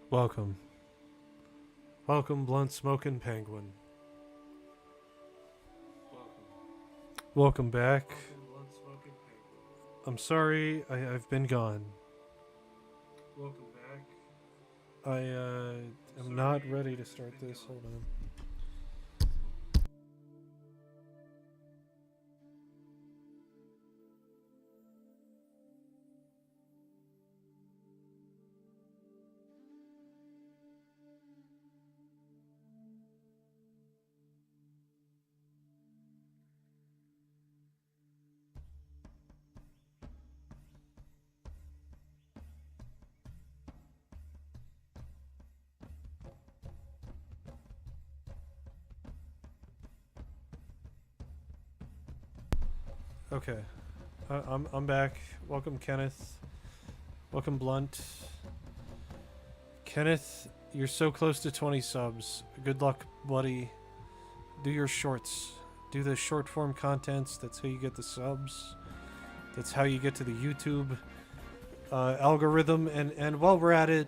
Welcome. Welcome, blunt smoking penguin. Welcome back. I'm sorry I've been gone. Welcome back. I'm not ready to start this. Hold on. Okay. I'm back. Welcome, Kenneth. Welcome, Blunt. Kenneth, you're so close to 20 subs. Good luck, buddy. Do your shorts. Do the short form contents. That's how you get the subs. That's how you get to the YouTube algorithm. And while we're at it,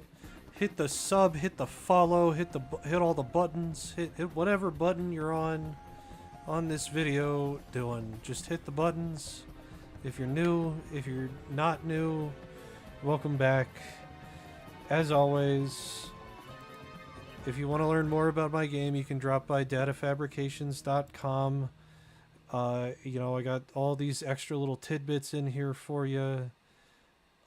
hit the sub, hit the follow, hit all the buttons, hit whatever button you're on this video doing. Just hit the buttons. If you're new, if you're not new, welcome back. As always, if you want to learn more about my game, you can drop by datafabrications.com. I got all these extra little tidbits in here for you.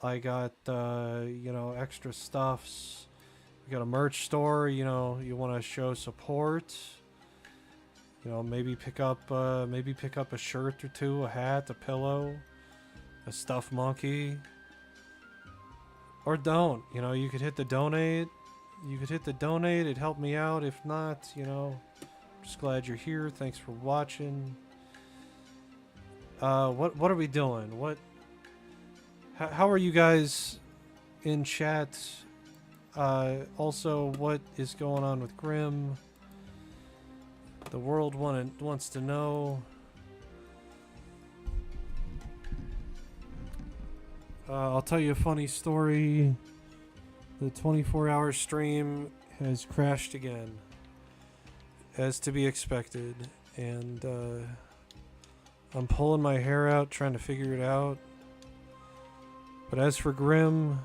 I got, extra stuffs. We got a merch store, you want to show support. Maybe pick up a shirt or two, a hat, a pillow, a stuffed monkey. Or don't, you could hit the donate. It'd help me out. If not, just glad you're here. Thanks for watching. What are we doing? How are you guys in chat? Also, what is going on with Grim? The world wants to know. I'll tell you a funny story. The 24-hour stream has crashed again, as to be expected, and I'm pulling my hair out trying to figure it out. But as for Grim,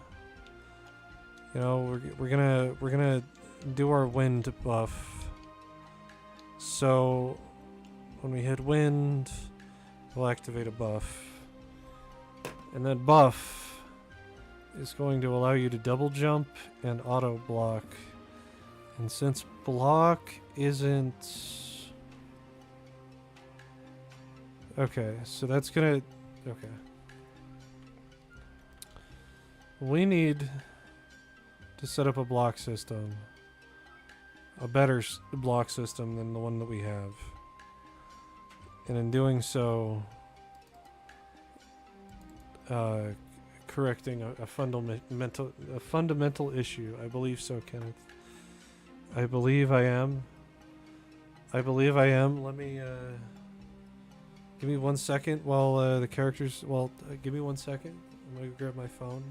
we're gonna do our wind buff. So when we hit wind, we'll activate a buff. And that buff is going to allow you to double jump and auto block. And since block isn't... Okay, so that's gonna... Okay. We need to set up a block system. A better block system than the one that we have. And in doing so... correcting a fundamental issue. I believe so, Kenneth. I believe I am. Let me give me 1 second while the characters. Well, give me 1 second. I'm gonna grab my phone.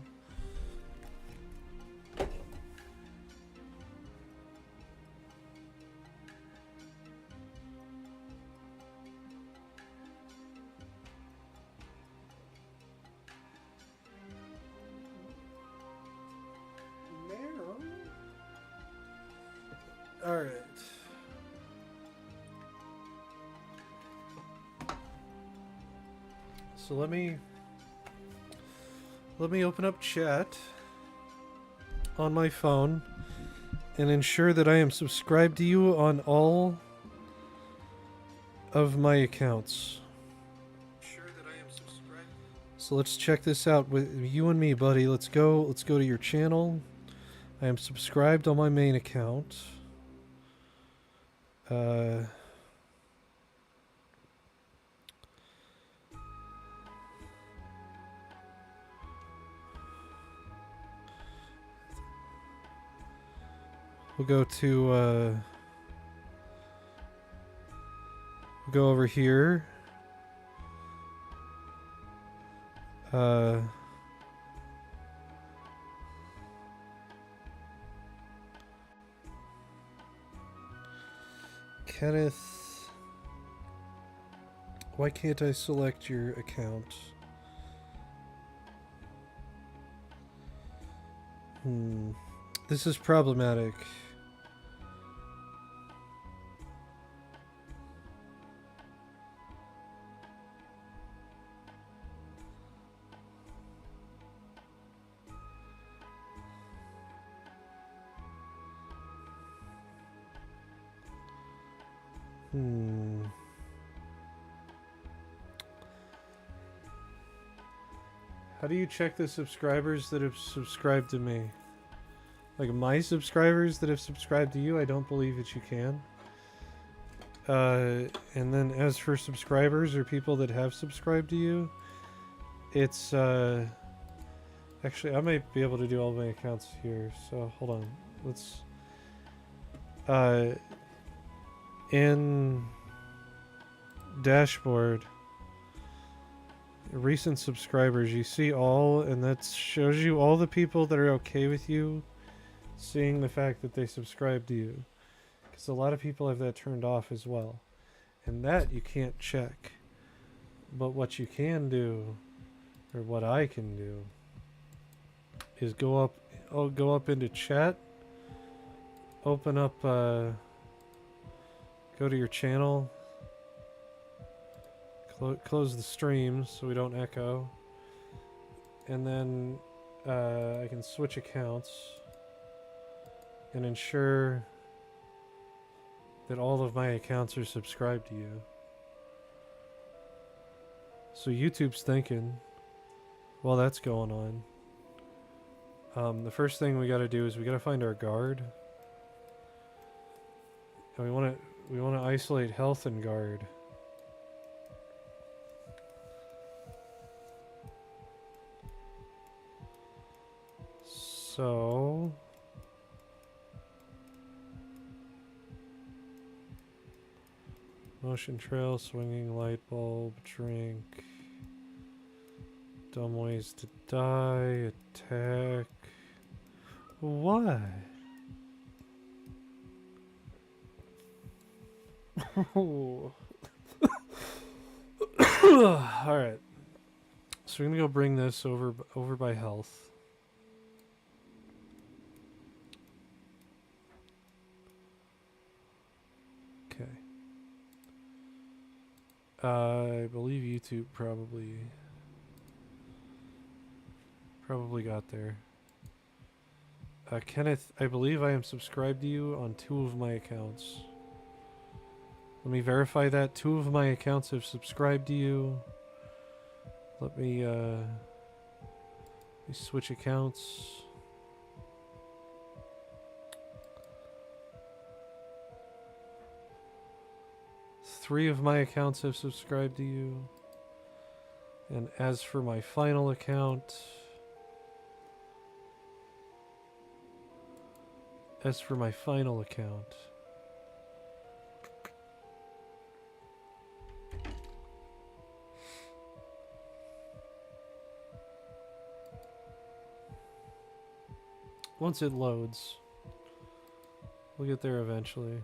Alright. So let me open up chat on my phone and ensure that I am subscribed to you on all of my accounts. So let's check this out with you and me, buddy. Let's go to your channel. I am subscribed on my main account. We'll go to we'll go over here. Kenneth, why can't I select your account? This is problematic. How do you check the subscribers that have subscribed to me? Like my subscribers that have subscribed to you, I don't believe that you can. And then as for subscribers or people that have subscribed to you, it's actually I might be able to do all my accounts here, so hold on. Let's in dashboard recent subscribers, you see all, and that shows you all the people that are okay with you seeing the fact that they subscribe to you, because a lot of people have that turned off as well, and that you can't check. But what you can do, or what I can do, is go up into chat, open up go to your channel, close the stream so we don't echo, and then I can switch accounts and ensure that all of my accounts are subscribed to you. So YouTube's thinking while that's going on. The first thing we got to do is we got to find our guard, and we want to isolate health and guard. So motion trail, swinging light bulb, drink, dumb ways to die, attack. Why? Alright. So we're gonna go bring this over by health. Okay. I believe YouTube probably got there. Kenneth, I believe I am subscribed to you on 2 of my accounts. Let me verify that 2 of my accounts have subscribed to you. Let me switch accounts. Three of my accounts have subscribed to you. And as for my final account, once it loads, we'll get there eventually.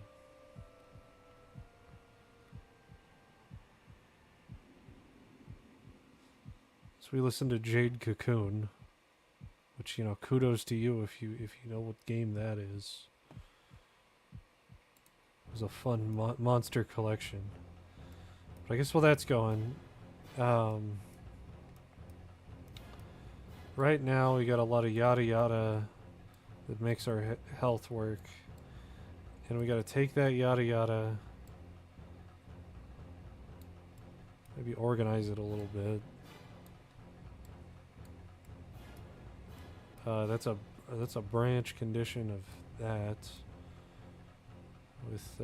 So we listened to Jade Cocoon, which, you know, kudos to you if you know what game that is. It was a fun monster collection. But I guess while that's going, right now we got a lot of yada yada that makes our health work, and we got to take that yada yada, maybe organize it a little bit. That's a branch condition of that with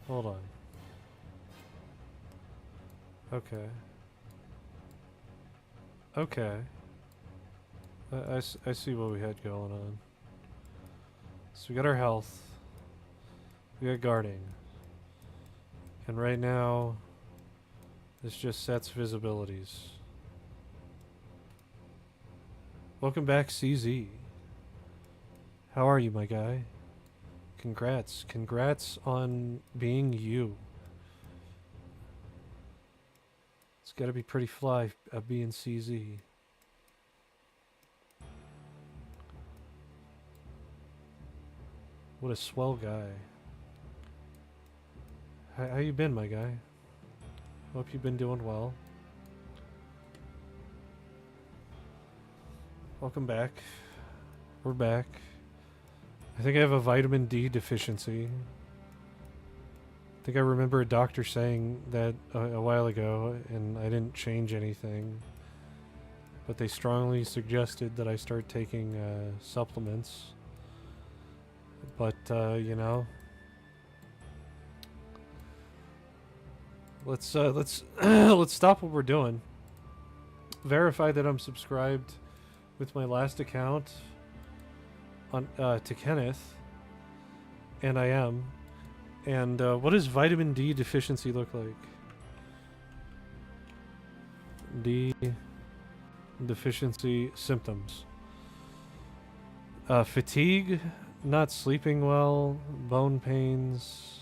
hold on. Okay. Okay. I see what we had going on. So we got our health. We got guarding. And right now, this just sets visibilities. Welcome back, CZ. How are you, my guy? Congrats. Congrats on being you. It's gotta be pretty fly being CZ. What a swell guy. How you been, my guy? Hope you've been doing well. Welcome back. We're back. I think I have a vitamin D deficiency. I think I remember a doctor saying that a while ago, and I didn't change anything. But they strongly suggested that I start taking supplements. But, you know, let's let's stop what we're doing. Verify that I'm subscribed with my last account on to Kenneth, and I am. And what does vitamin D deficiency look like? D deficiency symptoms. Fatigue, not sleeping well, bone pains,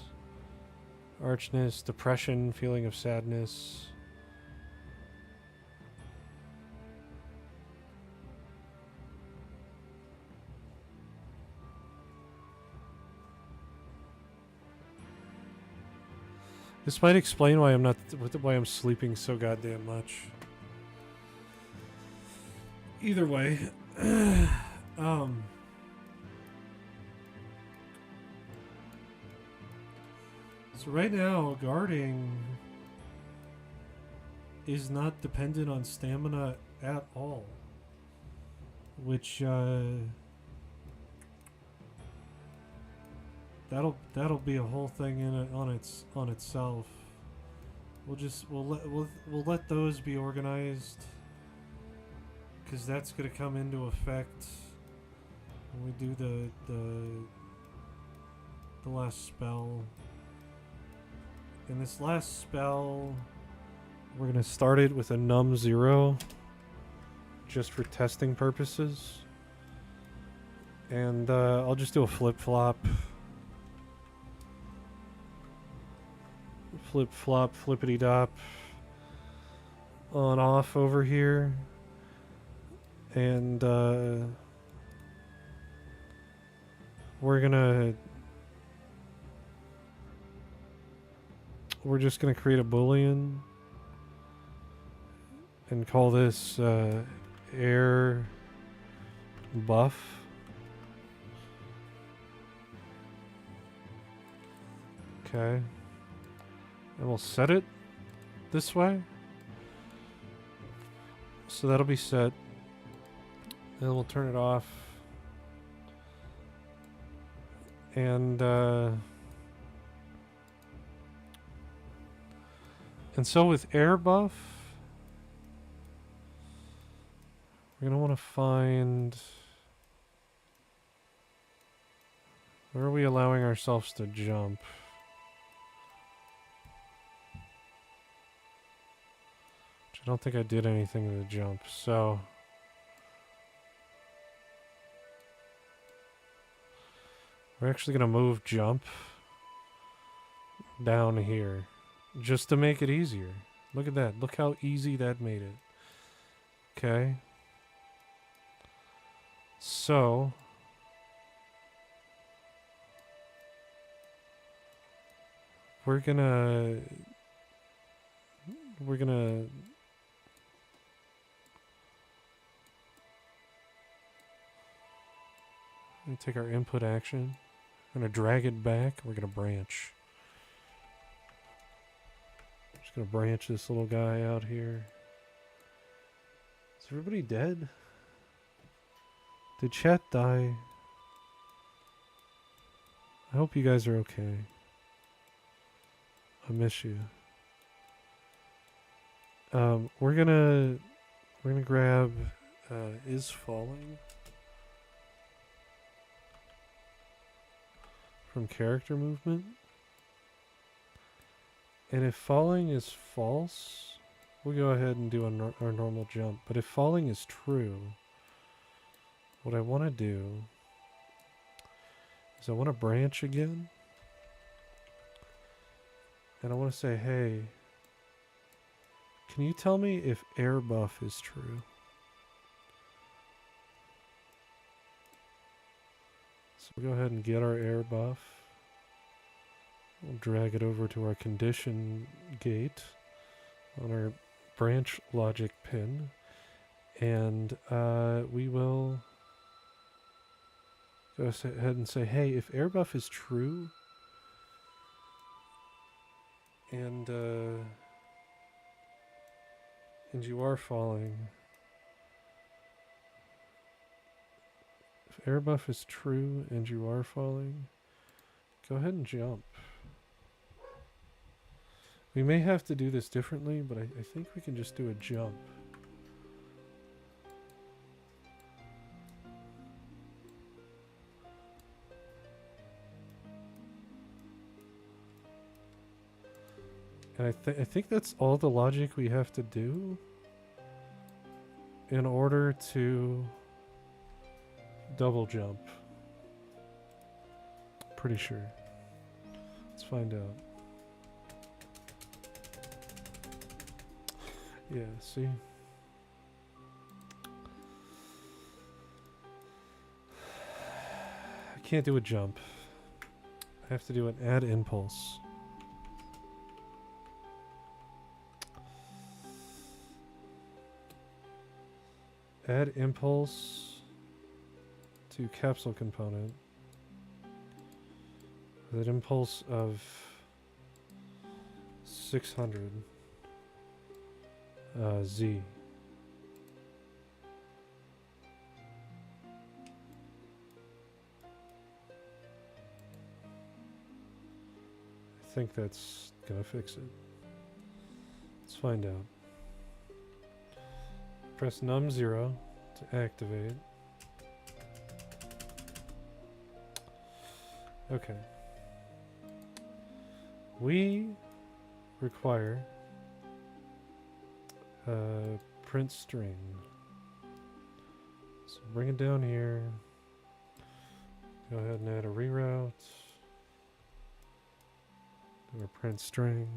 archness, depression, feeling of sadness. This might explain why I'm sleeping so goddamn much. Either way, so right now, guarding is not dependent on stamina at all, which that'll be a whole thing in it on itself. We'll let those be organized, because that's gonna come into effect when we do the last spell. In this last spell, we're gonna start it with a num 0, just for testing purposes. And I'll just do a flip-flop. Flip-flop, flippity-dop. On off over here. And we're just gonna create a boolean and call this air buff. Okay. And we'll set it this way. So that'll be set. Then we'll turn it off. And so with air buff, we're gonna want to find, where are we allowing ourselves to jump? Which I don't think I did anything to jump, so we're actually gonna move jump down here just to make it easier. Look at that. Look how easy that made it. Okay. So we're gonna take our input action. We're gonna drag it back. We're gonna branch. Just gonna branch this little guy out here. Is everybody dead? Did chat die? I hope you guys are okay. I miss you. We're gonna we're gonna grab is falling from character movement. And if falling is false, we'll go ahead and do our normal jump. But if falling is true, what I want to do is I want to branch again. And I want to say, hey, can you tell me if air buff is true? So we'll go ahead and get our air buff. We'll drag it over to our condition gate on our branch logic pin. And we will go ahead and say, hey, if air buff is true, and you are falling, if air buff is true and you are falling, go ahead and jump. We may have to do this differently, but I think we can just do a jump. And I think that's all the logic we have to do in order to double jump. Pretty sure. Let's find out. Yeah, see? I can't do a jump. I have to do an add impulse. Add impulse to capsule component with an impulse of 600 Z. I think that's gonna fix it. Let's find out. Press num0 to activate. Okay. We require print string. So bring it down here. Go ahead and add a reroute. Do a print string.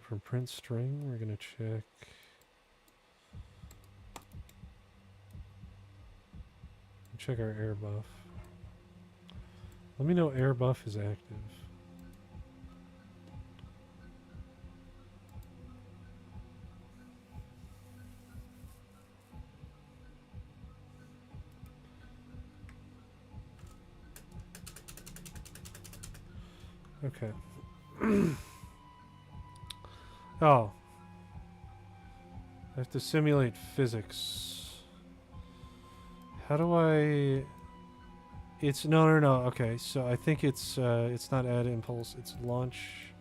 From print string, we're going to check our air buff. Let me know air buff is active. Okay. Oh. I have to simulate physics. How do I... It's... No. Okay, so I think it's not add impulse, it's launch...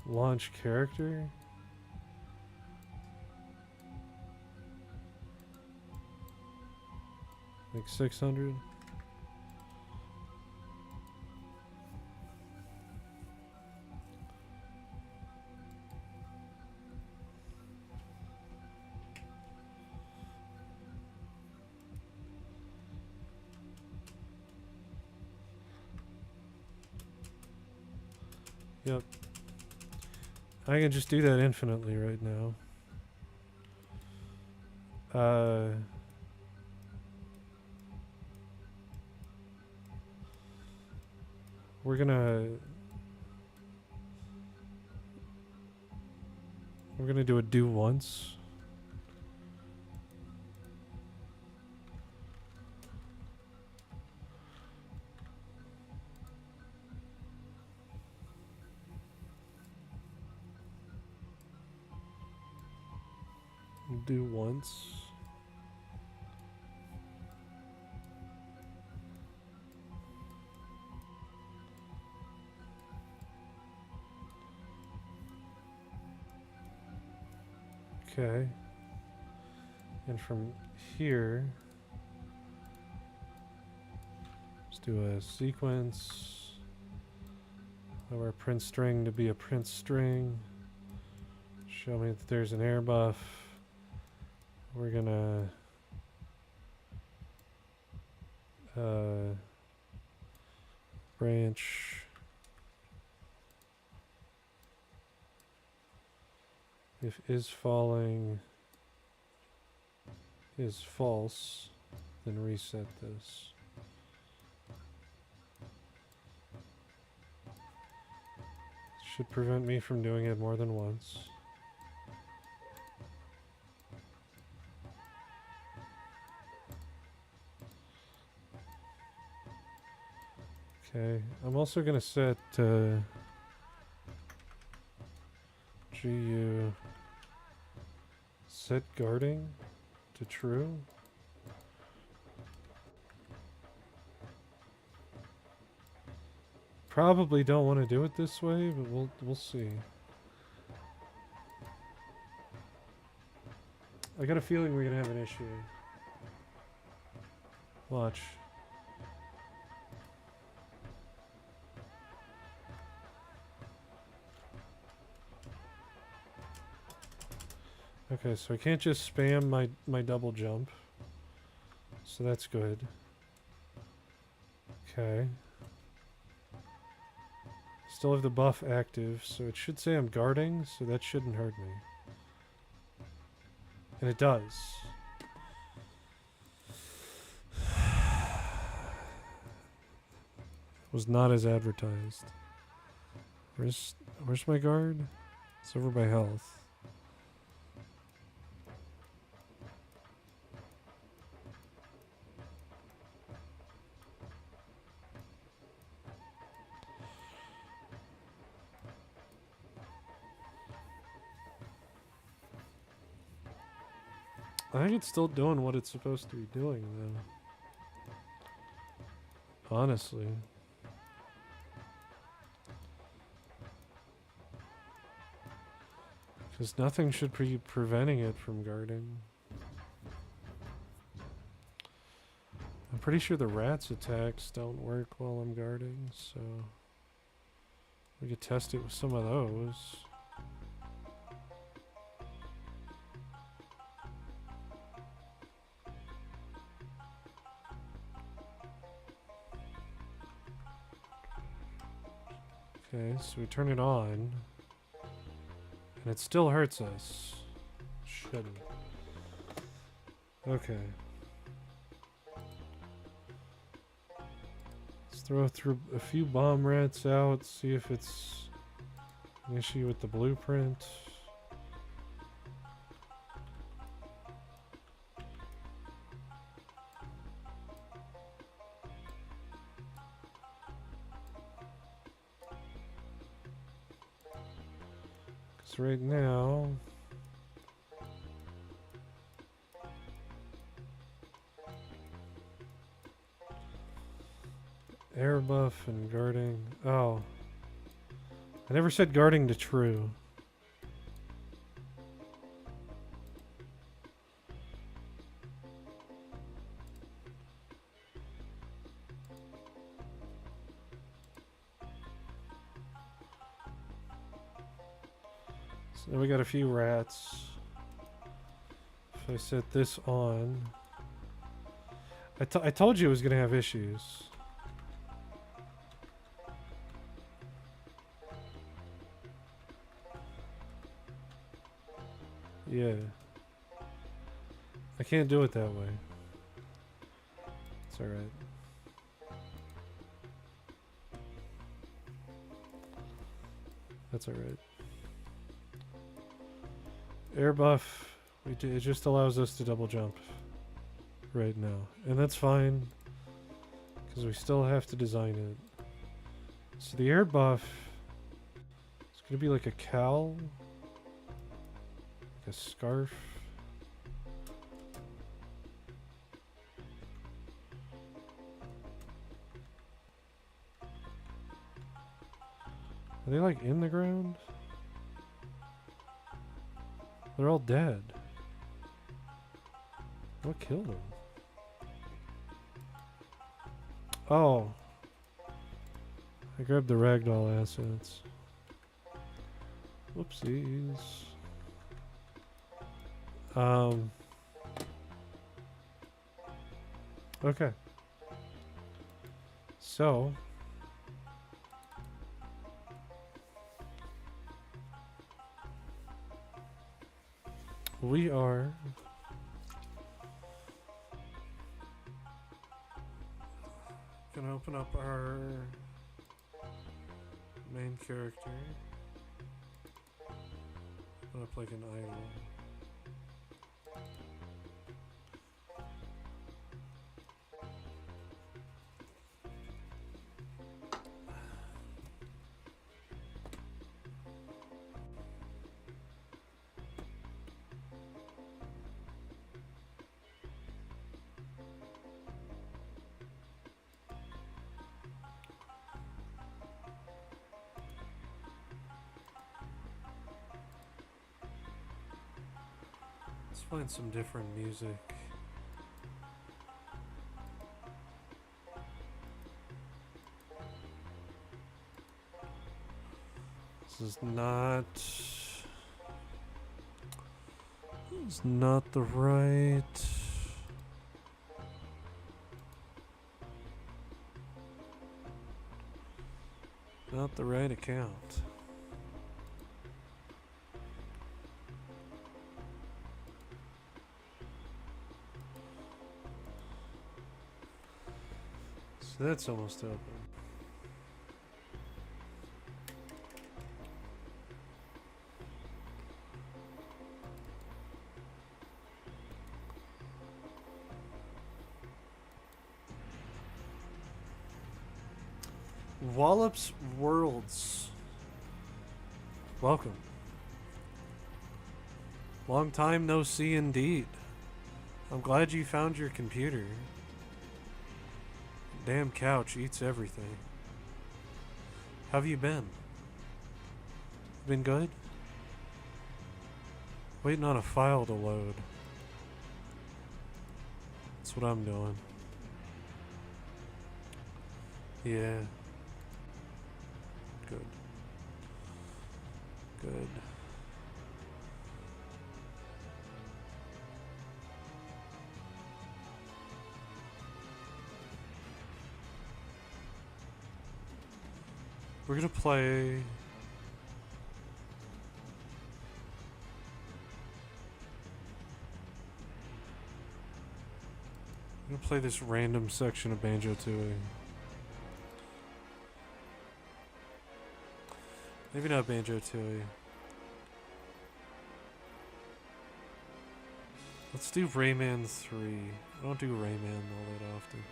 Launch character? Like 600? Yep. I can just do that infinitely right now. We're gonna do a do once. Do once. Okay. And from here, let's do a sequence of our print string to be a print string. Show me that there's an air buff. We're gonna branch if is falling is false, then reset this. Should prevent me from doing it more than once. Okay, I'm also going to set GU set guarding to true. Probably don't want to do it this way, but we'll see. I got a feeling we're gonna have an issue. Watch. Okay, so I can't just spam my double jump. So that's good. Okay. Still have the buff active, so it should say I'm guarding, so that shouldn't hurt me. And it does. Was not as advertised. Where's my guard? It's over by health. I think it's still doing what it's supposed to be doing, though. Honestly. Because nothing should be preventing it from guarding. I'm pretty sure the rat's attacks don't work while I'm guarding, so we could test it with some of those. Okay, so we turn it on, and it still hurts us. Shouldn't. Okay. Let's throw through a few bomb rats out, see if it's an issue with the blueprint. Right now, air buff and guarding. Oh, I never said guarding to true. So we got a few rats. If I set this on, I told you it was gonna have issues. Yeah. I can't do it that way. It's alright. That's alright. Air buff, it just allows us to double jump right now. And that's fine, because we still have to design it. So the air buff, it's going to be like a cowl, like a scarf. Are they like in the ground? They're all dead. What killed them? Oh. I grabbed the ragdoll assets. Whoopsies. Okay. So. We are gonna open up our main character. Open up like an idol. Let's find some different music. This is not the right. Not the right account. So that's almost open. Wallops Worlds. Welcome. Long time no see indeed. I'm glad you found your computer. Damn couch eats everything. How've you been? Been good? Waiting on a file to load. That's what I'm doing. Yeah. Good. Good. We're gonna play... I'm gonna play this random section of Banjo-Tooie. Maybe not Banjo-Tooie. Let's do Rayman 3. I don't do Rayman all that often.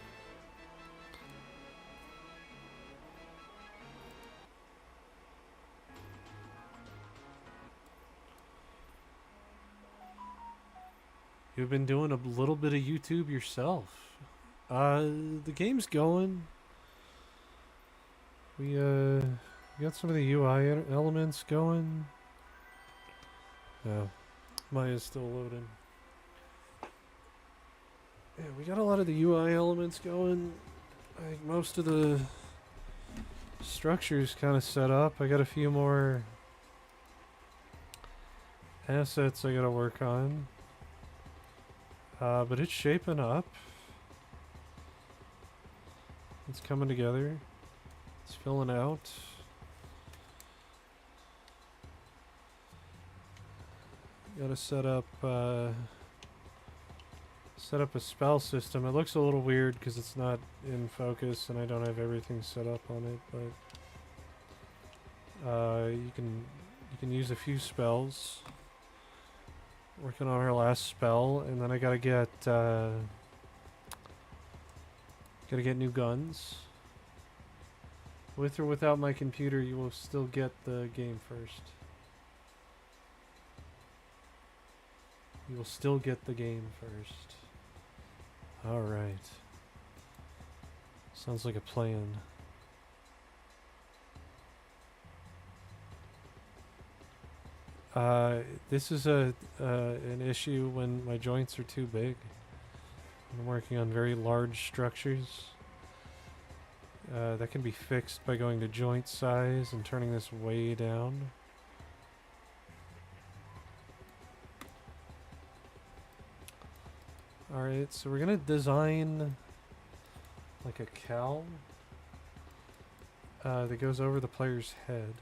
You've been doing a little bit of YouTube yourself. The game's going. We got some of the UI elements going. Yeah, Maya's still loading. Yeah, we got a lot of the UI elements going. I think most of the structure's kind of set up. I got a few more assets I gotta work on. But it's shaping up. It's coming together. It's filling out. Gotta set up a spell system. It looks a little weird because it's not in focus and I don't have everything set up on it, but you can use a few spells. Working on our last spell, and then I gotta get new guns. With or without my computer, you will still get the game first. You will still get the game first. Alright. Sounds like a plan. This is an issue when my joints are too big. I'm working on very large structures. That can be fixed by going to joint size and turning this way down. Alright, so we're gonna design like a cowl that goes over the player's head.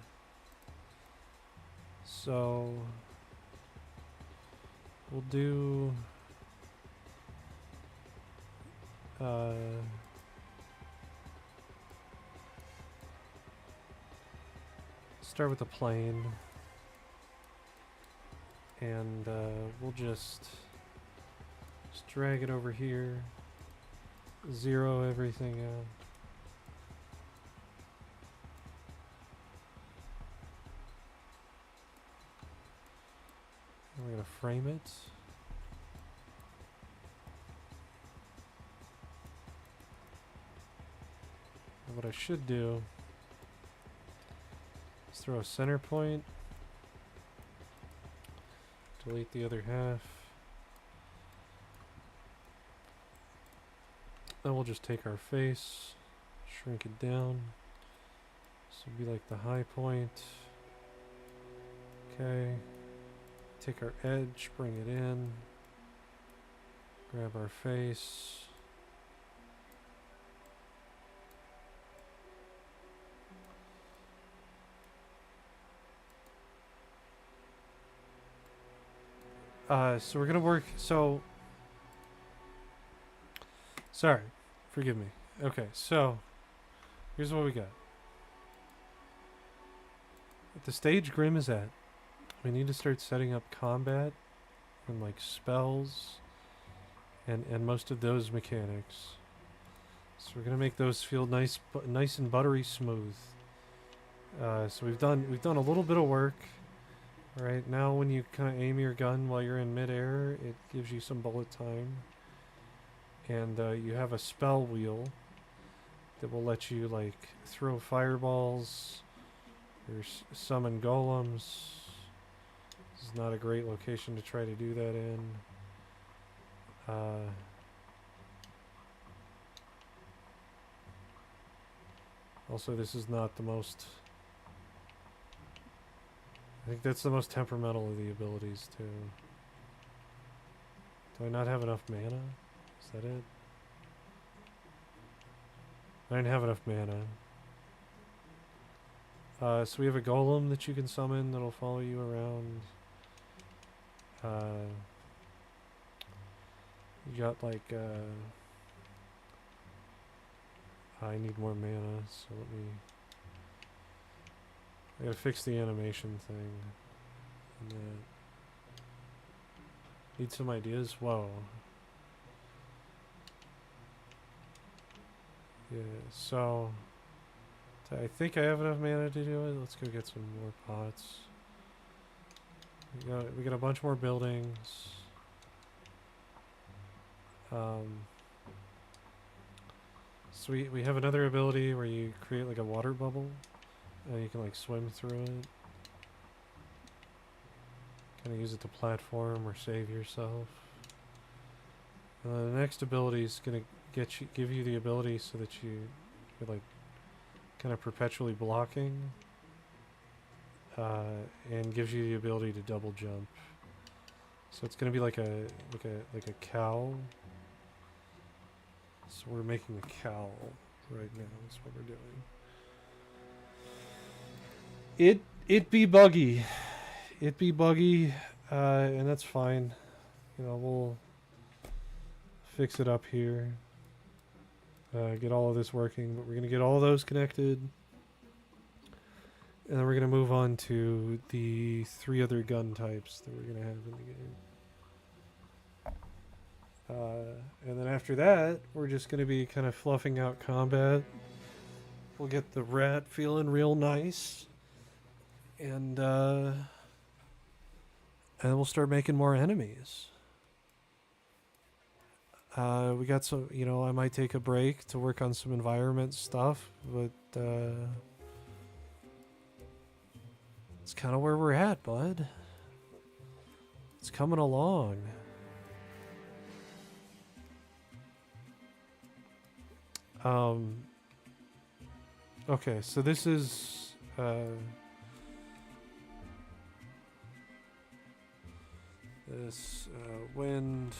So we'll do start with the plane, and we'll just drag it over here, zero everything out. And we're gonna frame it. And what I should do is throw a center point, delete the other half. Then we'll just take our face, shrink it down. This will be like the high point. Okay. Take our edge, bring it in. Grab our face. So we're gonna work, sorry, forgive me. Okay, so here's what we got. At the stage Grim is at, we need to start setting up combat and like spells and most of those mechanics. So we're gonna make those feel nice and buttery smooth. So we've done a little bit of work. All right, now when you kind of aim your gun while you're in midair, it gives you some bullet time. And you have a spell wheel that will let you like throw fireballs or summon golems. This is not a great location to try to do that in. Also, this is not the most... I think that's the most temperamental of the abilities, too. Do I not have enough mana? Is that it? I didn't have enough mana. So we have a golem that you can summon that'll follow you around. You got like, I need more mana, so let me... I gotta fix the animation thing. And need some ideas? Whoa. Yeah, so... I think I have enough mana to do it. Let's go get some more pots. We got a bunch more buildings. So we have another ability where you create like a water bubble. And you can like swim through it. Kind of use it to platform or save yourself. The next ability is gonna give you the ability so that you're like kind of perpetually blocking, and gives you the ability to double jump. So it's gonna be like a cowl. So we're making a cowl right now. That's what we're doing. It be buggy, and that's fine. You know, we'll fix it up here. Get all of this working, but we're gonna get all those connected, and then we're gonna move on to the 3 other gun types that we're gonna have in the game. And then after that, we're just gonna be kind of fluffing out combat. We'll get the rat feeling real nice, and we'll start making more enemies. We got some, you know, I might take a break to work on some environment stuff, but it's kind of where we're at, bud. It's coming along. Okay, so this is this wind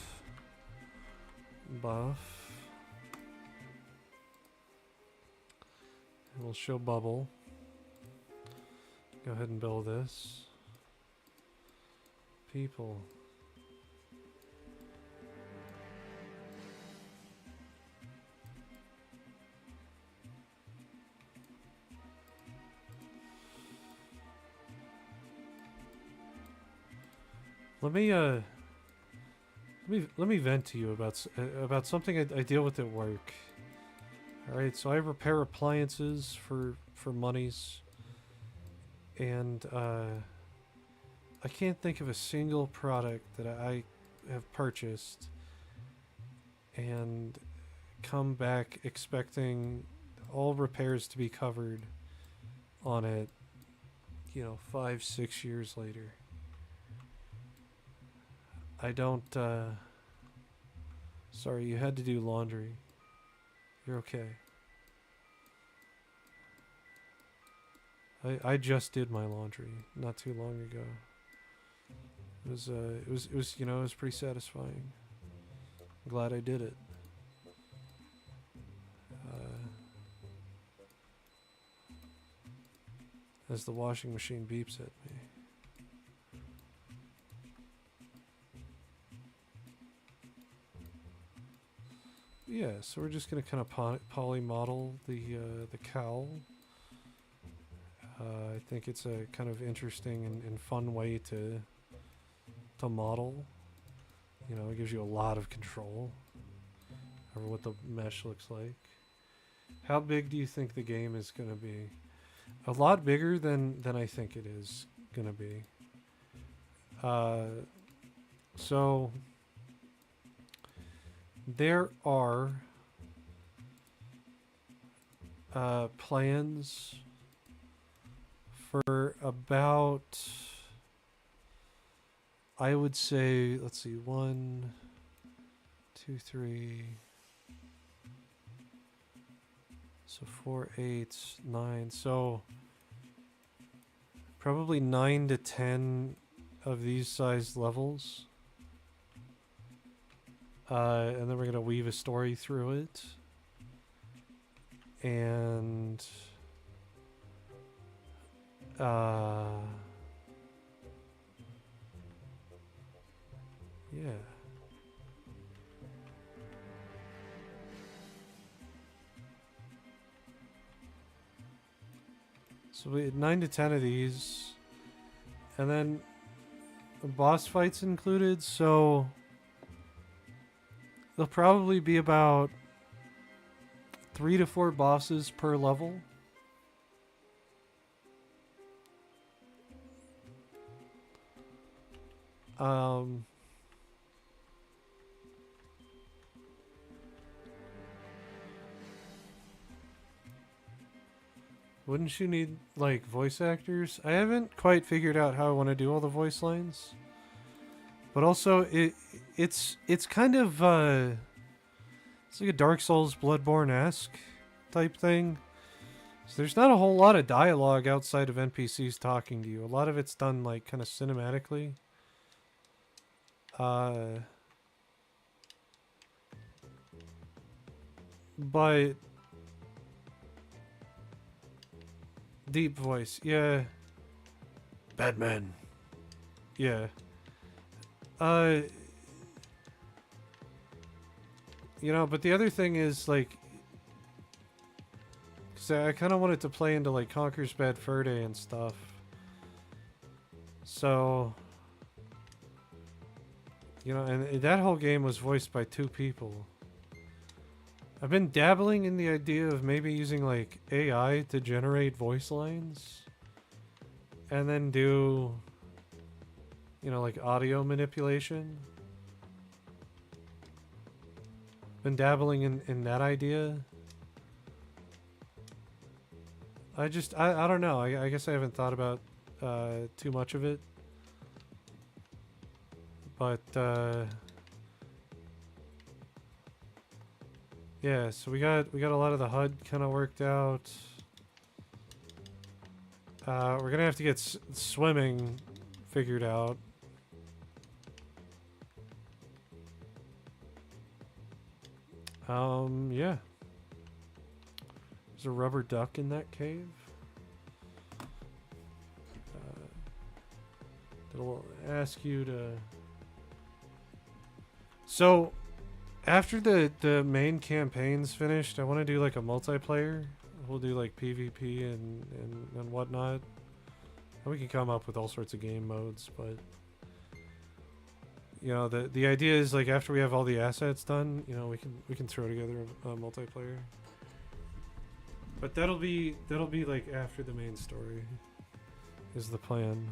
buff. And we'll show bubble. Go ahead and build this. People. Let me vent to you about something I deal with at work. All right, so I repair appliances for monies, and I can't think of a single product that I have purchased and come back expecting all repairs to be covered on it, 5-6 years later. I don't, sorry, you had to do laundry. You're okay. I just did my laundry not too long ago. It was pretty satisfying. I'm glad I did it. As the washing machine beeps at me. Yeah, so we're just gonna kind of poly model the cowl. I think it's a kind of interesting and fun way to model. It gives you a lot of control over what the mesh looks like. How big do you think the game is gonna be? A lot bigger than I think it is gonna be. So there are plans for about, I would say, let's see, 1, 2, 3, so 4, 8, 9, so probably 9 to 10 of these sized levels. And then we're going to weave a story through it. And yeah. So we had 9 to 10 of these. And then the boss fights included, so there'll probably be about 3 to 4 bosses per level. Wouldn't you need, like, voice actors? I haven't quite figured out how I want to do all the voice lines. But also, it's kind of, it's like a Dark Souls Bloodborne-esque type thing. So there's not a whole lot of dialogue outside of NPCs talking to you. A lot of it's done, like, kind of cinematically. But deep voice, yeah. Batman. Yeah. But the other thing is, like, because I kind of wanted to play into, like, Conker's Bad Fur Day and stuff. So, and that whole game was voiced by 2 people. I've been dabbling in the idea of maybe using, like, AI to generate voice lines. And then do, like, audio manipulation. Been dabbling in that idea. I don't know. I guess I haven't thought about too much of it. But yeah, so we got a lot of the HUD kind of worked out. We're gonna have to get swimming figured out. Yeah. There's a rubber duck in that cave. It'll ask you to... So, after the main campaign's finished, I want to do like a multiplayer. We'll do like PvP and whatnot. And we can come up with all sorts of game modes, but... You know, the idea is like after we have all the assets done, you know, we can throw together a multiplayer. But that'll be like after the main story is the plan.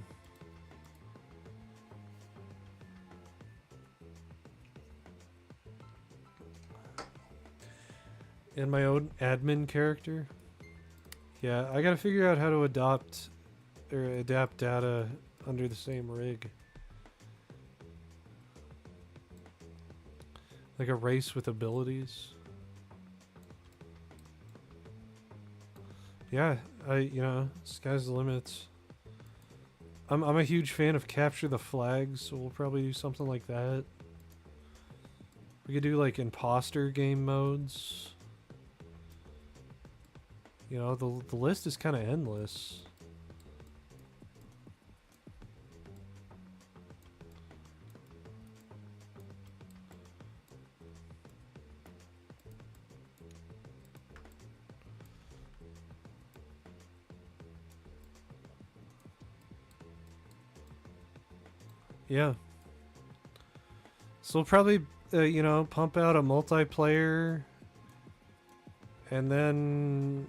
And my own admin character. Yeah, I gotta figure out how to adapt data under the same rig. Like a race with abilities. Yeah, you know, sky's the limit. I'm a huge fan of Capture the Flag, so we'll probably do something like that. We could do like imposter game modes. You know, the list is kind of endless. Yeah. So we'll probably, you know, pump out a multiplayer. And then...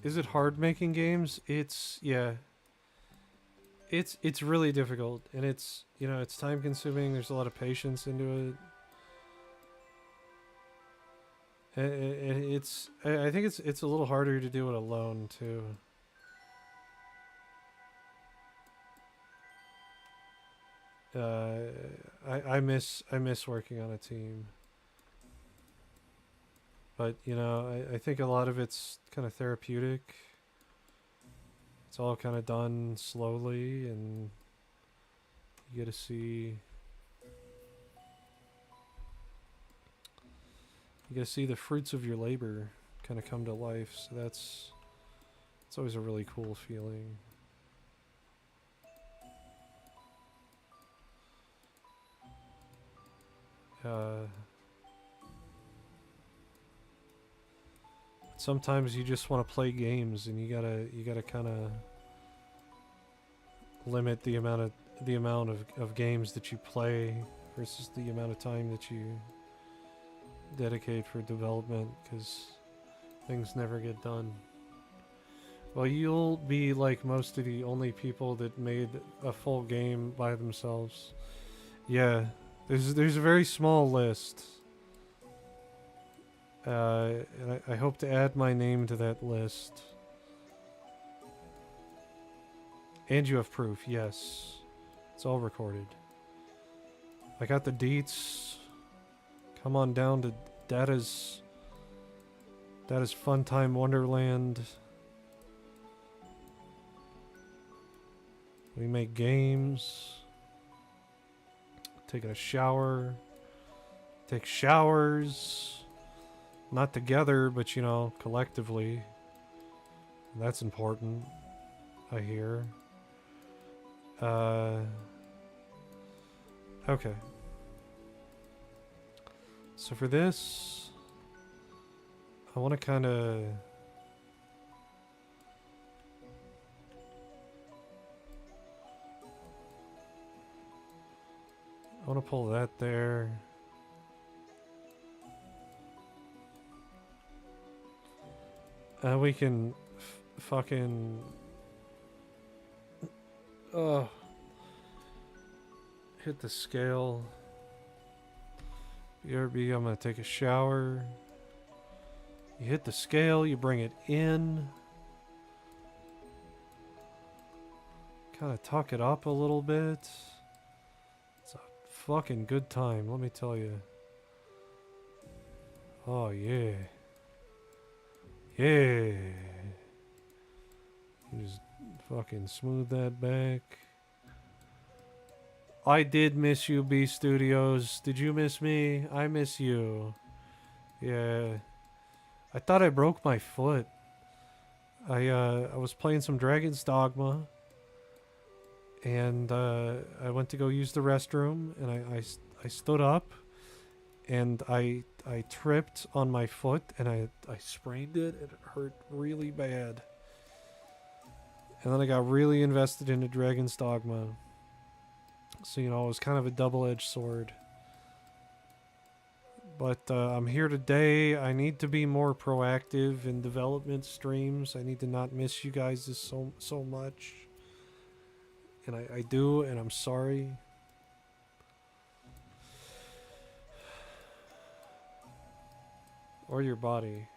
Is it hard making games? It's, yeah. It's really difficult. And it's, you know, it's time consuming. There's a lot of patience into it. It's, I think it's a little harder to do it alone, too. I miss working on a team. But, you know, I think a lot of it's kind of therapeutic. It's all kind of done slowly, and you get to see... You get to see the fruits of your labor kind of come to life, so it's always a really cool feeling. Sometimes you just want to play games, and you gotta kind of limit the amount of games that you play versus the amount of time that you dedicate for development, because things never get done. Well, you'll be like most of the only people that made a full game by themselves. Yeah. There's a very small list. And I hope to add my name to that list. And you have proof, yes. It's all recorded. I got the deets. Come on down to Data's Funtime Wonderland. We make games. Taking a shower. Take showers. Not together, but, you know, collectively. That's important, I hear. Okay. So for this, I want to kind of... I want to pull that there. We can fucking... hit the scale. BRB, I'm gonna take a shower. You hit the scale, you bring it in. Kind of tuck it up a little bit. fucking good time, let me tell you. Oh, yeah. Yeah. Just fucking smooth that back. I did miss you, B Studios. Did you miss me? I miss you. Yeah. I thought I broke my foot. I was playing some Dragon's Dogma, and I went to go use the restroom, and I stood up, and I tripped on my foot, and I sprained it, and it hurt really bad. And then I got really invested into Dragon's Dogma. So, you know, it was kind of a double-edged sword. But I'm here today. I need to be more proactive in development streams. I need to not miss you guys so much. And I do, and I'm sorry. Or your body.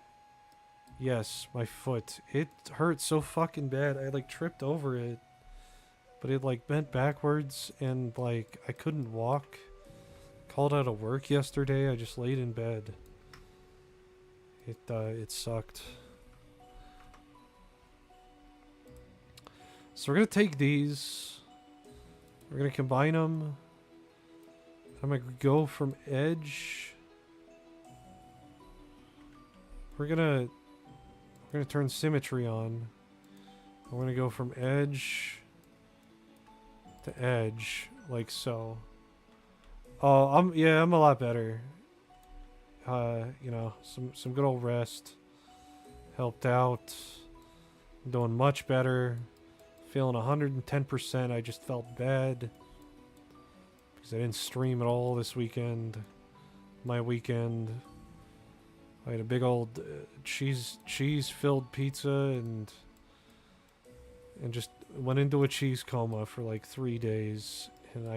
Yes, my foot. It hurt so fucking bad. I like tripped over it. But it like bent backwards and like I couldn't walk. Called out of work yesterday. I just laid in bed. It sucked. So we're gonna take these. We're gonna combine them. I'm gonna go from edge. We're gonna turn symmetry on. We're gonna go from edge to edge, like so. Oh, I'm a lot better. You know, some good old rest helped out. I'm doing much better. Feeling 110%. I just felt bad because I didn't stream at all this weekend. My weekend, I had a big old cheese-filled pizza and just went into a cheese coma for like 3 days, and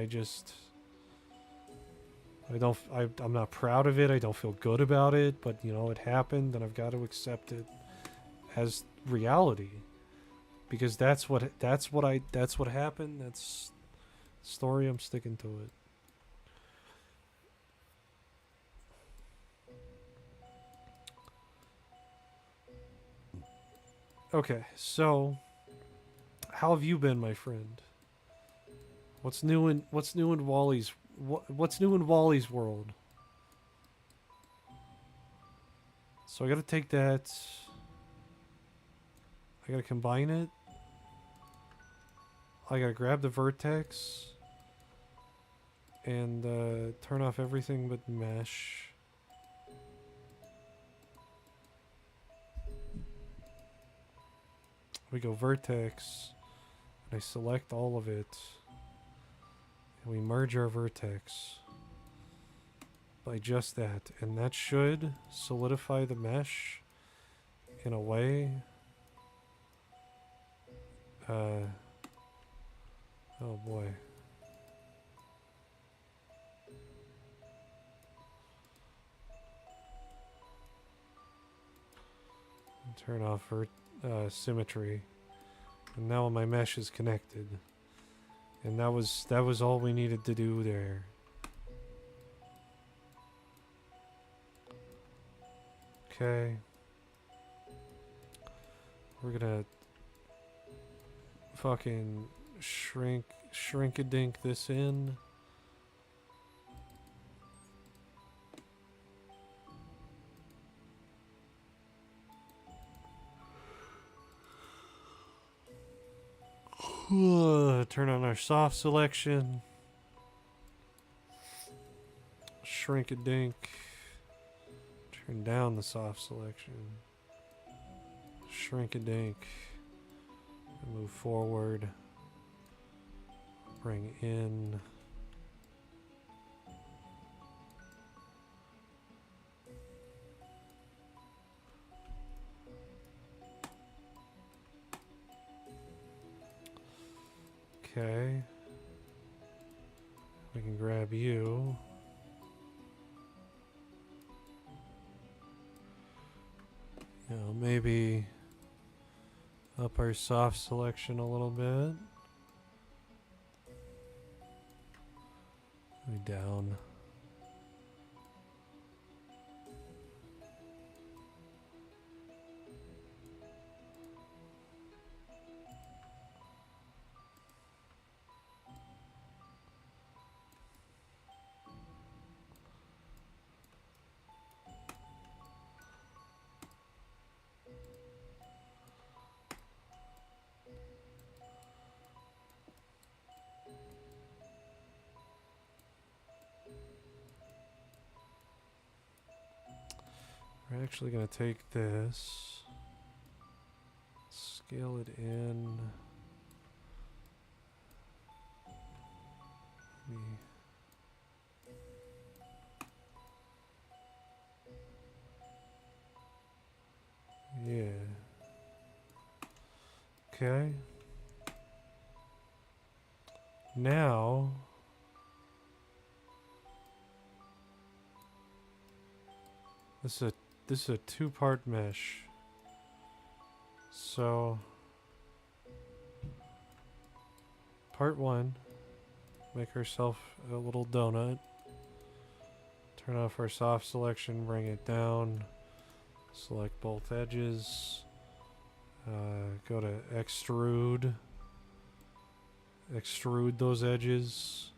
I'm not proud of it. I don't feel good about it, but you know, it happened and I've got to accept it as reality because that's what happened. That's the story. I'm sticking to it. Okay, so how have you been, my friend? What's new in Wally's world? So I gotta take that. I gotta combine it. I gotta grab the vertex and turn off everything but mesh. We go vertex, and I select all of it, and we merge our vertex by just that, and that should solidify the mesh in a way. Oh boy. Turn off symmetry, and now my mesh is connected, and that was all we needed to do there. Okay, we're gonna fucking shrink-a-dink this in. Turn on our soft selection. Shrink-a-dink. Turn down the soft selection. Shrink-a-dink. Move forward. Bring in. Okay. We can grab you. You know, maybe up our soft selection a little bit. Way down. We're actually going to take this, scale it in. Yeah. Okay. Now this is a two-part mesh. So part one, make herself a little donut. Turn off our soft selection, bring it down. Select both edges. Go to extrude. Extrude those edges.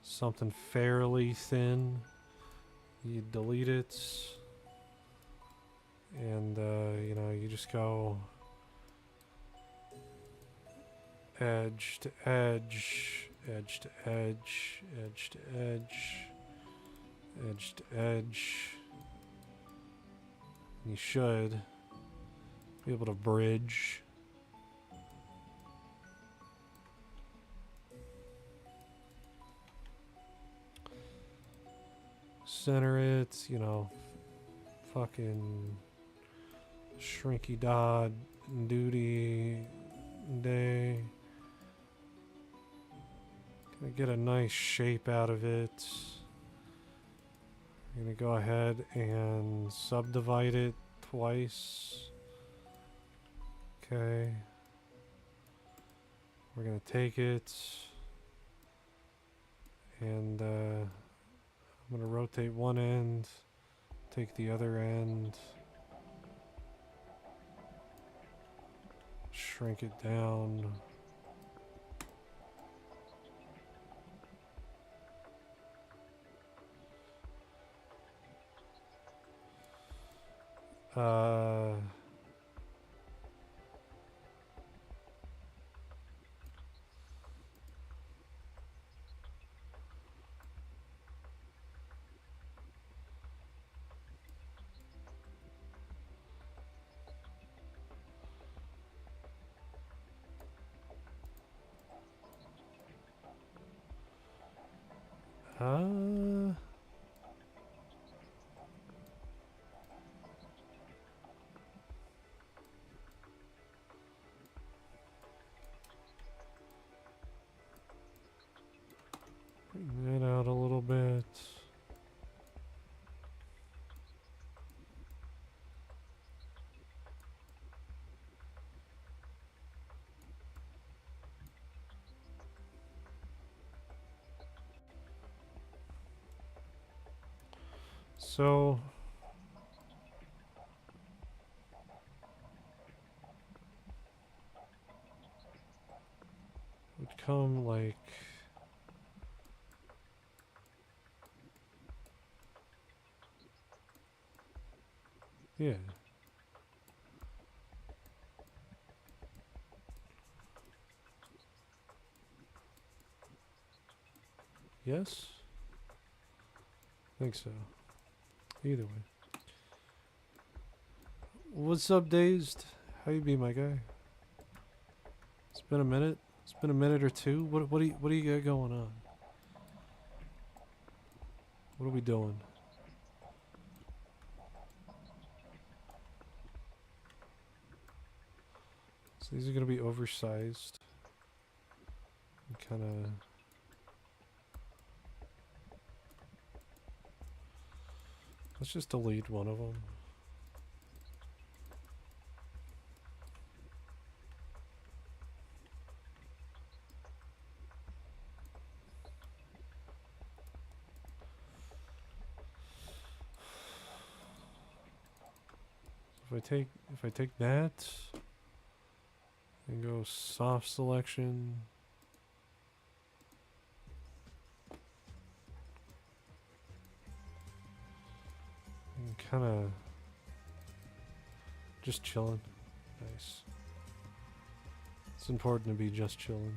Something fairly thin. You delete it. And, you know, you just go edge to edge, edge to edge, edge to edge, edge to edge. You should be able to bridge. Center it, you know, fucking shrinky dot duty day. Gonna get a nice shape out of it. I'm gonna go ahead and subdivide it twice. Okay. We're gonna take it and I'm gonna rotate one end, take the other end, shrink it down. Bring that out a little bit. So it would come like yeah. Yes? I think so. Either way. What's up, Dazed? How you be, my guy? It's been a minute. It's been a minute or two. What do you got going on? What are we doing? So these are gonna be oversized. Kind of. Let's just delete one of them. if I take that and go soft selection, kind of just chilling. Nice. It's important to be just chilling.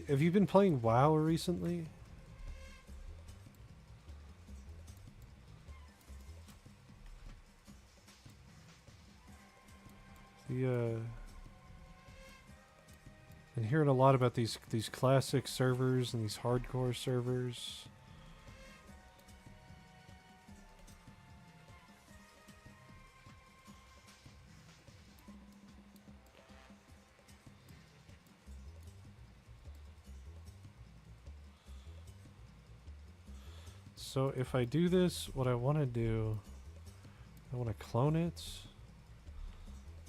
Have you been playing WoW recently? Been hearing a lot about these classic servers and these hardcore servers. So if I do this, what I want to do, I want to clone it,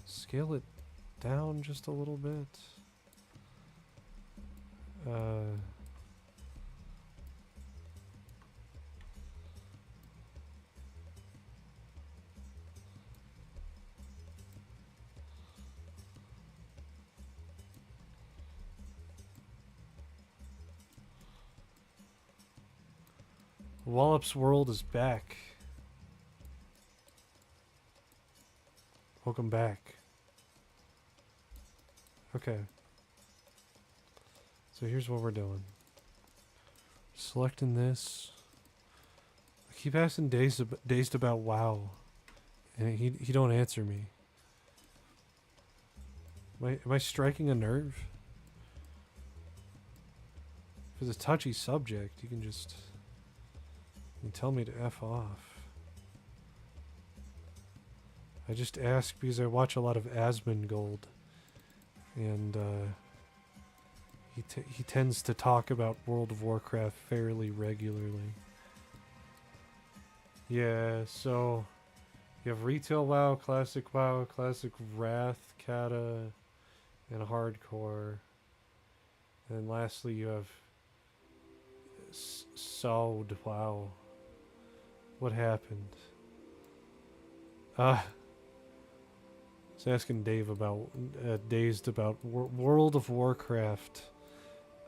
scale it down just a little bit. Wallop's World is back. Welcome back. Okay. So here's what we're doing. Selecting this. I keep asking Dazed about WoW, and he don't answer me. Am I striking a nerve? If it's a touchy subject, you can just tell me to F off. I just ask because I watch a lot of Asmongold, and he tends to talk about World of Warcraft fairly regularly. Yeah, so you have Retail WoW, Classic Wrath, Kata, and Hardcore. And lastly, you have Sod WoW. What happened? I was asking Dave about Dazed about World of Warcraft,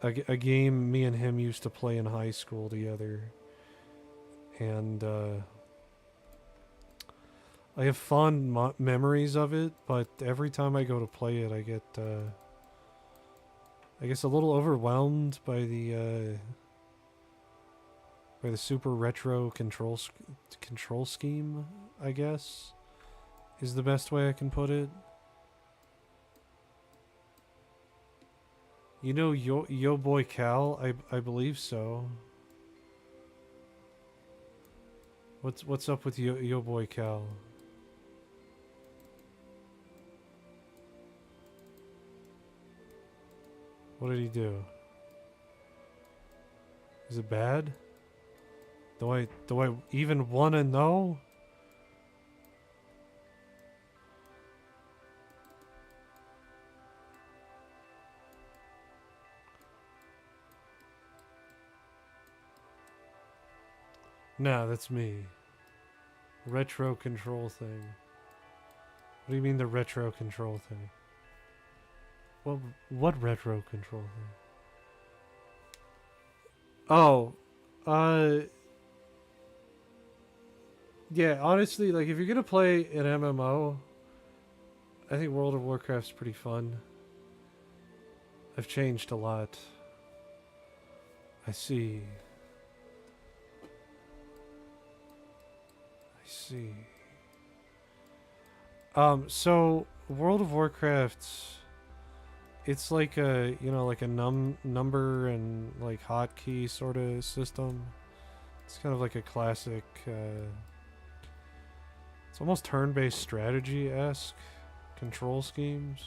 a game me and him used to play in high school together, and I have fond memories of it. But every time I go to play it, I get I guess a little overwhelmed by the super retro control scheme, I guess, is the best way I can put it. You know Yo Boy Cal? I believe so. What's up with Yo Boy Cal? What did he do? Is it bad? Do I even want to know? Nah, that's me. Retro control thing. What do you mean the retro control thing? What retro control thing? Oh, yeah, honestly, like, if you're gonna play an MMO, I think World of Warcraft's pretty fun. I've changed a lot. I see. So World of Warcraft, it's like a, like a number and like hotkey sort of system. It's kind of like a classic, it's almost turn-based strategy-esque control schemes.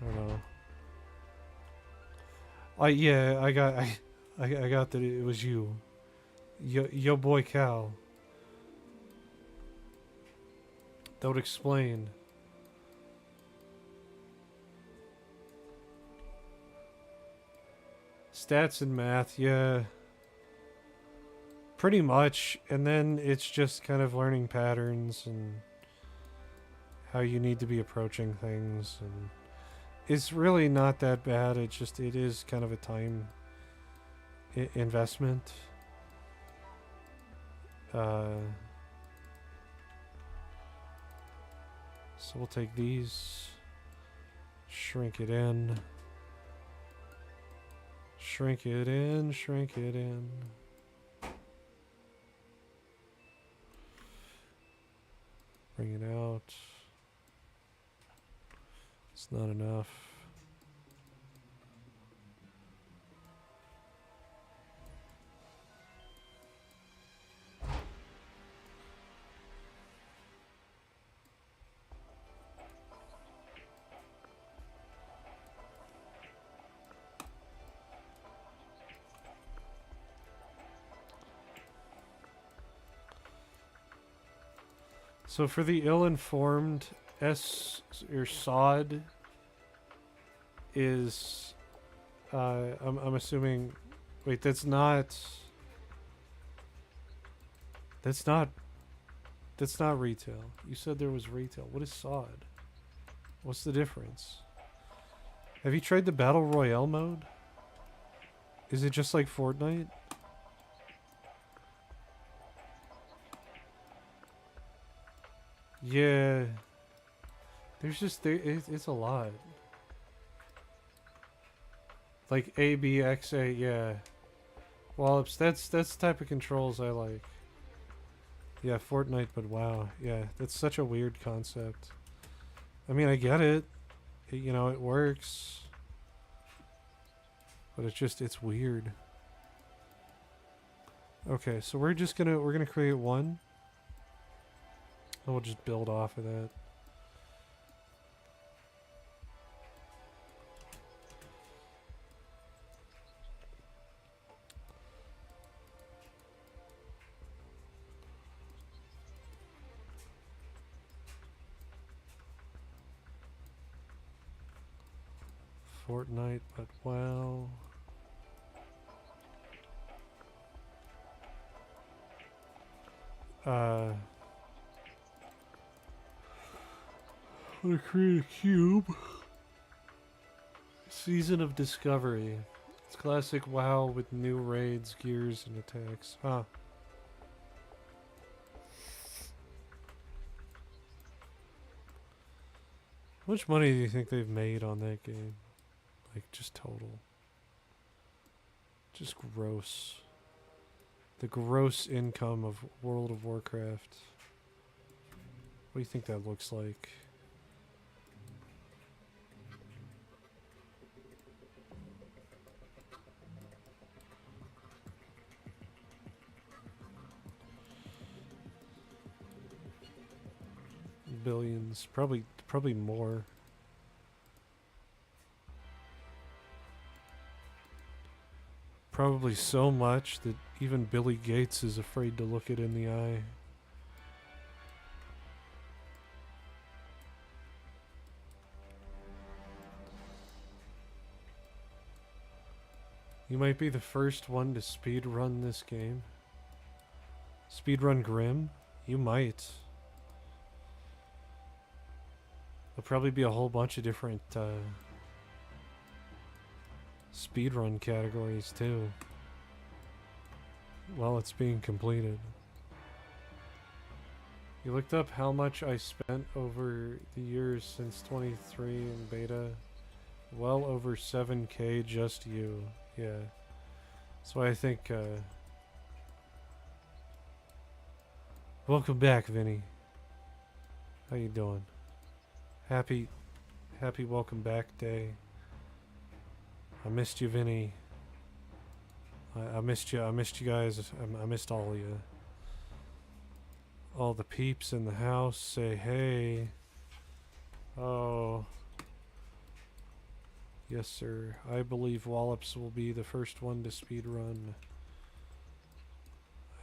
I don't know. I got that it was you. Yo Boy Cal. That would explain. Stats and math, yeah. Pretty much. And then it's just kind of learning patterns and how you need to be approaching things. And it's really not that bad. It is kind of a time investment. So we'll take these, shrink it in, shrink it in, shrink it in. Bring it out. It's not enough. So for the ill-informed, or sod is, I'm assuming, wait, that's not retail. You said there was retail. What is sod? What's the difference? Have you tried the Battle Royale mode? Is it just like Fortnite? Yeah. There's just, it's a lot. Like A, B, X, A, yeah. Wallops, that's the type of controls I like. Yeah, Fortnite, but WoW. Yeah, that's such a weird concept. I mean, I get it. You know, it works. But it's weird. Okay, so we're gonna create one. And we'll just build off of that. Fortnite, but wow. I'm gonna create a cube. Season of Discovery. It's classic WoW with new raids, gears, and attacks. Huh. How much money do you think they've made on that game? Like, just total. Just gross. The gross income of World of Warcraft. What do you think that looks like? Billions. Probably more. Probably so much that even Billy Gates is afraid to look it in the eye. You might be the first one to speedrun this game. Speedrun Grim? You might. There'll probably be a whole bunch of different speedrun categories too. While it's being completed. You looked up how much I spent over the years since 23 in beta. Well over 7K, just you. Yeah. So I think, welcome back, Vinny. How you doing? Happy welcome back day. I missed you, Vinny. I missed you. I missed you guys. I missed all of you. All the peeps in the house say hey. Oh. Yes, sir. I believe Wallops will be the first one to speedrun.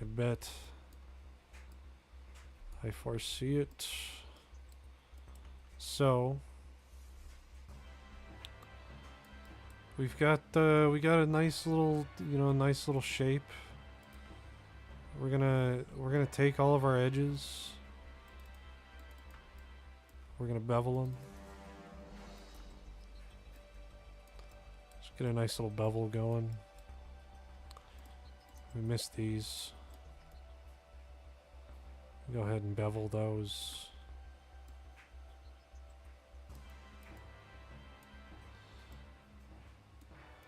I bet. I foresee it. So we got a nice little, nice little shape. We're gonna take all of our edges. We're gonna bevel them. Just get a nice little bevel going. We missed these. Go ahead and bevel those.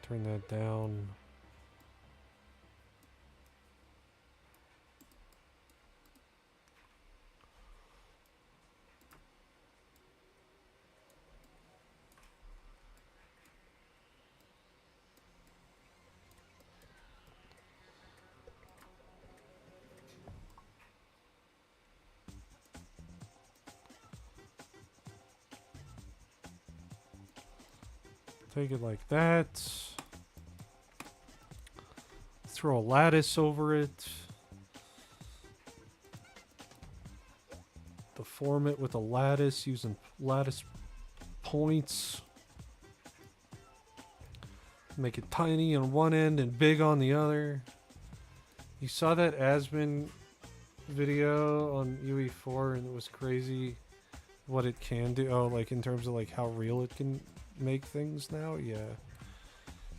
Turn that down. Take it like that. Throw a lattice over it. Deform it with a lattice using lattice points. Make it tiny on one end and big on the other. You saw that Asmin video on UE4 and it was crazy what it can do. Oh, like in terms of like how real it can make things now? Yeah.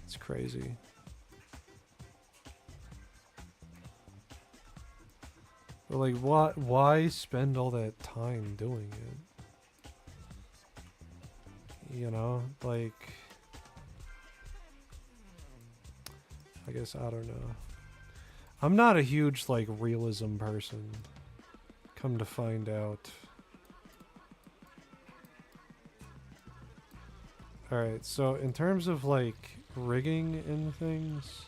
It's crazy. But like, why spend all that time doing it? You know, like, I guess, I don't know. I'm not a huge, like, realism person. Come to find out. Alright, so in terms of, like, rigging and things,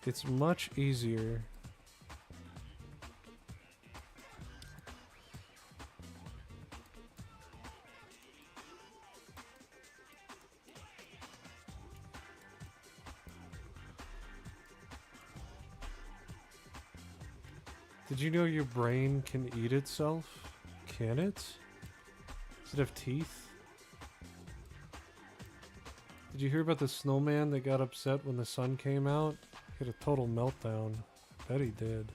it's much easier. Did you know your brain can eat itself? Can it? Does it have teeth? Did you hear about the snowman that got upset when the sun came out? He had a total meltdown. Bet he did.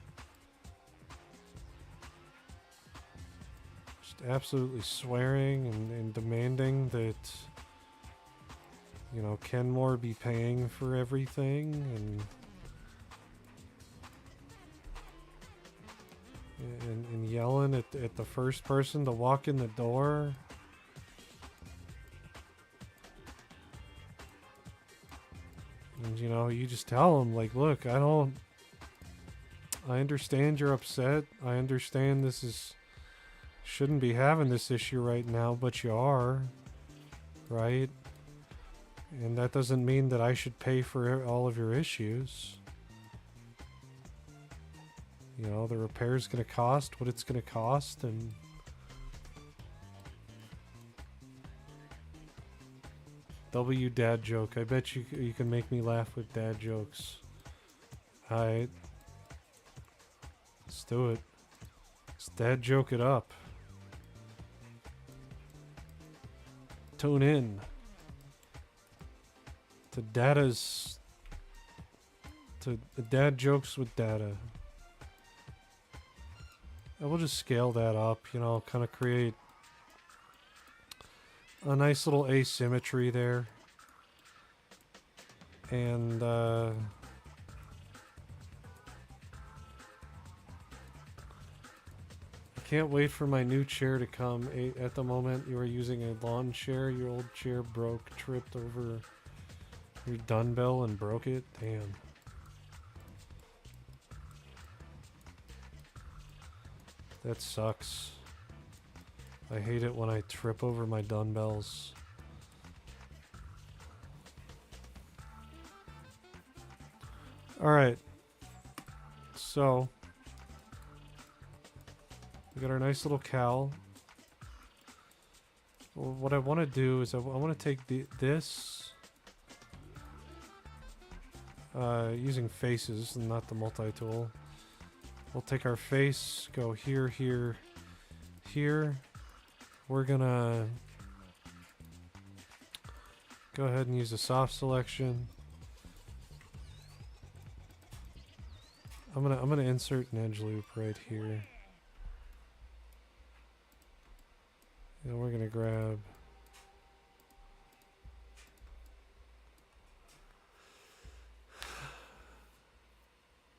Just absolutely swearing and demanding that, you know, Kenmore be paying for everything and yelling at the first person to walk in the door. And, you know, you just tell them, like, look, I understand you're upset. I understand shouldn't be having this issue right now, but you are, right? And that doesn't mean that I should pay for all of your issues. You know, the repair's gonna cost what it's gonna cost, and W dad joke. I bet you can make me laugh with dad jokes. Alright. Let's do it. Let's dad joke it up. Tune in to dad jokes with data. I will just scale that up, you know, kind of create a nice little asymmetry there. And, I can't wait for my new chair to come. At the moment, you are using a lawn chair. Your old chair broke, tripped over your dumbbell and broke it. Damn. That sucks. I hate it when I trip over my dumbbells. Alright. So, we got our nice little cowl. Well, what I want to do is I want to take this. using faces and not the multi-tool. We'll take our face, go here, here, here. We're gonna go ahead and use a soft selection. I'm gonna insert an edge loop right here. And we're gonna grab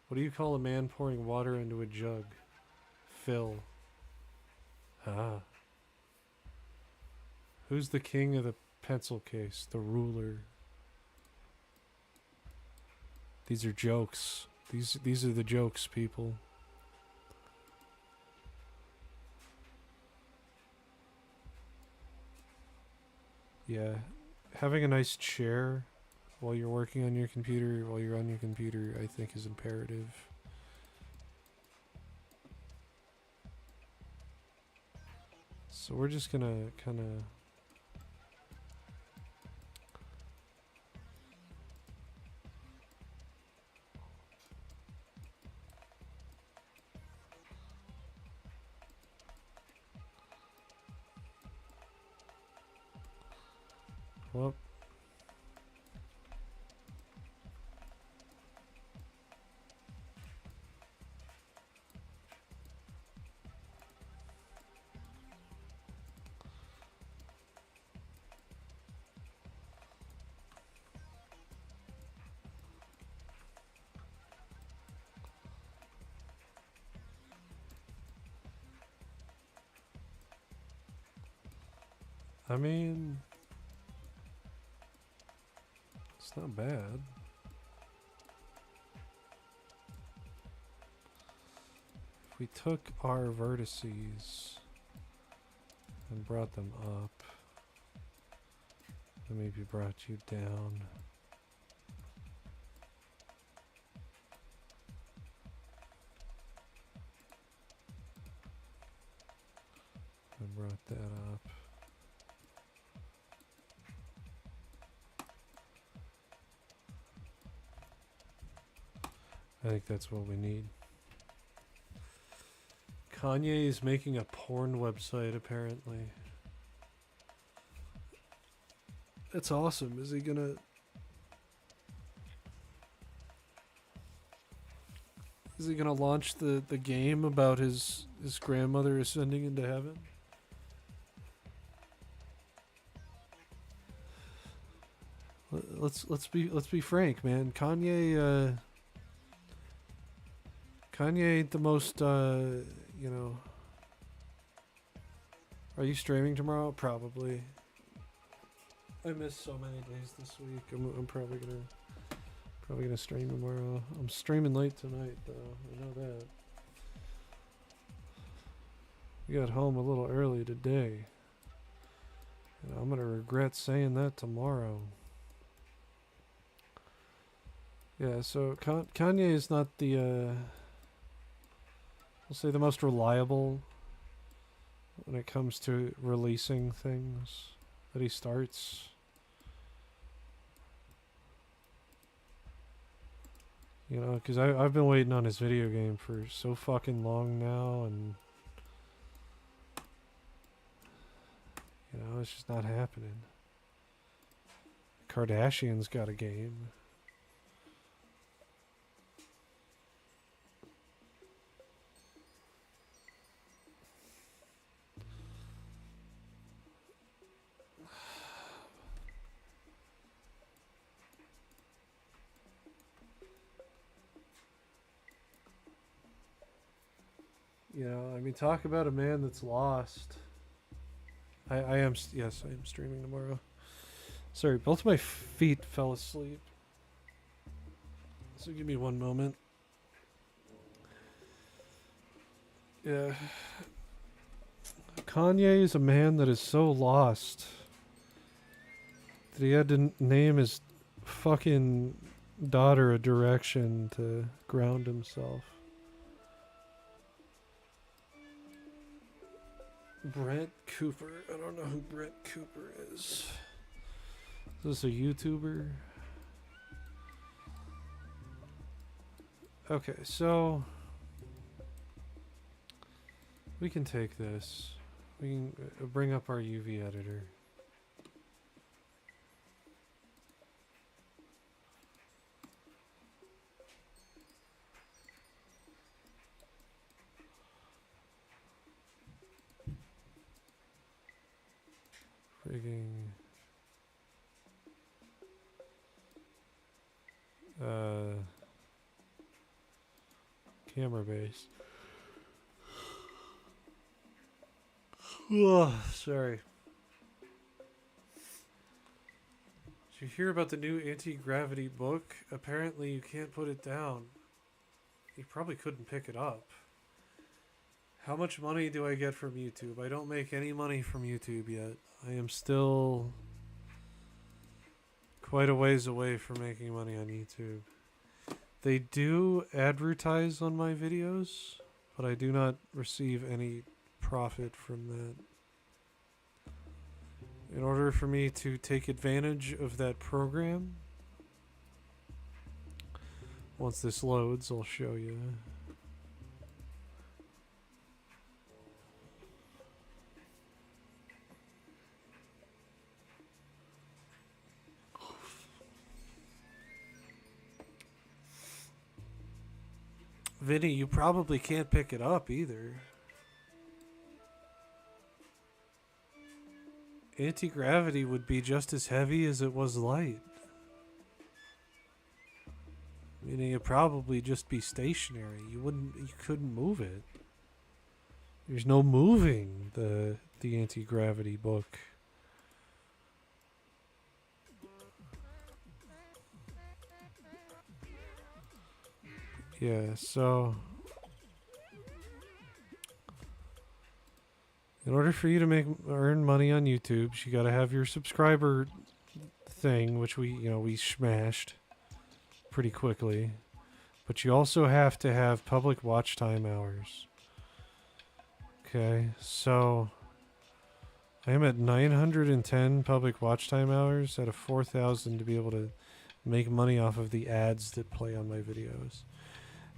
what do you call a man pouring water into a jug? Fill. Ah. Who's the king of the pencil case? The ruler. These are jokes. These are the jokes, people. Yeah, having a nice chair while you're working on your computer, while you're on your computer, I think is imperative. So we're just gonna kind of well, I mean, it's not bad. If we took our vertices and brought them up, and maybe brought you down. And brought that up. I think that's what we need. Kanye is making a porn website, apparently. That's awesome. Is he gonna... Is he gonna launch the game about his grandmother ascending into heaven? Let's be frank, man. Kanye ain't the most you know. Are you streaming tomorrow? Probably. I missed so many days this week. I'm probably gonna stream tomorrow. I'm streaming late tonight though. I know that. We got home a little early today. And I'm gonna regret saying that tomorrow. Yeah, so Kanye is not the I'll say the most reliable when it comes to releasing things that he starts. You know, because I've been waiting on his video game for so fucking long now, and you know, it's just not happening. Kardashian's got a game. You know, I mean, talk about a man that's lost. I am, yes, I am streaming tomorrow. Sorry, both my feet fell asleep. So give me one moment. Yeah. Kanye is a man that is so lost that he had to name his fucking daughter a direction to ground himself. Brent Cooper. I don't know who Brent Cooper is. Is this a YouTuber? Okay, so we can take this. We can bring up our UV editor. Frigging camera base. Oh, sorry. Did you hear about the new anti-gravity book? Apparently you can't put it down. You probably couldn't pick it up. How much money do I get from YouTube? I don't make any money from YouTube yet. I am still quite a ways away from making money on YouTube. They do advertise on my videos, but I do not receive any profit from that. In order for me to take advantage of that program, once this loads, I'll show you. Vinny, you probably can't pick it up either. Anti-gravity would be just as heavy as it was light. Meaning it'd probably just be stationary. You couldn't move it. There's no moving the anti-gravity book. Yeah, so in order for you to earn money on YouTube, you got to have your subscriber thing, which we smashed pretty quickly. But you also have to have public watch time hours. Okay, so I am at 910 public watch time hours out of 4,000 to be able to make money off of the ads that play on my videos.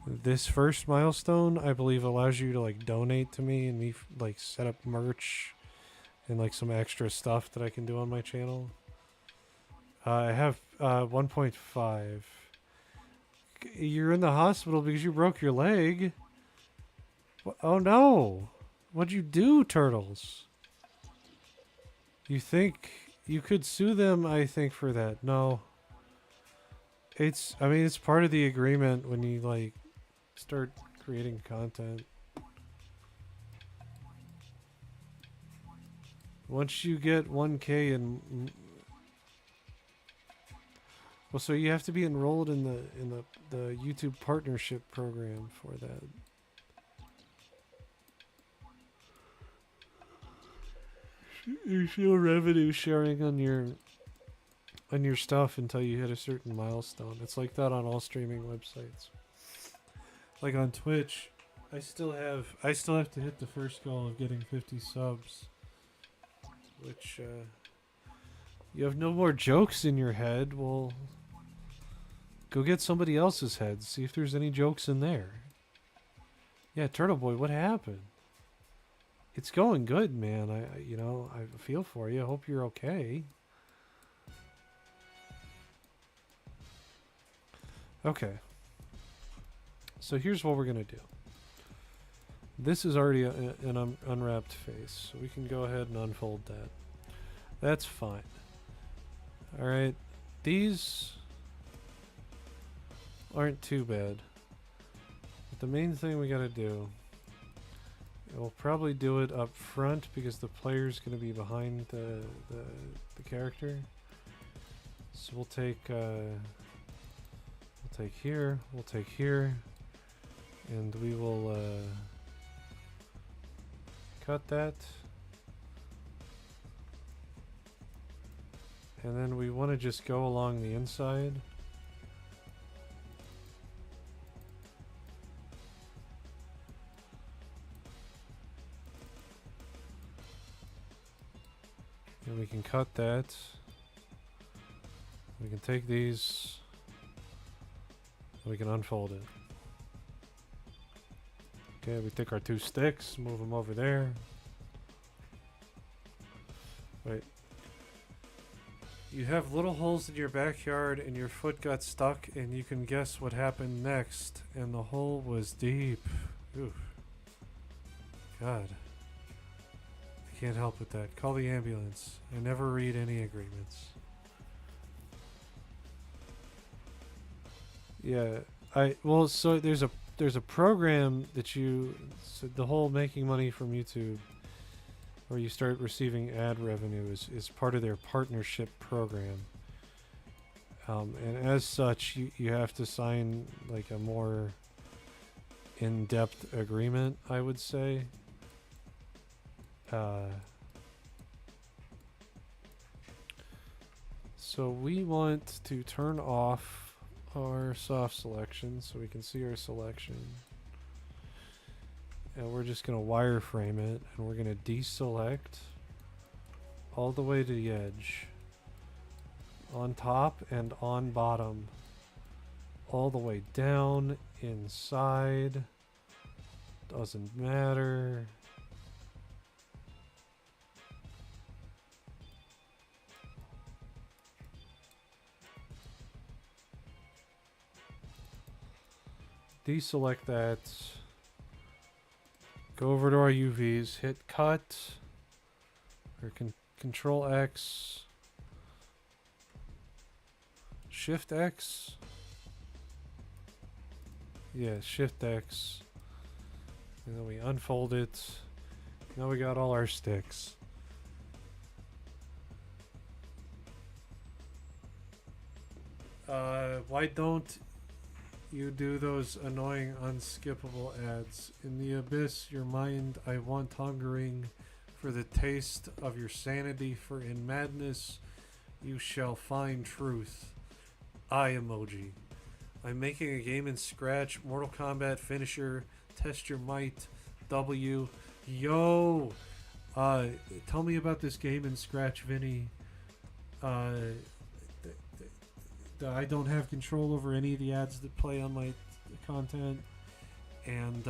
This first milestone, I believe, allows you to like donate to me and me like set up merch and like some extra stuff that I can do on my channel. I have 1.5. You're in the hospital because you broke your leg. Oh no! What'd you do, Turtles? You think you could sue them? I think for that. No. I mean, it's part of the agreement when you like start creating content. Once you get 1K and well, so you have to be enrolled in the YouTube partnership program for that. There's no revenue sharing on your stuff until you hit a certain milestone. It's like that on all streaming websites. Like on Twitch, I still have to hit the first goal of getting 50 subs. Which you have no more jokes in your head. Well, go get somebody else's head. See if there's any jokes in there. Yeah, Turtle Boy, what happened? It's going good, man. I feel for you. I hope you're okay. Okay. So here's what we're going to do. This is already an unwrapped face, so we can go ahead and unfold that. That's fine. Alright. These aren't too bad. But the main thing we got to do, we'll probably do it up front because the player's going to be behind the character. So we'll take here, and we will cut that. And then we want to just go along the inside. And we can cut that. We can take these. We can unfold it. Okay, we take our 2 sticks, move them over there. Wait. You have little holes in your backyard and your foot got stuck and you can guess what happened next. And the hole was deep. Oof. God. I can't help with that. Call the ambulance. I never read any agreements. Yeah, so there's a program that so the whole making money from YouTube, where you start receiving ad revenue, is part of their partnership program. And as such, you have to sign like a more in-depth agreement, I would say. So we want to turn off our soft selection so we can see our selection. And we're just going to wireframe it, and we're going to deselect all the way to the edge. On top and on bottom. All the way down, inside. Doesn't matter. Deselect that. Go over to our UVs, hit cut, or Control X, Shift X. Yeah, Shift X. And then we unfold it. Now we got all our sticks. Why don't you do those annoying unskippable ads? In the abyss, your mind I want hungering for the taste of your sanity, for in madness you shall find truth. Eye emoji. I'm making a game in Scratch, Mortal Kombat finisher, test your might, W. Yo! Tell me about this game in Scratch, Vinny. I don't have control over any of the ads that play on my content, and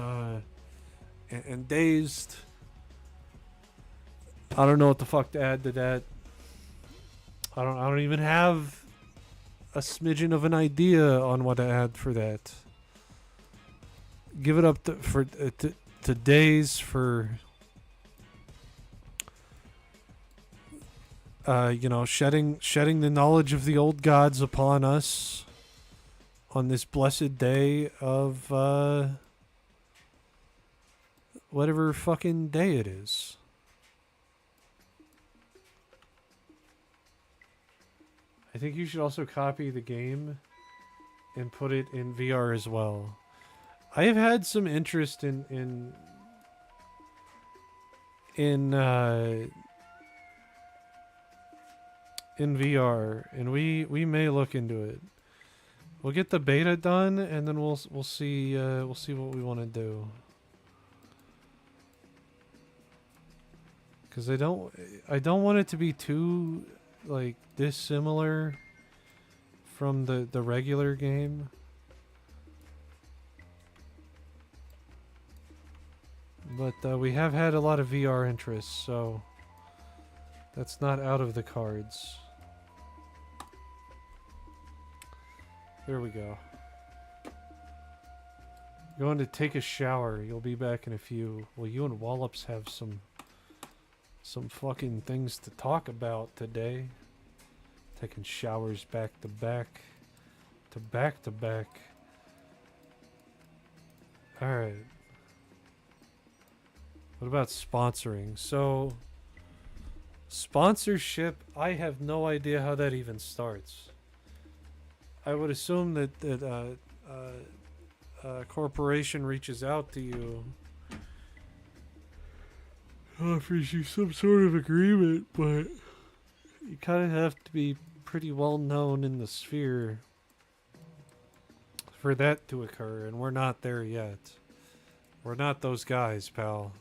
Dazed. I don't know what the fuck to add to that. I don't even have a smidgen of an idea on what to add for that. Give it up to Days for shedding the knowledge of the old gods upon us on this blessed day of whatever fucking day it is. I think you should also copy the game and put it in VR as well. I have had some interest in VR, and we may look into it. We'll get the beta done, and then we'll see what we want to do. Because I don't want it to be too like dissimilar from the regular game. But we have had a lot of VR interest, so that's not out of the cards. There we go. Going to take a shower. You'll be back in a few. Well, you and Wallops have some fucking things to talk about today. Taking showers back to back. Alright. What about sponsoring? So, sponsorship, I have no idea how that even starts. I would assume that a corporation reaches out to you, offers you some sort of agreement, but you kind of have to be pretty well known in the sphere for that to occur, and we're not there yet. We're not those guys, pal.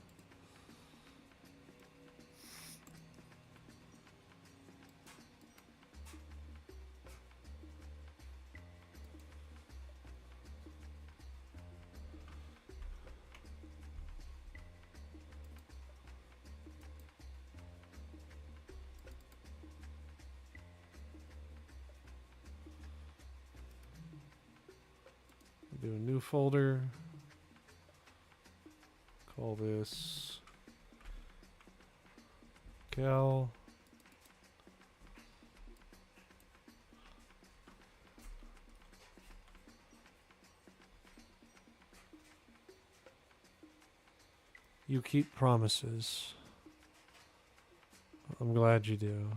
Do a new folder. Call this Cal. You keep promises. I'm glad you do.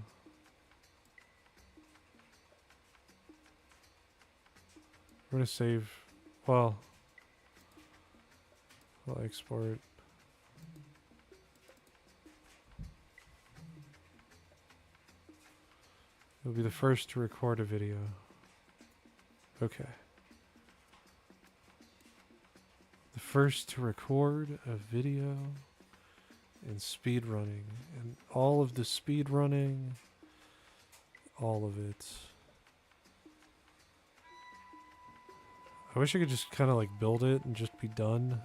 We're gonna save. Well, I'll export. You'll be the first to record a video. Okay. The first to record a video in speed running. And all of the speed running, all of it. I wish I could just kind of like build it and just be done.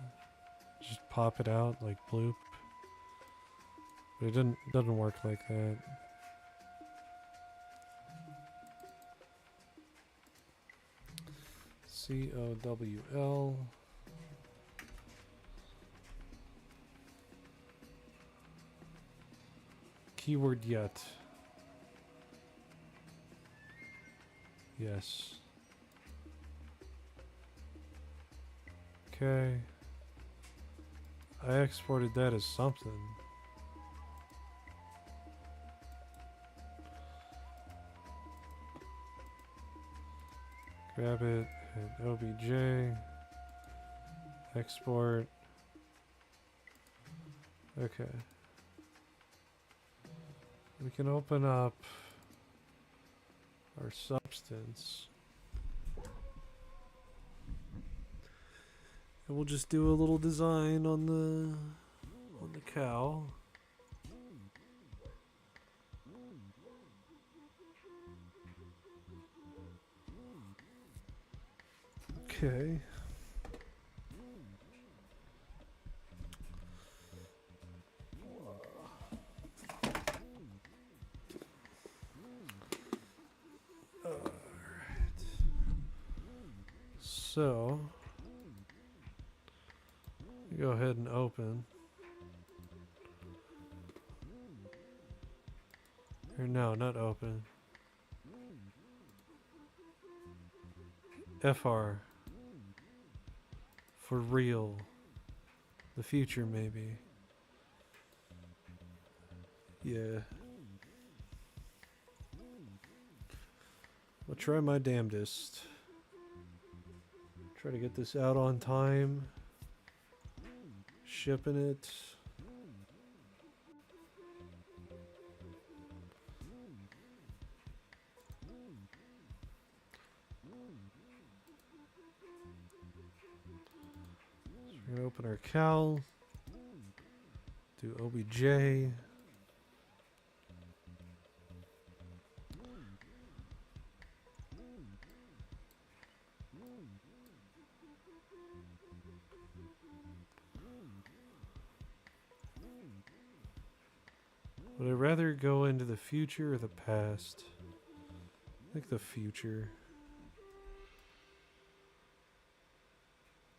Just pop it out like bloop. But it doesn't work like that. COWL. Keyword yet. Yes. Okay. I exported that as something. Grab it, hit OBJ, export. Okay. We can open up our substance. And we'll just do a little design on the cow. Okay. Alright. So, go ahead and open. Or no, not open. FR. For real. The future, maybe. Yeah. I'll try my damnedest. Try to get this out on time. Shipping it. We're gonna open our cal, do OBJ. Would I rather go into the future or the past? I think the future.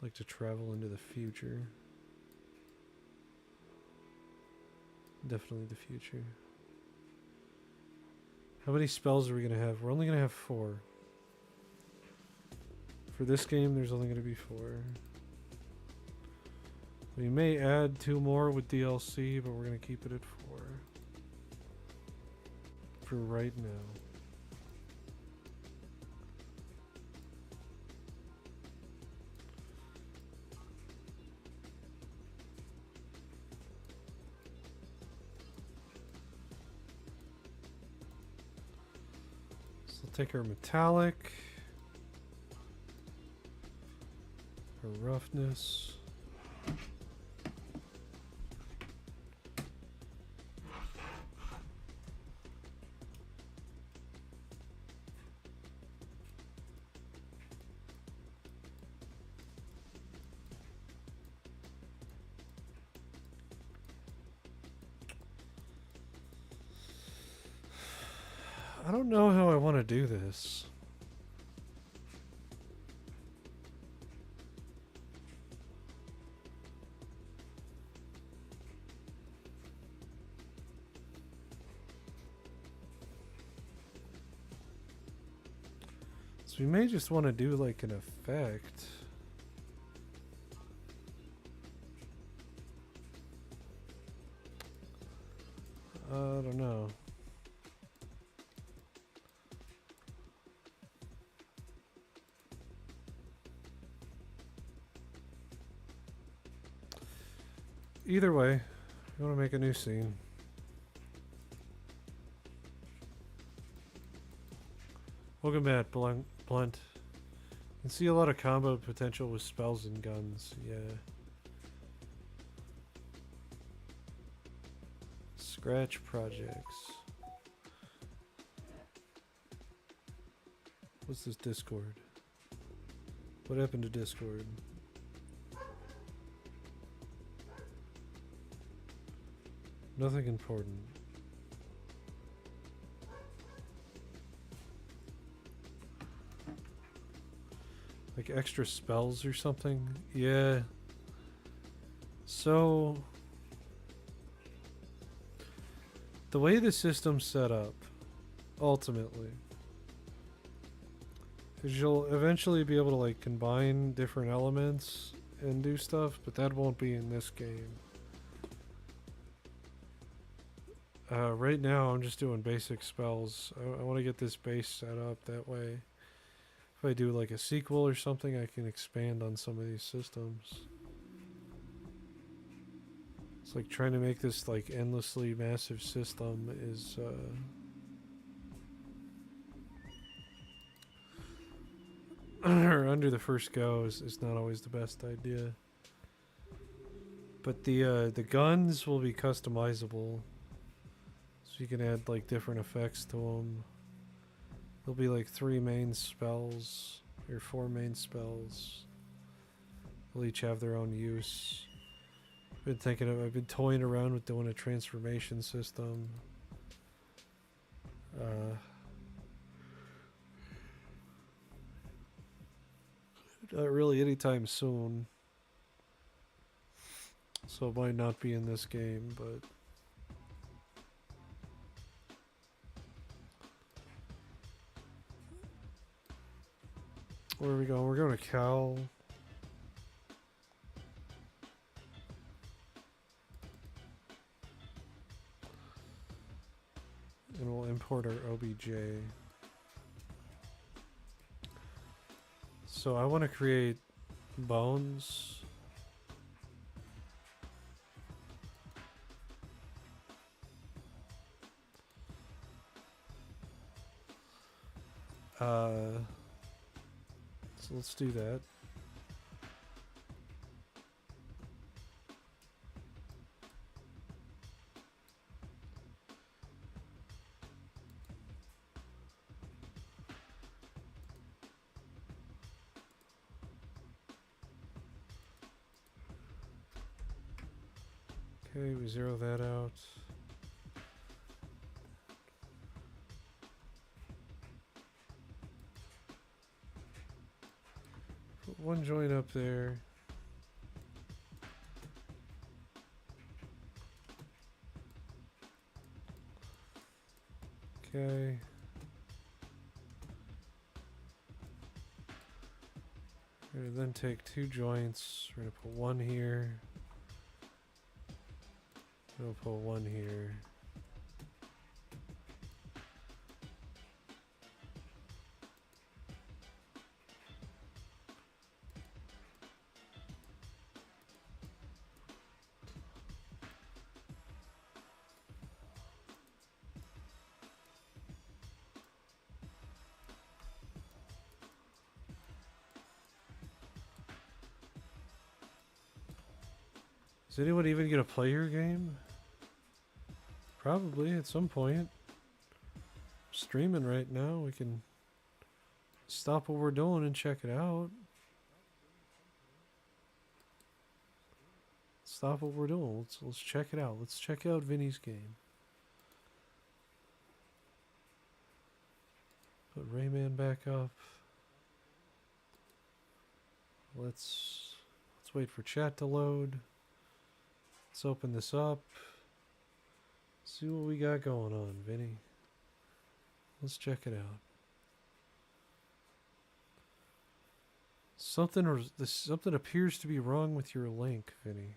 Like to travel into the future. Definitely the future. How many spells are we going to have? We're only going to have 4. For this game, there's only going to be 4. We may add 2 more with DLC, but we're going to keep it at 4. For right now. Take our metallic, our roughness, I don't know how I want to do this. So we may just want to do like an effect. I don't know. Either way, you want to make a new scene. Welcome back, Blunt. You can see a lot of combo potential with spells and guns, yeah. Scratch projects. What's this Discord? What happened to Discord? Nothing important. Like extra spells or something? Yeah. So the way the system's set up, ultimately, is you'll eventually be able to like combine different elements and do stuff, but that won't be in this game. Right now I'm just doing basic spells. I want to get this base set up, that way if I do like a sequel or something, I can expand on some of these systems. It's like trying to make this like endlessly massive system is or under the first go is not always the best idea. But the guns will be customizable, so you can add like different effects to them. There'll be like 3 main spells or 4 main spells. They'll each have their own use. I've been toying around with doing a transformation system. Not really anytime soon. So it might not be in this game, but where are we going? We're going to Cal. And we'll import our OBJ. So I want to create bones. So let's do that. Okay, we zero that out. Put one joint up there. Okay. We're gonna then take 2 joints. We're gonna put one here. We'll put one here. Does anyone even get to play your game? Probably at some point. Streaming right now, we can stop what we're doing and check it out. Stop what we're doing. Let's check it out. Let's check out Vinny's game. Put Rayman back up. Let's wait for chat to load. Let's open this up. See what we got going on, Vinny. Let's check it out. Something appears to be wrong with your link, Vinny.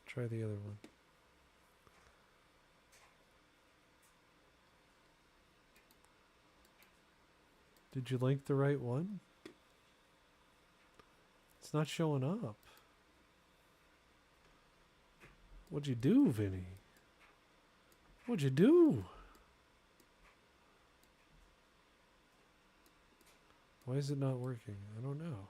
Try the other one. Did you link the right one? It's not showing up. What'd you do, Vinny? What'd you do? Why is it not working? I don't know.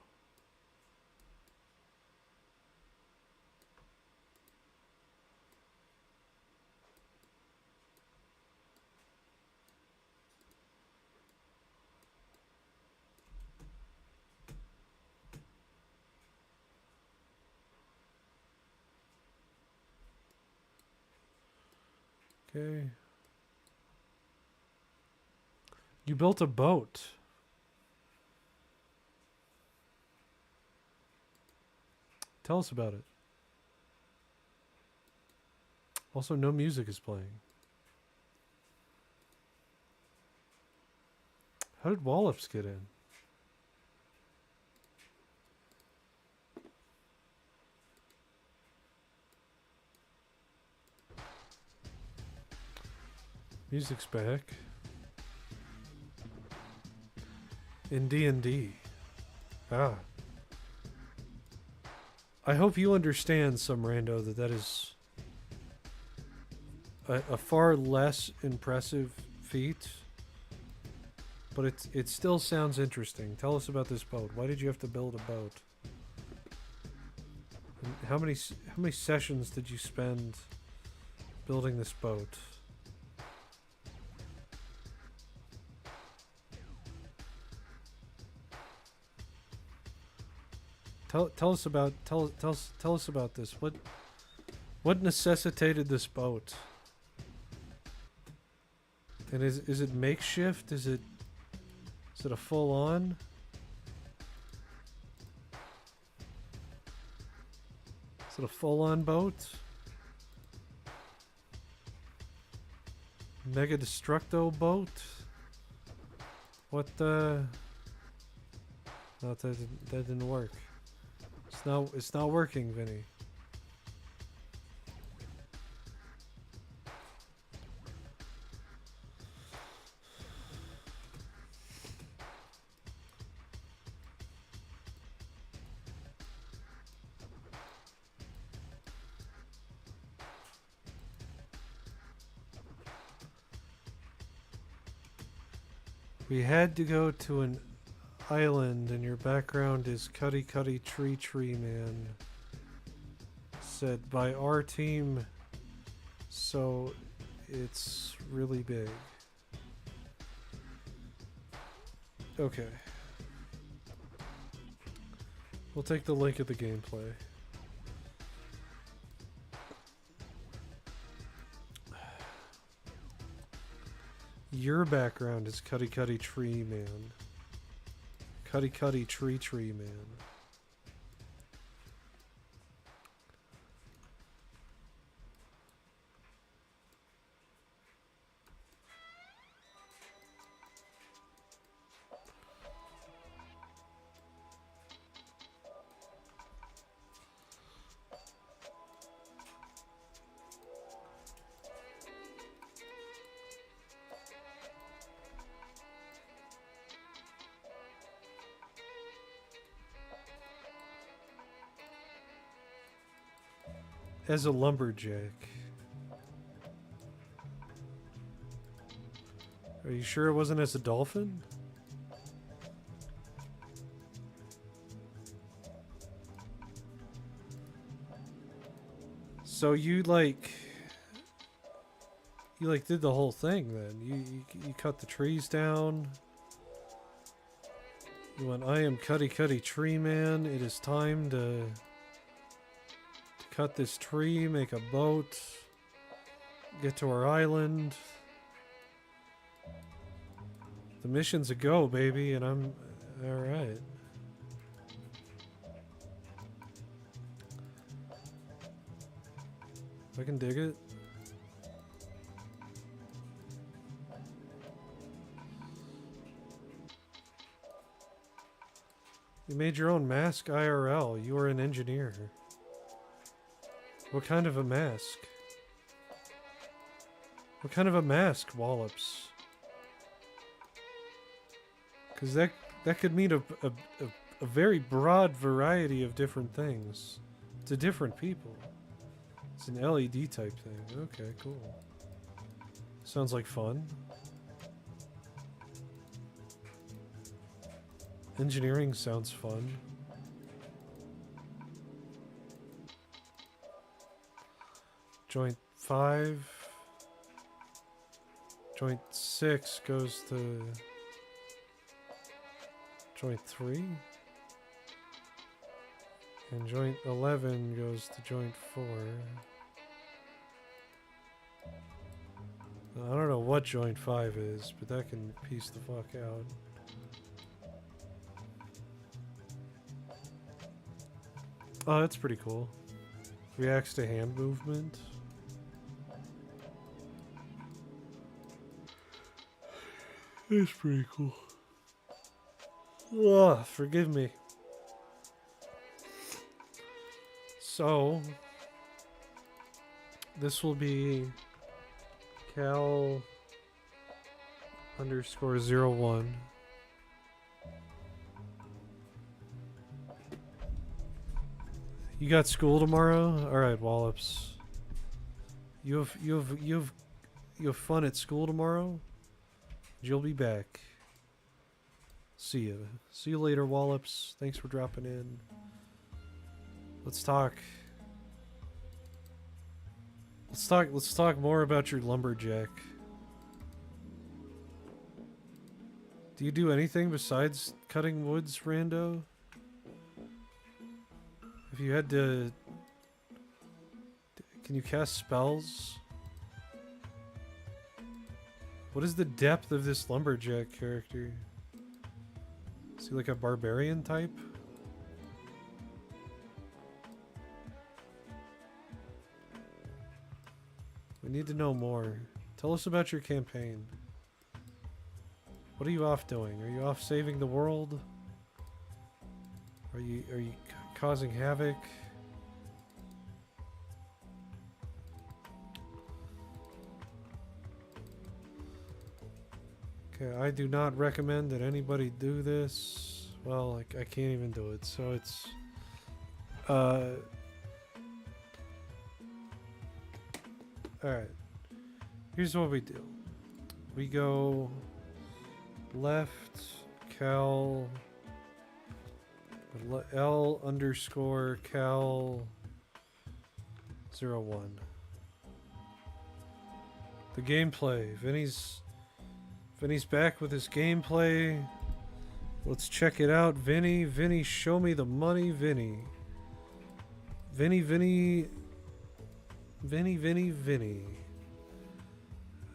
Okay. You built a boat. Tell us about it. Also, no music is playing. How did Wallops get in? Music's back. In D&D. Ah. I hope you understand, some rando, that is a far less impressive feat, but it still sounds interesting. Tell us about this boat. Why did you have to build a boat? And how many sessions did you spend building this boat? Tell us about this. What necessitated this boat? And is it makeshift? Is it a full on? Is it a full on boat? Mega Destructo boat? What the? No, that didn't work. It's not working, Vinny. We had to go to an island, and your background is Cuddy Cuddy Tree Man. Said by our team, so it's really big. Okay. We'll take the link of the gameplay. Your background is Cuddy Cuddy Tree Man. Cuddy Cuddy Tree Man. As a lumberjack. Are you sure it wasn't as a dolphin? So you did the whole thing then. You cut the trees down. You went, I am Cuddy Cuddy Tree Man. It is time to cut this tree, make a boat, get to our island. The mission's a go, baby, and I'm alright. I can dig it. You made your own mask IRL. You are an engineer. What kind of a mask? What kind of a mask, Wallops? Because that could mean a very broad variety of different things to different people. It's an LED type thing. Okay, cool. Sounds like fun. Engineering sounds fun. Joint 5. Joint 6 goes to joint 3. And joint 11 goes to joint 4. I don't know what joint 5 is, but that can piece the fuck out. Oh, that's pretty cool. Reacts to hand movement. It's pretty cool. Ugh, forgive me. So, this will be Cal underscore 01. You got school tomorrow? All right, Wallops. You have fun at school tomorrow? You'll be back. See you. See you later, Wallops. Thanks for dropping in. Let's talk. Let's talk more about your lumberjack. Do you do anything besides cutting woods, Rando? If you had to... Can you cast spells? What is the depth of this lumberjack character? Is he like a barbarian type? We need to know more. Tell us about your campaign. What are you off doing? Are you off saving the world? Are you causing havoc? Okay, I do not recommend that anybody do this. Well, I can't even do it, so it's... Alright. Here's what we do. We go... left, Cal... L underscore Cal 01. The gameplay. Vinny's back with his gameplay. Let's check it out. Vinny, show me the money, Vinny. Vinny.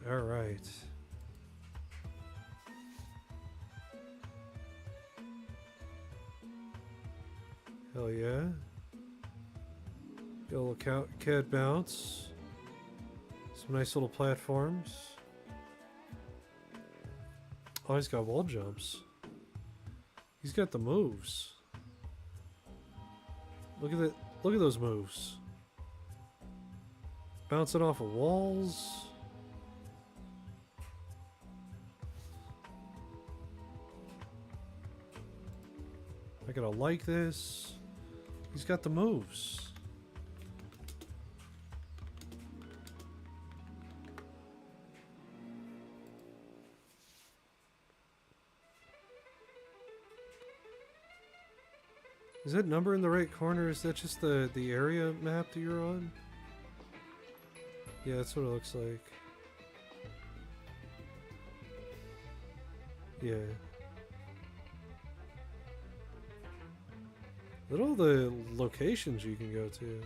All right. Hell yeah. Got a little cat bounce. Some nice little platforms. Oh, he's got wall jumps. He's got the moves. Look at that. Look at those moves. Bouncing off of walls. I gotta like this. He's got the moves. Is that number in the right corner? Is that just the area map that you're on? Yeah, that's what it looks like. Yeah. Look at all the locations you can go to.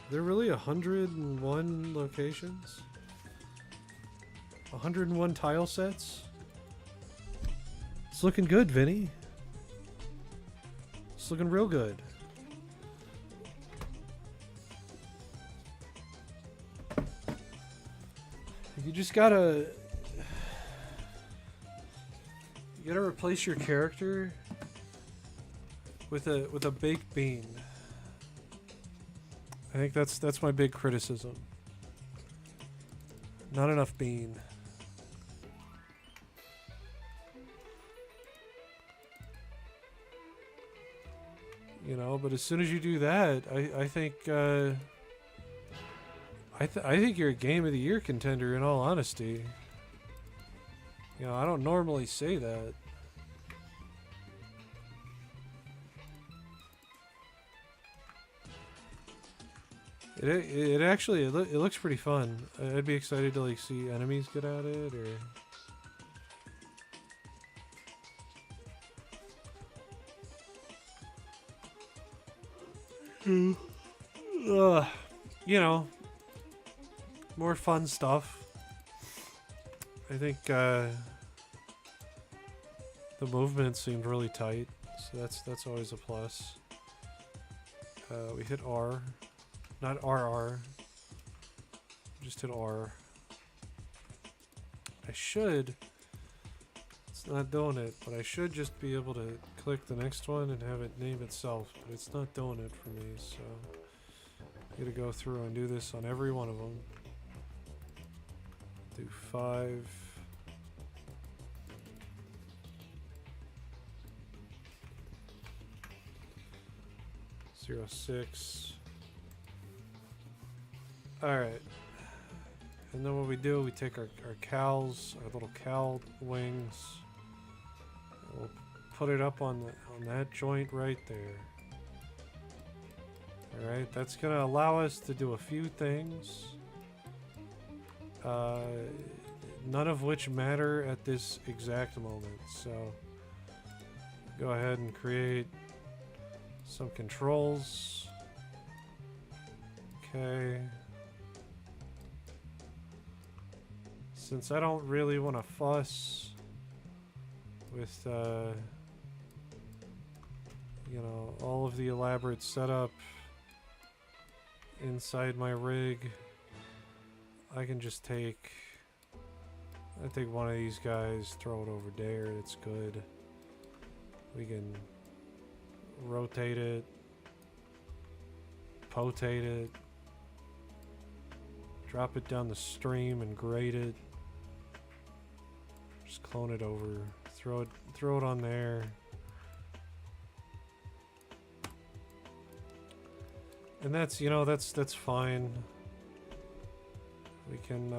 There are really 101 locations? 101 tile sets? It's looking good, Vinny. It's looking real good. You just gotta... You gotta replace your character with a baked bean. I think that's my big criticism. Not enough bean. You know, but as soon as you do that, I think I think you're a Game of the Year contender, in all honesty. You know, I don't normally say that. It actually it looks pretty fun. I'd be excited to like see enemies get at it or you know, more fun stuff. I think the movement seemed really tight, so that's always a plus. We hit R, not RR. Just hit R. I should. It's not doing it, but I should just be able to click the next one and have it name itself. But it's not doing it for me, so I'm gonna go through and do this on every one of them. Do 5. Zero 6. Alright. And then what we do, we take our cows, our little cow wings. We'll put it up on that joint right there. Alright, that's gonna allow us to do a few things. None of which matter at this exact moment, so go ahead and create some controls. Okay. Since I don't really want to fuss with, you know, all of the elaborate setup inside my rig, I can just take one of these guys, throw it over there, it's good. We can rotate it, potate it, drop it down the stream and grate it. Just clone it over, throw it on there. And that's, you know, that's fine. We can you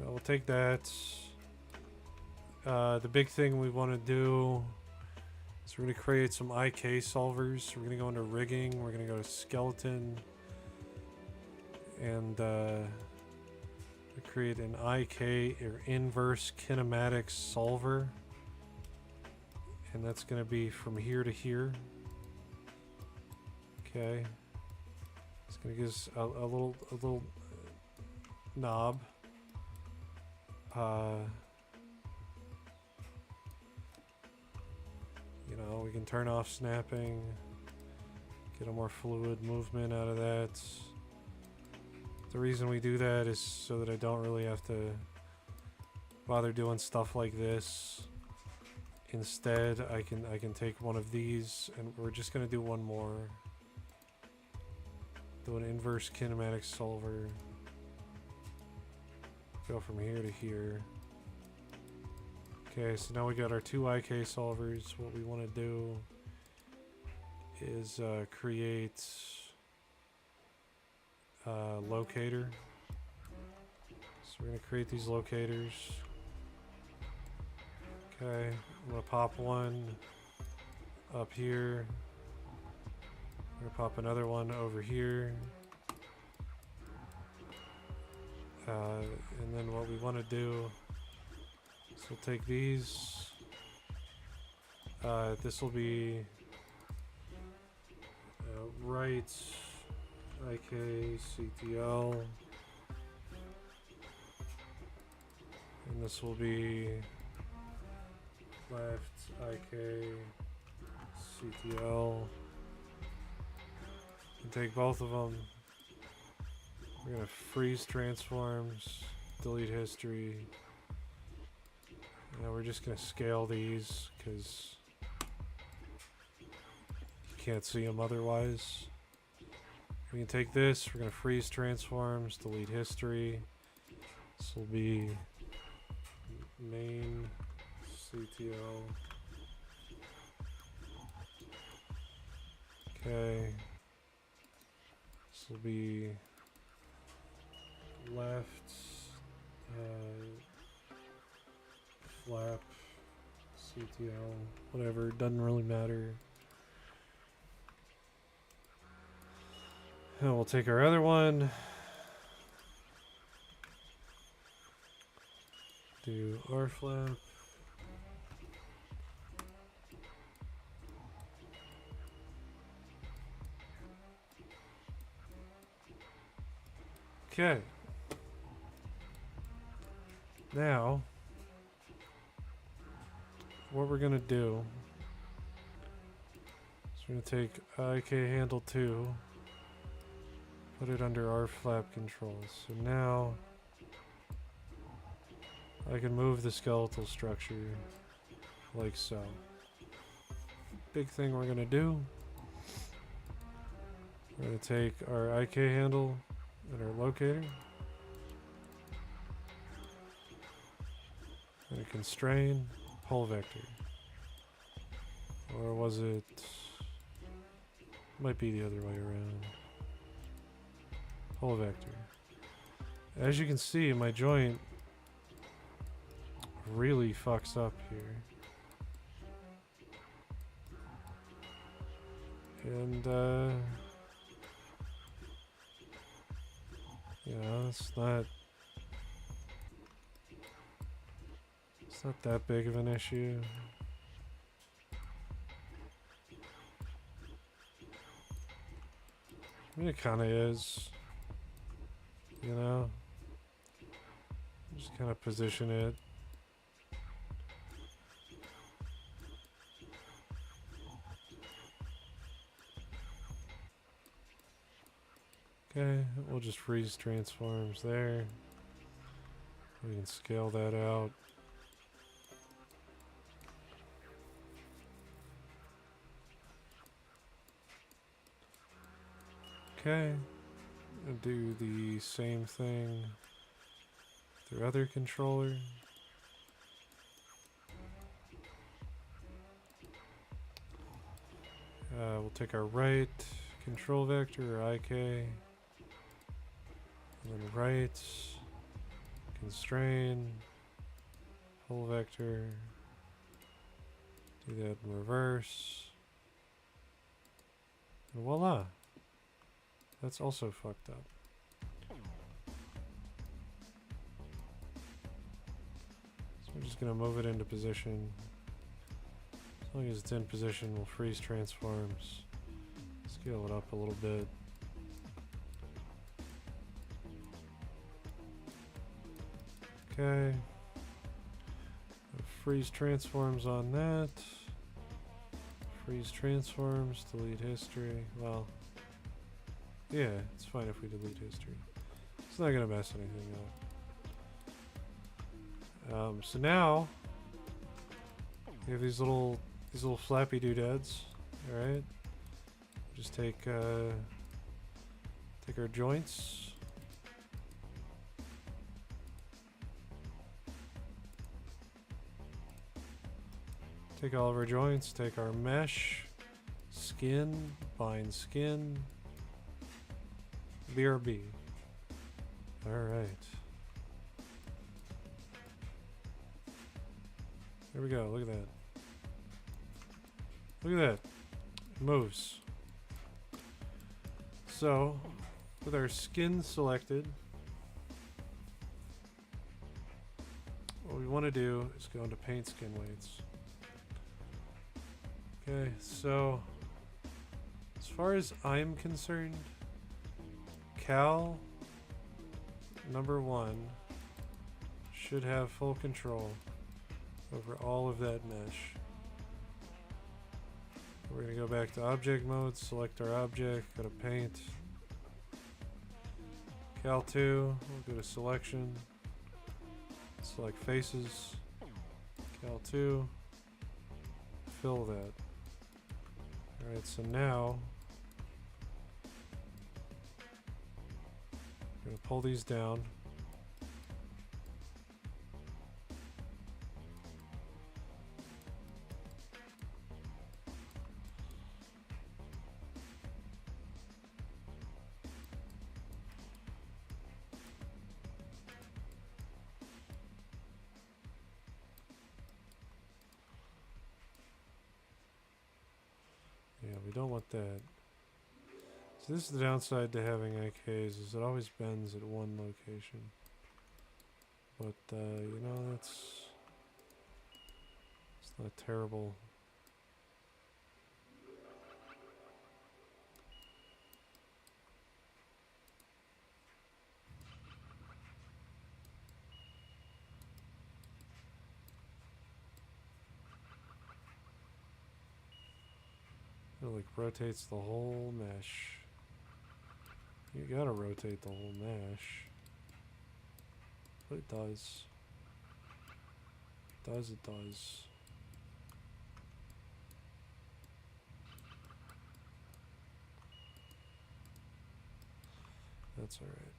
know, we'll take that. The big thing we want to do is we're going to create some IK solvers. We're going to go into rigging. We're going to go to skeleton and create an IK or inverse kinematics solver. And that's going to be from here to here. Okay. It's going to give us a little knob. You know, we can turn off snapping, get a more fluid movement out of that. The reason we do that is so that I don't really have to bother doing stuff like this. Instead, I can take one of these, and we're just gonna do one more. Do an inverse kinematics solver. Go from here to here. Okay, so now we got our 2 IK solvers. What we want to do is create a locator. So we're going to create these locators. Okay, I'm going to pop one up here. I'm going to pop another one over here. And then what we want to do is we'll take these. This will be right IK CTL, and this will be left IK CTL. Take both of them. We're gonna freeze transforms, delete history. Now we're just gonna scale these because you can't see them otherwise. We can take this, we're gonna freeze transforms, delete history. This will be main CTL. Okay. This will be left flap CTL, whatever, doesn't really matter. And we'll take our other one, do R flap. Okay. Now, what we're gonna do is we're gonna take IK handle 2, put it under R flap controls. So now I can move the skeletal structure like so. Big thing we're gonna do, we're gonna take our IK handle and our locator. Gonna constrain hull vector. Or was it? Might be the other way around. Hull vector. As you can see, my joint really fucks up here. And yeah, it's not that big of an issue. I mean, it kind of is, you know. Just kind of position it. Okay, we'll just freeze transforms there. We can scale that out. Okay, I'll do the same thing with the other controller. We'll take our right control vector, or IK, and then right, constrain, hull vector, do that in reverse, and voila! That's also fucked up. So we're just gonna move it into position. As long as it's in position, we'll freeze transforms. Scale it up a little bit. Okay. Freeze transforms on that. Freeze transforms, delete history. Well, yeah, it's fine if we delete history. It's not gonna mess anything up. So now we have these little flappy doodads. All right, just take our joints. Take all of our joints. Take our mesh, skin, bind skin. BRB. Alright. There we go, look at that. Look at that. It moves. So, with our skin selected, what we want to do is go into paint skin weights. Okay, so as far as I'm concerned, Cal number 1 should have full control over all of that mesh. We're gonna go back to object mode, select our object, go to paint. Cal 2, we'll go to selection, select faces, Cal 2, fill that. Alright, so now we're gonna pull these down. Yeah, we don't want that. So this is the downside to having IKs, is it always bends at one location. But, you know, it's not terrible. It like rotates the whole mesh. You gotta rotate the whole mesh. But it does. It does. That's alright.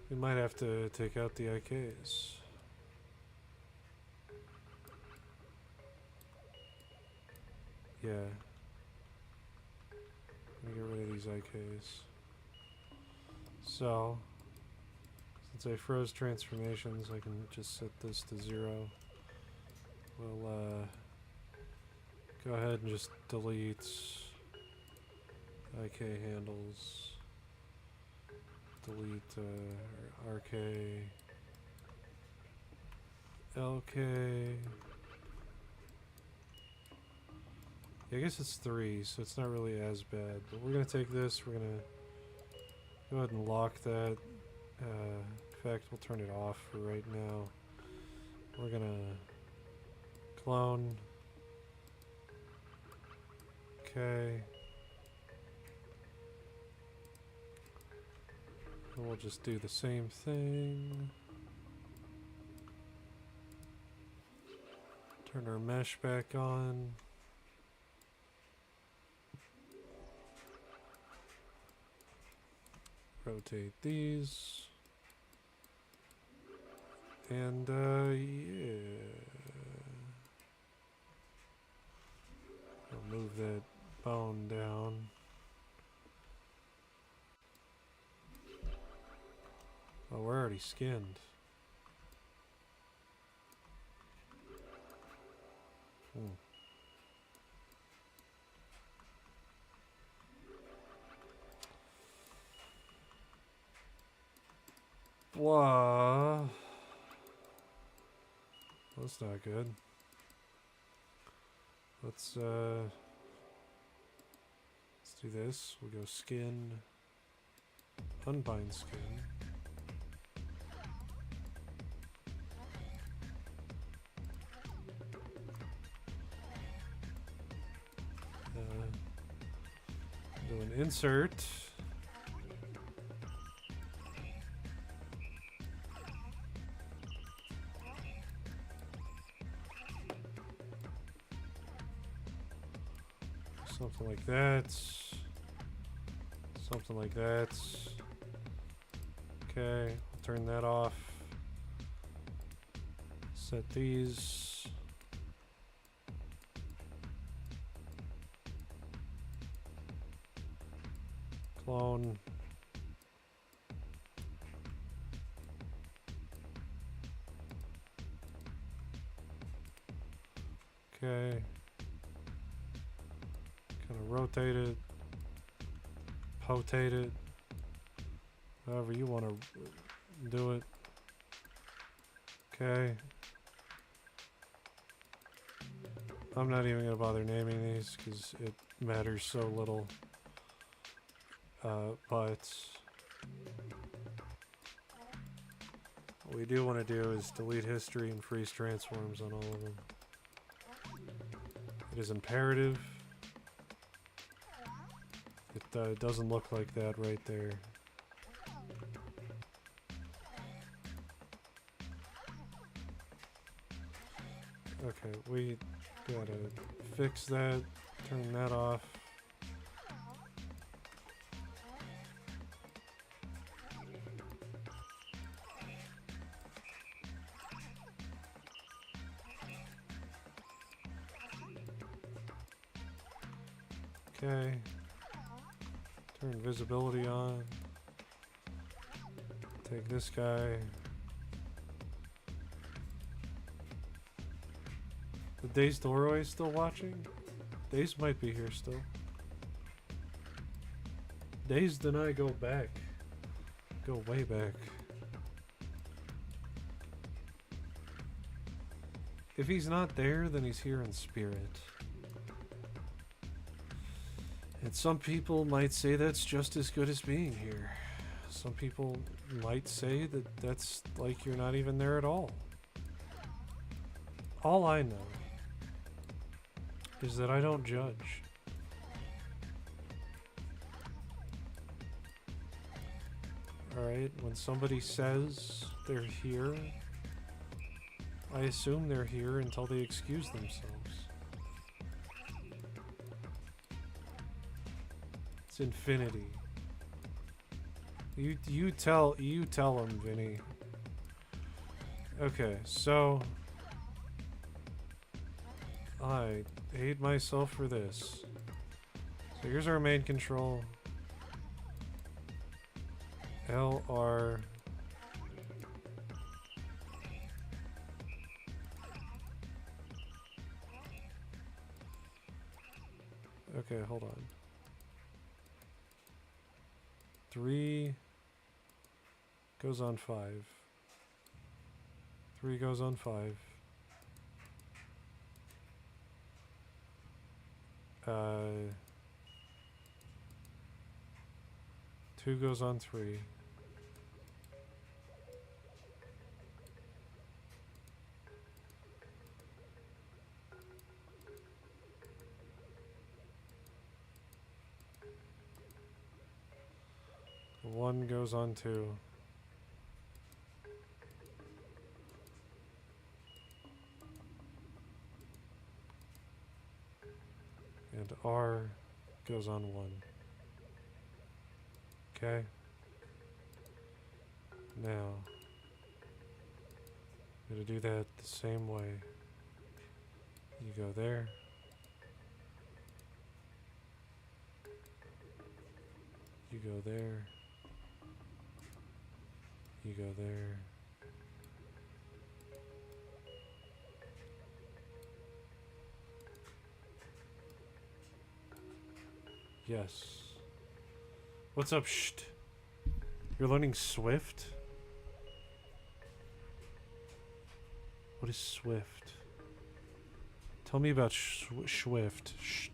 We might have to take out the IKs. Yeah. Let me get rid of these IKs. So, since I froze transformations, I can just set this to 0. We'll go ahead and just delete IK handles. Delete RK, LK. Yeah, I guess it's 3, so it's not really as bad. But we're gonna take this. We're gonna go ahead and lock that. In fact, we'll turn it off for right now. We're gonna clone. Okay. And we'll just do the same thing. Turn our mesh back on. Rotate these. And, yeah. I'll move that bone down. Oh, we're already skinned. Blah. That's not good. Let's do this. We'll go skin, unbind skin. Do an insert. Something like that. Something like that. Okay, I'll turn that off. Set these. Clone. Okay. Kind of rotate it. Rotate it. However you want to do it. Okay. I'm not even going to bother naming these because it matters so little. But what we do want to do is delete history and freeze transforms on all of them. It is imperative. It doesn't look like that right there. Okay, we gotta fix that, turn that off. Okay. Turn visibility on. Take this guy. The Daze Doroi still watching? Daze might be here still. Daze and I go back. Go way back. If he's not there, then he's here in spirit. And some people might say that's just as good as being here. Some people might say that that's like you're not even there at all. All I know is that I don't judge. Alright, when somebody says they're here, I assume they're here until they excuse themselves. It's infinity. You tell him, Vinny. Okay, so I hate myself for this. So here's our main control. LR. Okay, hold on. 3 goes on 5. 3 goes on 5. 2 goes on 3. One goes on 2. And R goes on 1. Okay. Now, I'm gonna do that the same way. You go there. You go there. You go there. Yes. What's up, Sht? You're learning Swift? What is Swift? Tell me about Swift. Sht.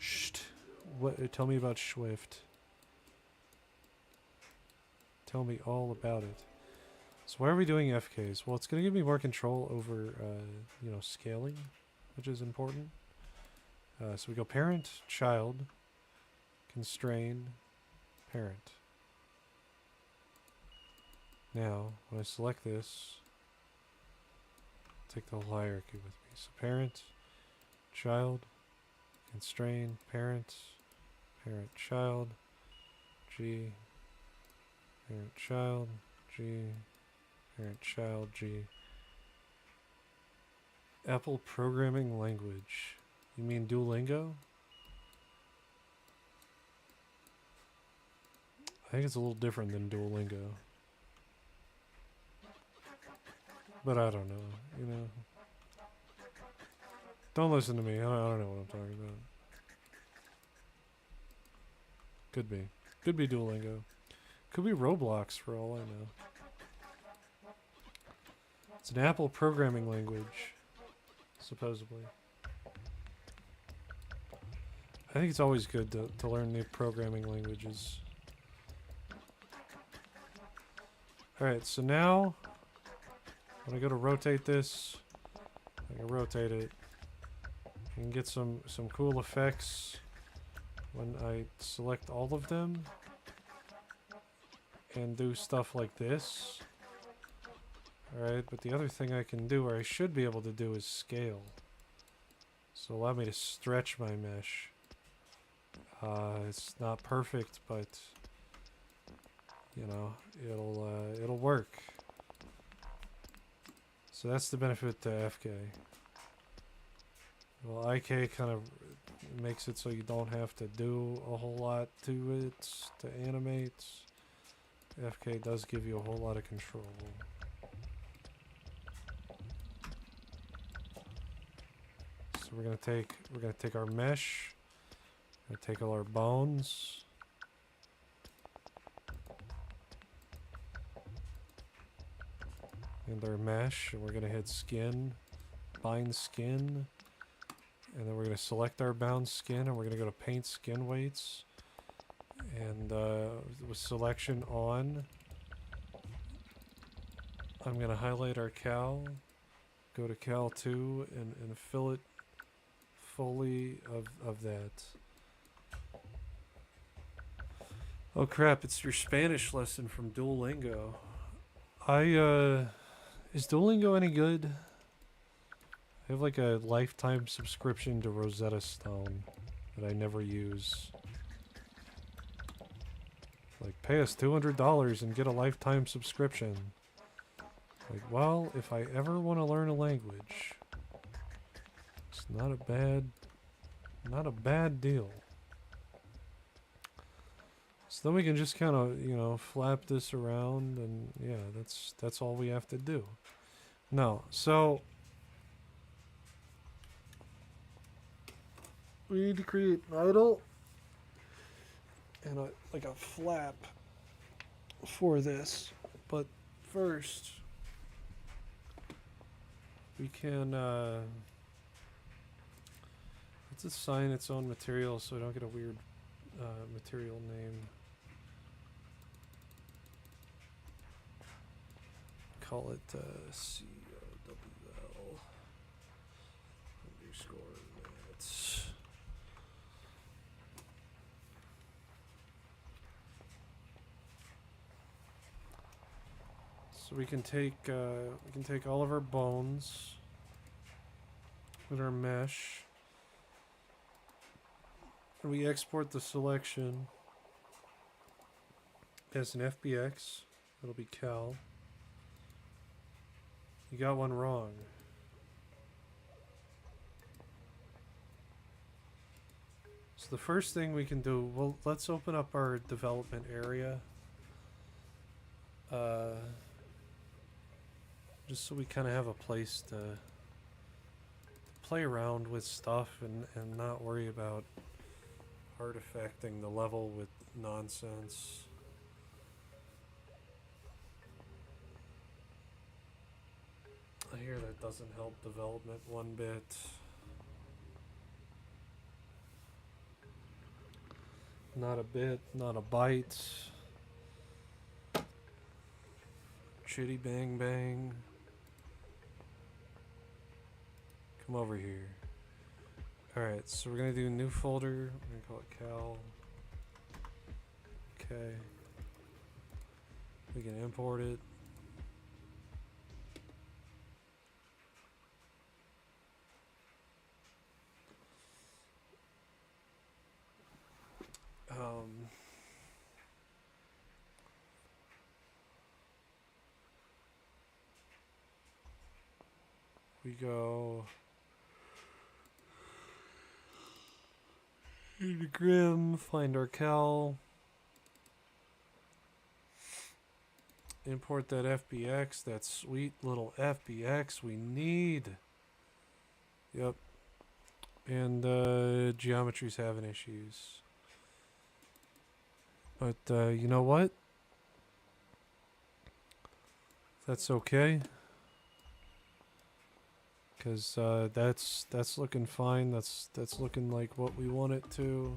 Sht. What? Tell me about Swift. Tell me all about it. So why are we doing FKs? Well, it's going to give me more control over, you know, scaling, which is important. So we go parent, child, constrain, parent. Now, when I select this, take the whole hierarchy with me. So parent, child, constrain, parent, parent, child, G, parent, child, G, parent, child, G. Apple programming language. You mean Duolingo? I think it's a little different than Duolingo. But I don't know, you know. Don't listen to me. I don't know what I'm talking about. Could be. Could be Duolingo. Could be Roblox for all I know. It's an Apple programming language, supposedly. I think it's always good to learn new programming languages. Alright, so now when I go to rotate this, I can rotate it. I can get some cool effects when I select all of them and do stuff like this. Alright, but the other thing I can do, or I should be able to do, is scale. So allow me to stretch my mesh. It's not perfect, but you know, it'll work. So that's the benefit to FK. Well, IK kind of makes it so you don't have to do a whole lot to it to animate. FK does give you a whole lot of control. So we're gonna take our mesh, we're gonna take all our bones. And our mesh, and we're gonna hit skin, bind skin, and then we're gonna select our bound skin, and we're gonna go to paint skin weights, and with selection on, I'm gonna highlight our cow, go to Cal 2, and fill it fully of that. Oh crap! It's your Spanish lesson from Duolingo. Is Duolingo any good? I have like a lifetime subscription to Rosetta Stone that I never use. Like, pay us $200 and get a lifetime subscription. Like, well, if I ever want to learn a language, it's not a bad deal. So then we can just kind of, you know, flap this around, and yeah, that's all we have to do. No, so we need to create an idle and like a flap for this. But first, we can let's assign its own material so I don't get a weird material name. Call it COWL underscore mats. So we can take all of our bones with our mesh, and we export the selection as an FBX. It'll be Cal. You got one wrong. So the first thing we can do, well, let's open up our development area. Just so we kind of have a place to play around with stuff and not worry about artifacting the level with nonsense. I hear that doesn't help development one bit. Not a bit, not a bite. Chitty bang bang. Come over here. Alright, so we're gonna do a new folder. We're gonna call it Cal. Okay. We can import it. We go into Grim, find our Cal, import that FBX, that sweet little FBX we need. Yep. And geometry's having issues. But you know what? That's okay. Because that's looking fine. That's looking like what we want it to.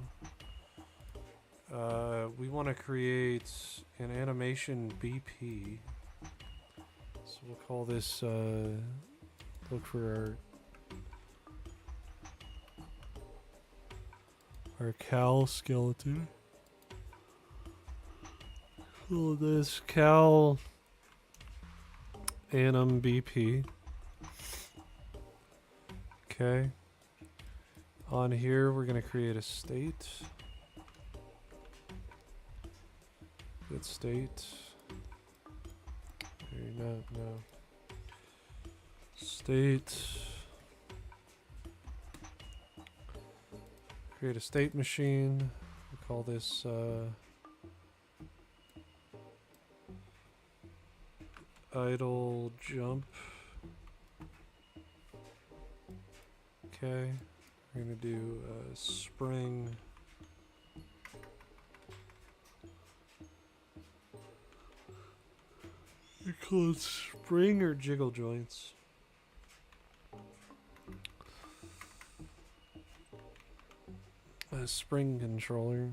We want to create an animation BP. So we'll call this, look for our cow skeleton. Call this cow anim BP. Okay. On here, we're going to create a state. Get state. No. State. Create a state machine. We'll call this idle jump. Okay. We're gonna do spring. We call it spring or jiggle joints. A spring controller.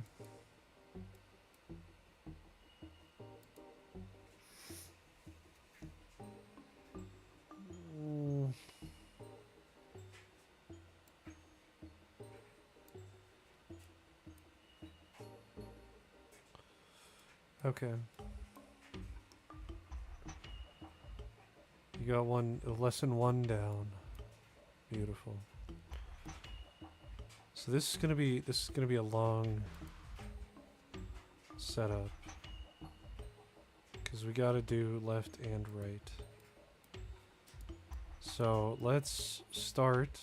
Okay. You got lesson 1 down. Beautiful. So this is gonna be a long setup. Because we gotta do left and right. So let's start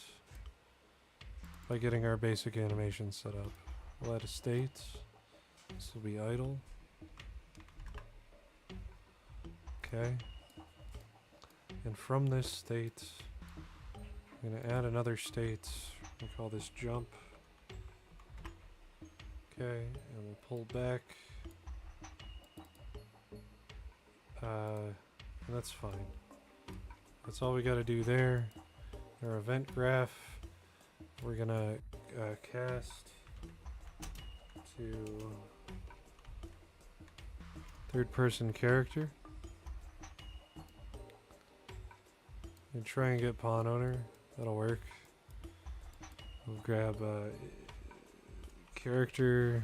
by getting our basic animation set up. We'll add a state. This will be idle. Okay. And from this state, I'm going to add another state. We'll call this jump. Okay, and we'll pull back. And that's fine. That's all we got to do there. Our event graph, we're going to cast to third person character. And try and get pawn owner. That'll work. We'll grab character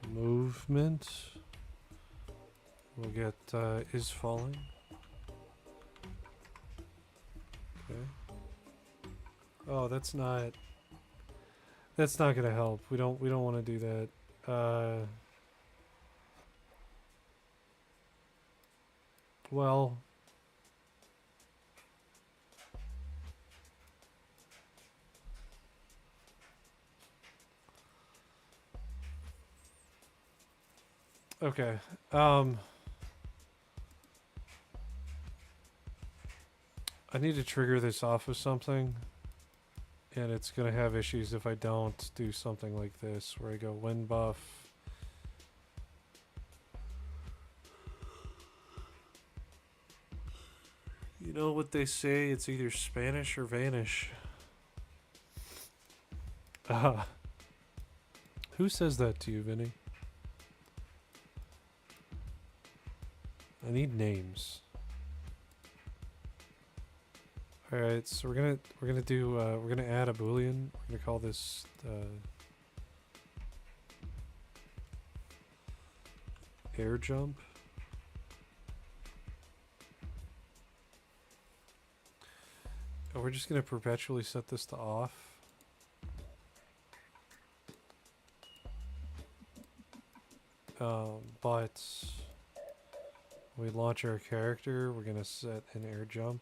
movement. We'll get is falling. Okay. Oh, that's not gonna help. We don't want to do that. Well, okay. I need to trigger this off of something, and it's gonna have issues if I don't do something like this, where I go wind buff. You know what they say, it's either Spanish or vanish. Who says that to you, Vinny? I need names. Alright, so we're gonna add a boolean. We're gonna call this air jump. And we're just gonna perpetually set this to off. But when we launch our character, we're gonna set an air jump.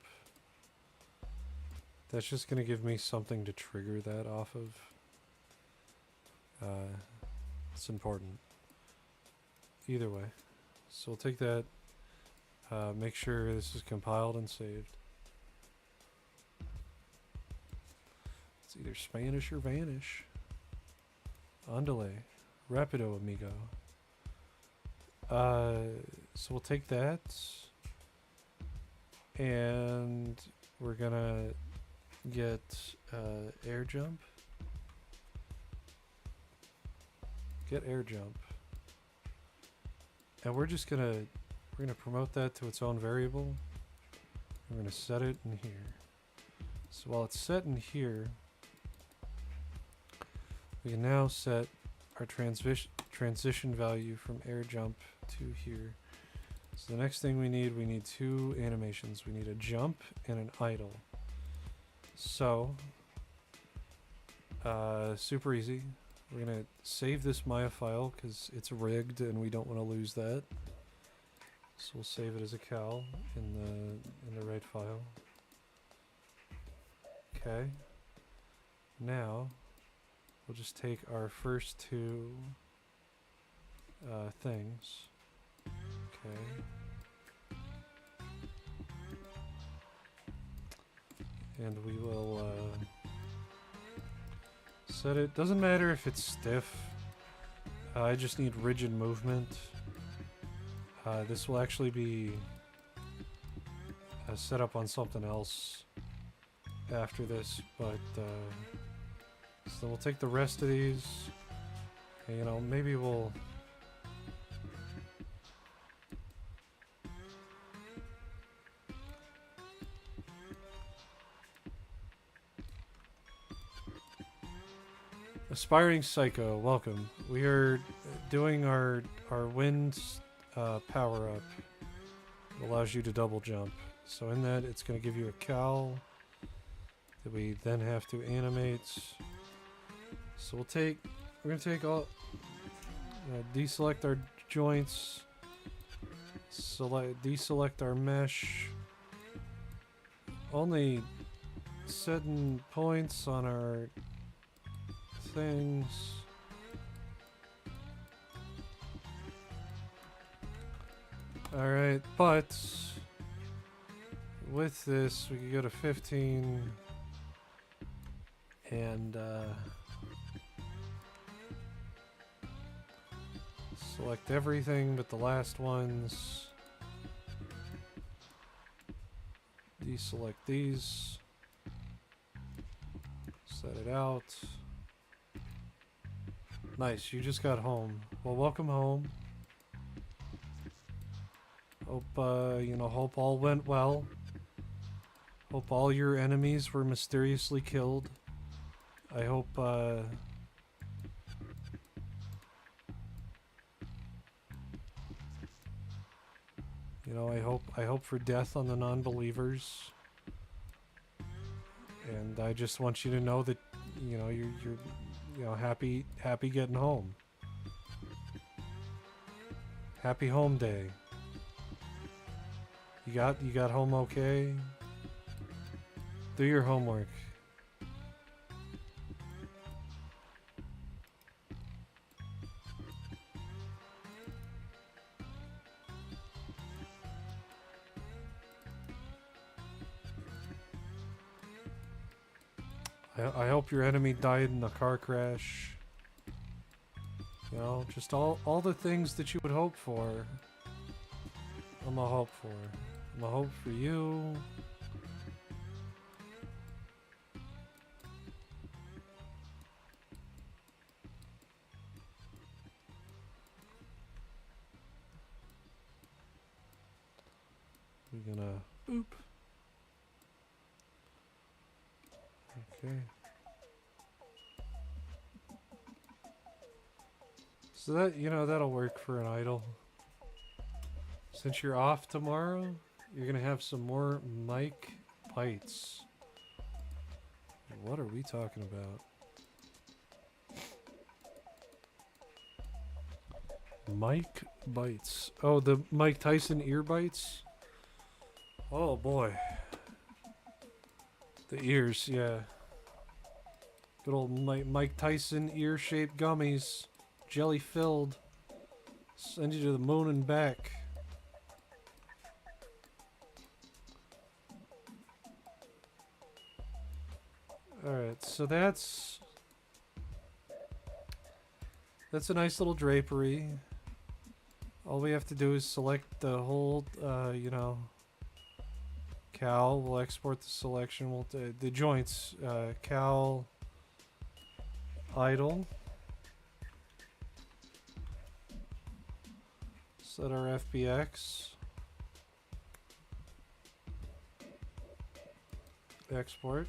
That's just gonna give me something to trigger that off of. It's important. Either way. So we'll take that, make sure this is compiled and saved. It's either Spanish or vanish. Andale. Rapido, amigo. So we'll take that. And we're gonna get air jump. Get air jump. And we're gonna promote that to its own variable. We're gonna set it in here. So while it's set in here, we can now set our transition value from air jump to here. So the next thing we need two animations. We need a jump and an idle. So, super easy. We're gonna save this Maya file because it's rigged and we don't want to lose that. So we'll save it as a cal in the right file. Okay. Now we'll just take our first two things. Okay. And we will set it. Doesn't matter if it's stiff. I just need rigid movement. This will actually be set up on something else after this, but so we'll take the rest of these. And, you know, maybe we'll Aspiring Psycho, welcome. We are doing our wind power up. It allows you to double jump. So in that, it's going to give you a cal that we then have to animate. So we're going to take all, deselect our joints, deselect our mesh. Only setting points on our things. Alright, but with this we could go to 15 and select everything but the last ones. Deselect these. Set it out. Nice, you just got home. Well, welcome home. Hope, hope all went well. Hope all your enemies were mysteriously killed. I hope, I hope for death on the non-believers. And I just want you to know that, you're happy getting home. Happy home day. You got home okay? Do your homework. I hope your enemy died in a car crash. You know, just all the things that you would hope for. I'm a hope for. I'm a hope for you. We're gonna boop. Okay. So that, that'll work for an idle. Since you're off tomorrow, you're gonna have some more Mike bites. What are we talking about? Mike bites. Oh, the Mike Tyson ear bites? Oh boy. The ears, yeah. Good old Mike Tyson ear-shaped gummies. Jelly-filled. Send you to the moon and back. Alright, so that's a nice little drapery. All we have to do is select the whole, you know, cal. We'll export the selection. We'll the joints, cal, idle. Set our FBX. Export.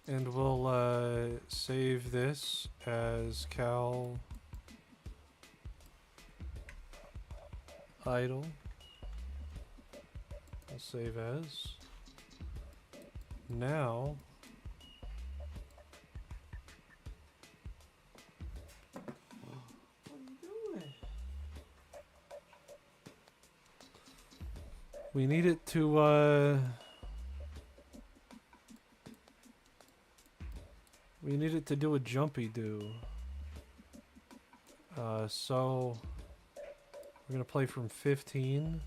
And we'll save this as cal idle. We'll save as. Now we need it to we need it to do a jumpy do. So we're gonna play from 15,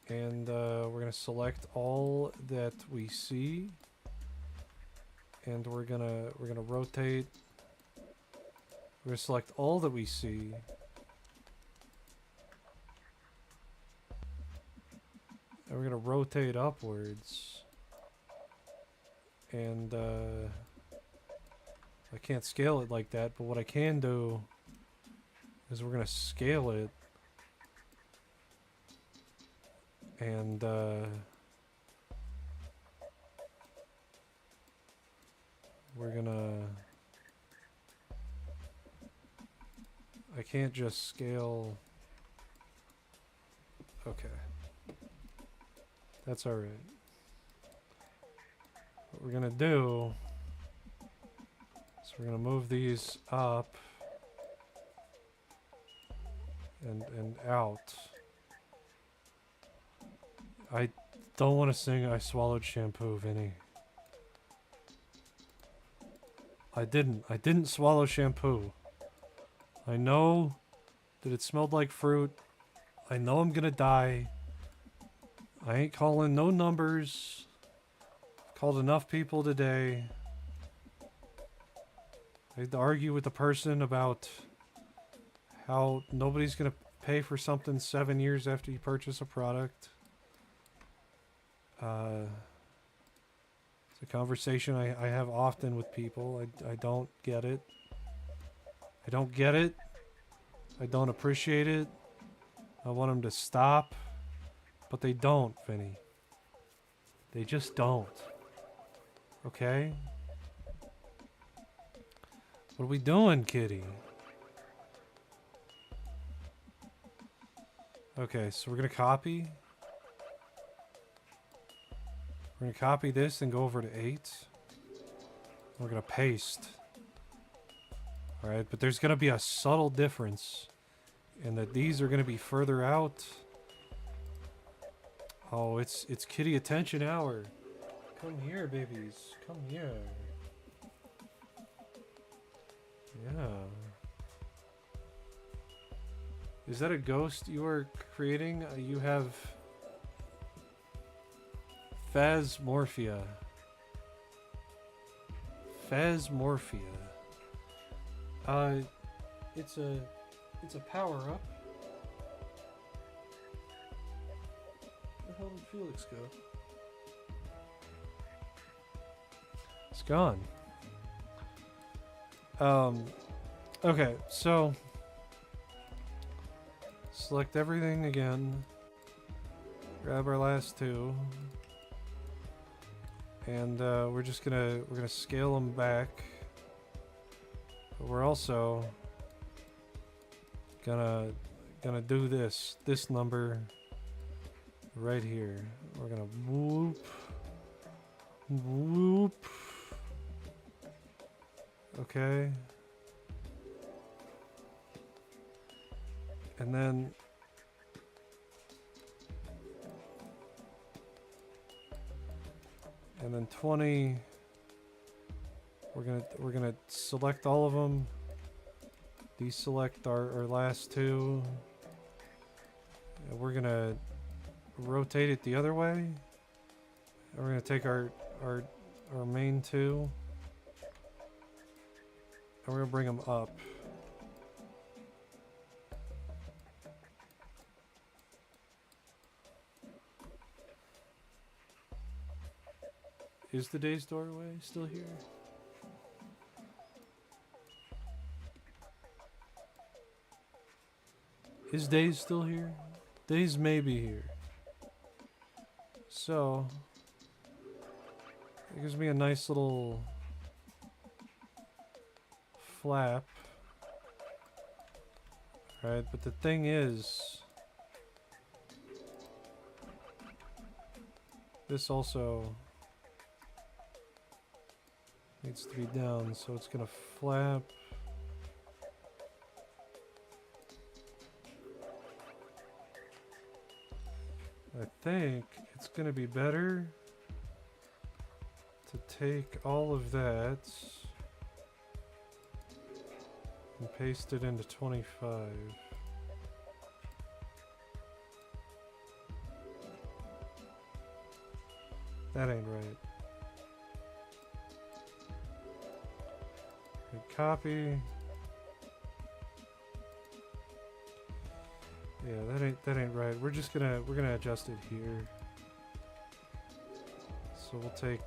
and we're gonna select all that we see, and we're gonna rotate. We're gonna select all that we see. And we're gonna rotate upwards. And I can't scale it like that, but what I can do is we're gonna scale it, and we're gonna, I can't just scale. Okay, that's all right. What we're gonna do is we're gonna move these up and out. I don't want to sing I swallowed shampoo, Vinny. I didn't swallow shampoo. I know that it smelled like fruit. I know I'm gonna die. I ain't calling no numbers. Called enough people today. I had to argue with the person about how nobody's gonna pay for something 7 years after you purchase a product. It's a conversation I have often with people. I don't get it. I don't get it. I don't appreciate it. I want them to stop. But they don't, Vinny. They just don't. Okay? What are we doing, kitty? Okay, so we're gonna copy. We're gonna copy this and go over to 8. We're gonna paste. Alright, but there's gonna be a subtle difference in that these are gonna be further out. Oh, it's kitty attention hour. Come here, babies. Come here. Yeah. Is that a ghost you are creating? You have Phasmorphia. Phasmorphia. It's a power up. Where the hell did Felix go? It's gone. Okay, so select everything again. Grab our last two. And we're gonna scale them back. But we're also gonna do this number right here. We're gonna whoop, whoop. Okay. And then and then 20. We're gonna select all of them. Deselect our last two. And we're gonna rotate it the other way. And we're gonna take our main two. And we're gonna bring them up. Is the Days doorway still here? Is Days still here? Days may be here. So, it gives me a nice little flap. Right, but the thing is, this also needs to be down, so it's gonna flap. I think it's gonna be better to take all of that and paste it into 25. That ain't right. Okay, copy. Yeah, that ain't right. We're gonna adjust it here. So we'll take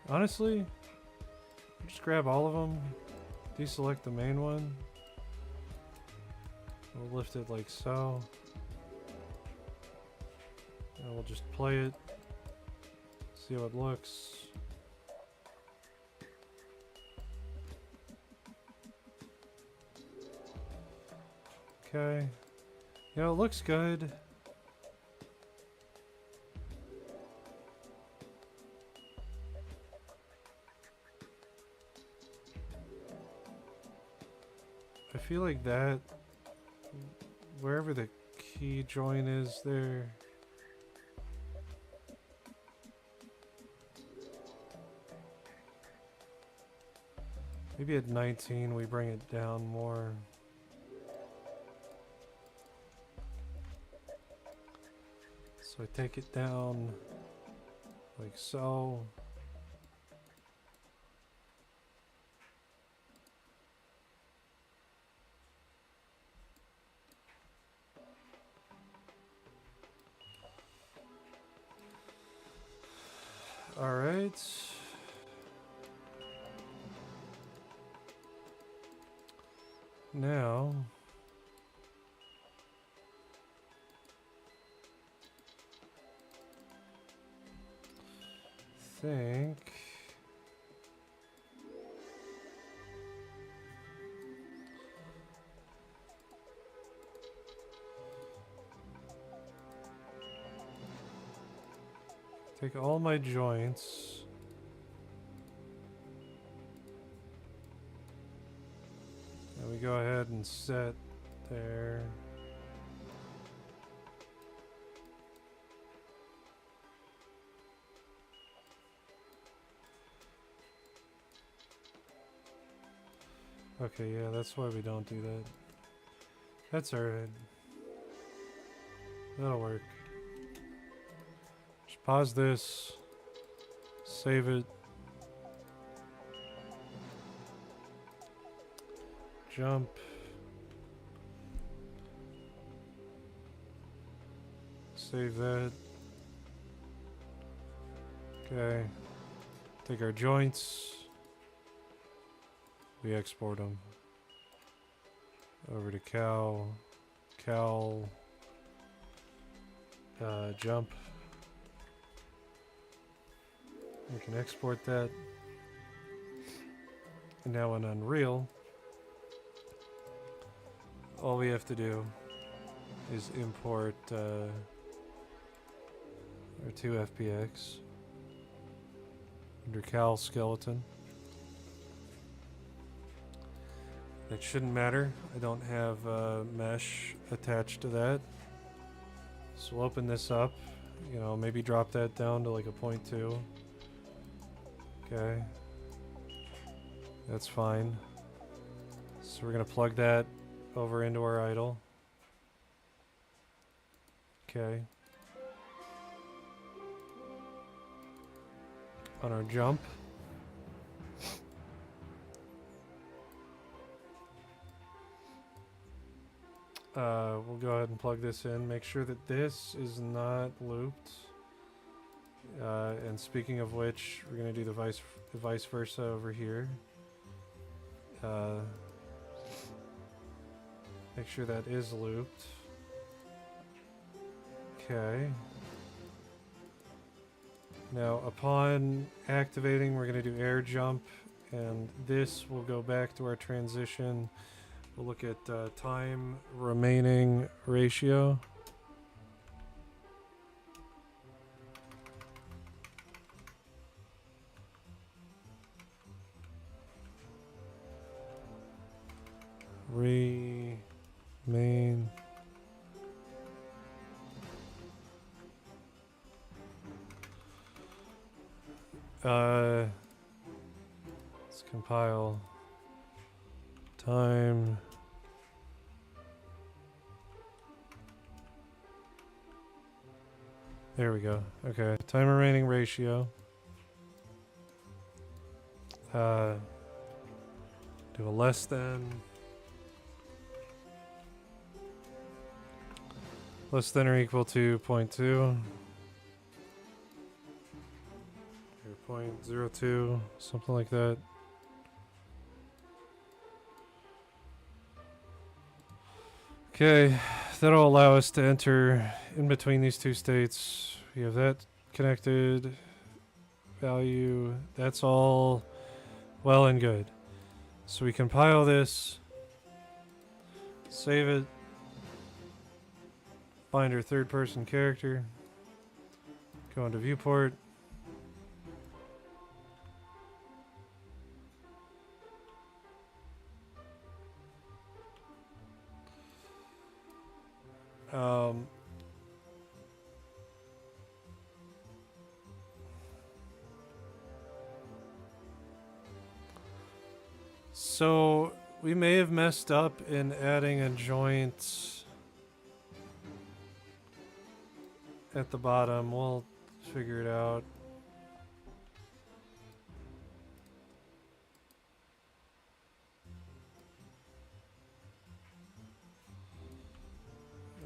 honestly, just grab all of them, deselect the main one. We'll lift it like so. And we'll just play it. See how it looks. Okay. You know, it looks good. I feel like that, wherever the key joint is there, maybe at 19 we bring it down more. So I take it down like so. All right. Now, think take all my joints and we go ahead and set there. Okay, yeah, that's why we don't do that. That's alright. That'll work. Just pause this. Save it. Jump. Save that. Okay. Take our joints. We export them. Over to cal. Jump. We can export that. And now in Unreal, all we have to do is import our 2FBX under cal skeleton. It shouldn't matter. I don't have mesh attached to that. So we'll open this up. You know, maybe drop that down to like a 0.2. Okay. That's fine. So we're gonna plug that over into our idle. Okay. On our jump. We'll go ahead and plug this in. Make sure that this is not looped. And speaking of which, we're gonna do the vice versa over here. Make sure that is looped. Okay. Now, upon activating, we're going to do air jump, and this will go back to our transition. We'll look at time remaining ratio. Remain. Let's compile. Time. There we go. Okay, time remaining ratio. Do a less than. Less than or equal to 0.2. 0.02, something like that. Okay, that'll allow us to enter in between these two states. We have that connected. Value, that's all well and good. So we compile this, save it, find our third person character, go into viewport. So we may have messed up in adding a joint at the bottom. We'll figure it out.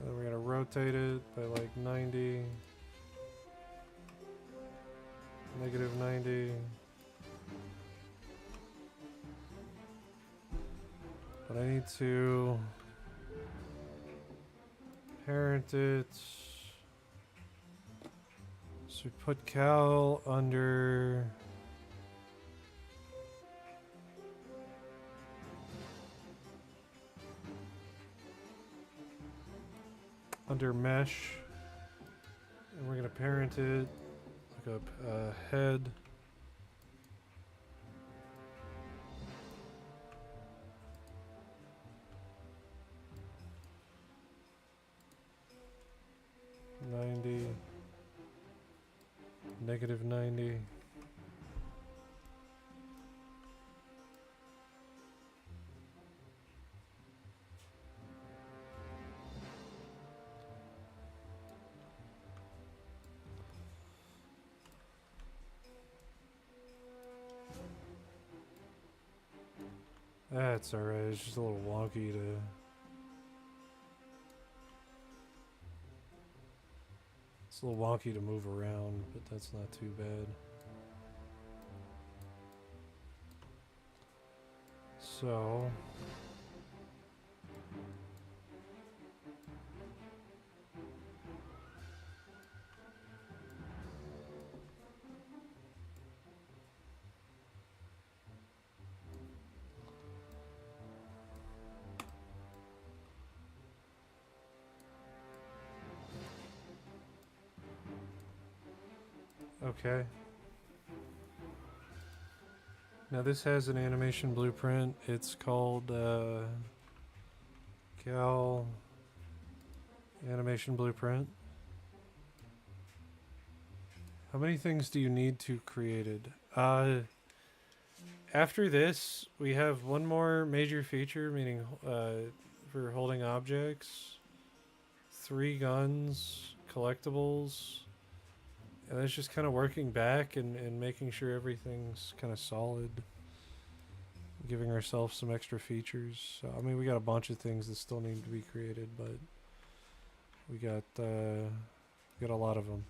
We're gonna rotate it by like 90, negative 90. But I need to parent it. So we put Cal under mesh, and we're gonna parent it. Look up head. Negative 90. That's alright, it's just a little wonky to... It's a little wonky to move around, but that's not too bad. So... Okay. Now this has an animation blueprint. It's called Cal Animation Blueprint. How many things do you need to created? After this, we have one more major feature, meaning for holding objects, 3 guns, collectibles. And it's just kind of working back and making sure everything's kind of solid. Giving ourselves some extra features. So, I mean, we got a bunch of things that still need to be created, but we got a lot of them.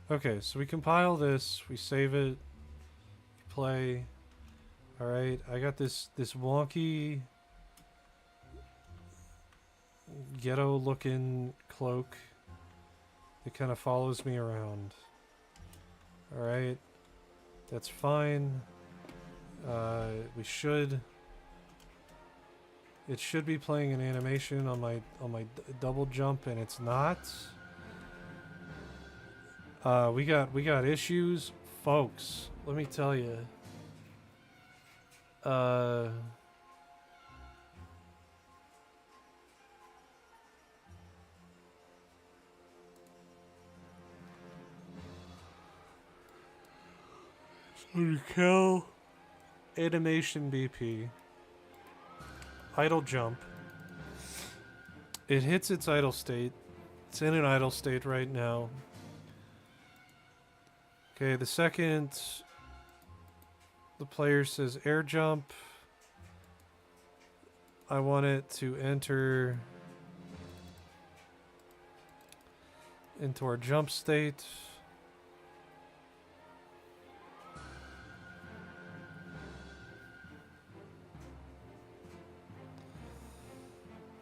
Okay, so we compile this, we save it, play. All right, I got this wonky ghetto-looking cloak that kind of follows me around. All right, that's fine. We should. It should be playing an animation on my double jump, and it's not. We got issues, folks. Let me tell you. Kill animation BP. Idle jump. It hits its idle state. It's in an idle state right now. Okay, the second the player says air jump, I want it to enter into our jump state.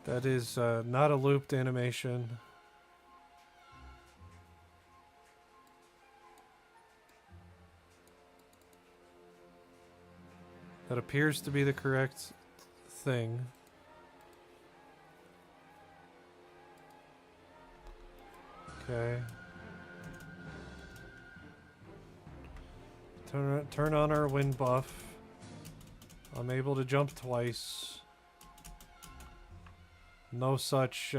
That is not a looped animation. That appears to be the correct thing. Okay. Turn on our wind buff. I'm able to jump twice. No such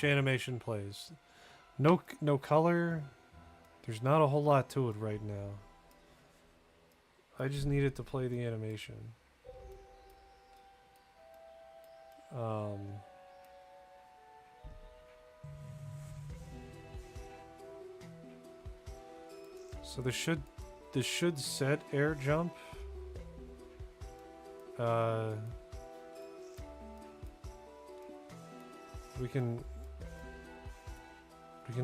animation plays. No color. There's not a whole lot to it right now. I just need it to play the animation. So this should set air jump. We can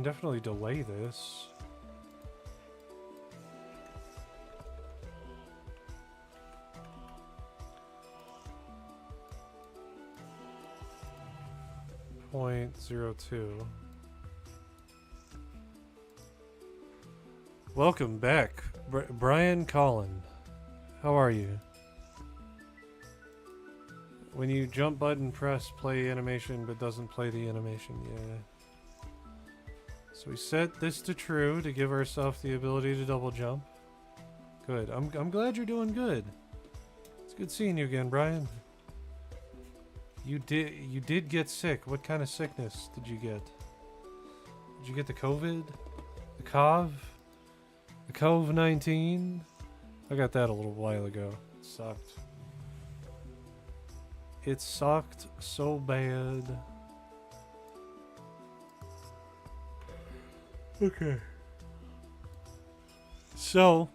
definitely delay this. .02. Welcome back, Brian Collin. How are you? When you jump button press play animation but doesn't play the animation, yeah. So we set this to true to give ourselves the ability to double jump. Good. I'm glad you're doing good. It's good seeing you again, Brian. You did get sick. What kind of sickness did you get? Did you get the COVID? The COV? The COVID-19? I got that a little while ago. It sucked. It sucked so bad. Okay. So,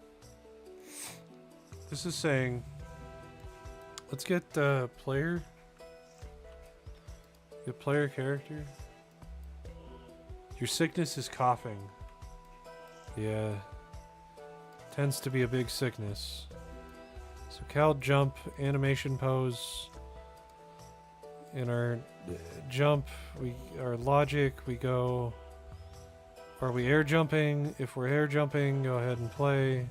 this is saying, let's get player. Get player character. Your sickness is coughing. Yeah. Tends to be a big sickness. So Cal jump, animation pose. In our jump, our logic, we go. Are we air jumping? If we're air jumping, go ahead and play.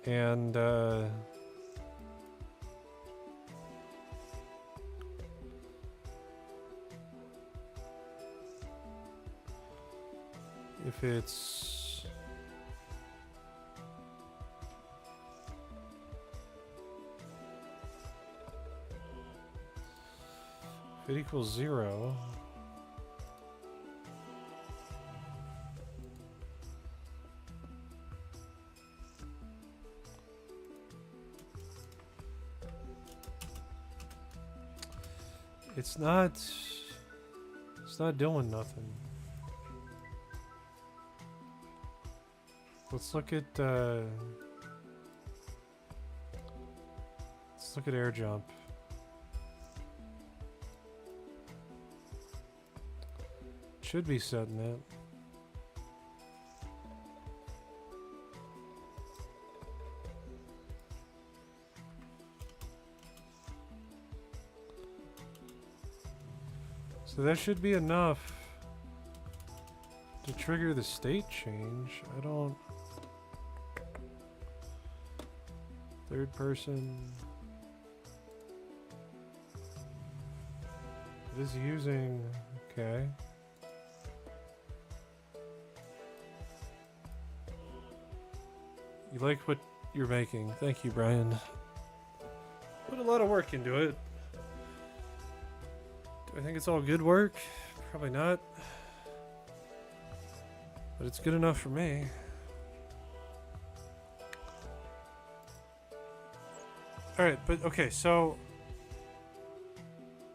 And if it's if it equals 0, it's not doing nothing. Let's look at air jump. should be setting it. So that should be enough to trigger the state change. I don't... Third person... It is using... Okay. You like what you're making. Thank you, Brian. Put a lot of work into it. Do I think it's all good work? Probably not. But it's good enough for me. Alright, but okay, so...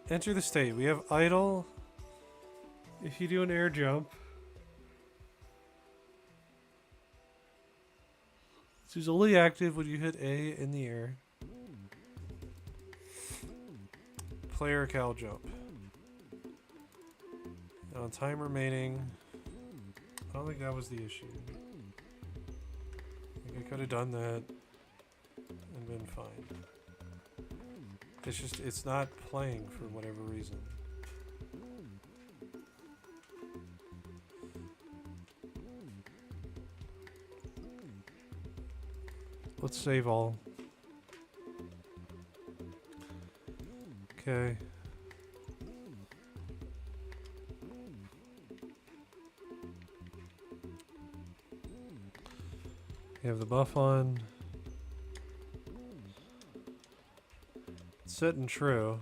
Enter the state. We have idle. If you do an air jump... This is only active when you hit A in the air. Player cow jump. On time remaining. I don't think that was the issue. I think I could have done that and been fine. It's just, it's not playing for whatever reason. Let's save all. Okay. You have the buff on. Set and true.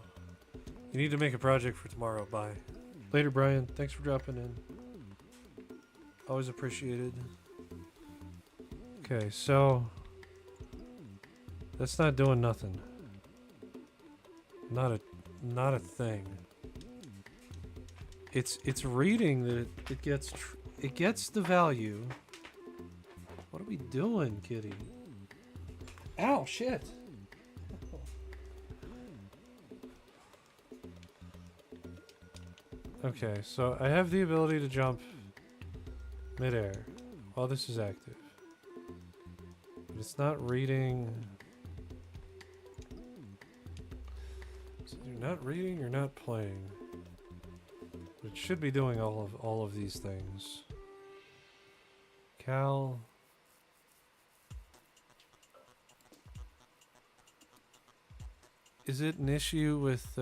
You need to make a project for tomorrow. Bye. Later, Brian. Thanks for dropping in. Always appreciated. Okay, so that's not doing nothing. Not a thing. It's reading that it gets the value. What are we doing, kitty? Ow, shit. Okay, so I have the ability to jump midair while this is active. But it's not reading. So you're not reading, you're not playing. But it should be doing all of these things. Cal. Is it an issue with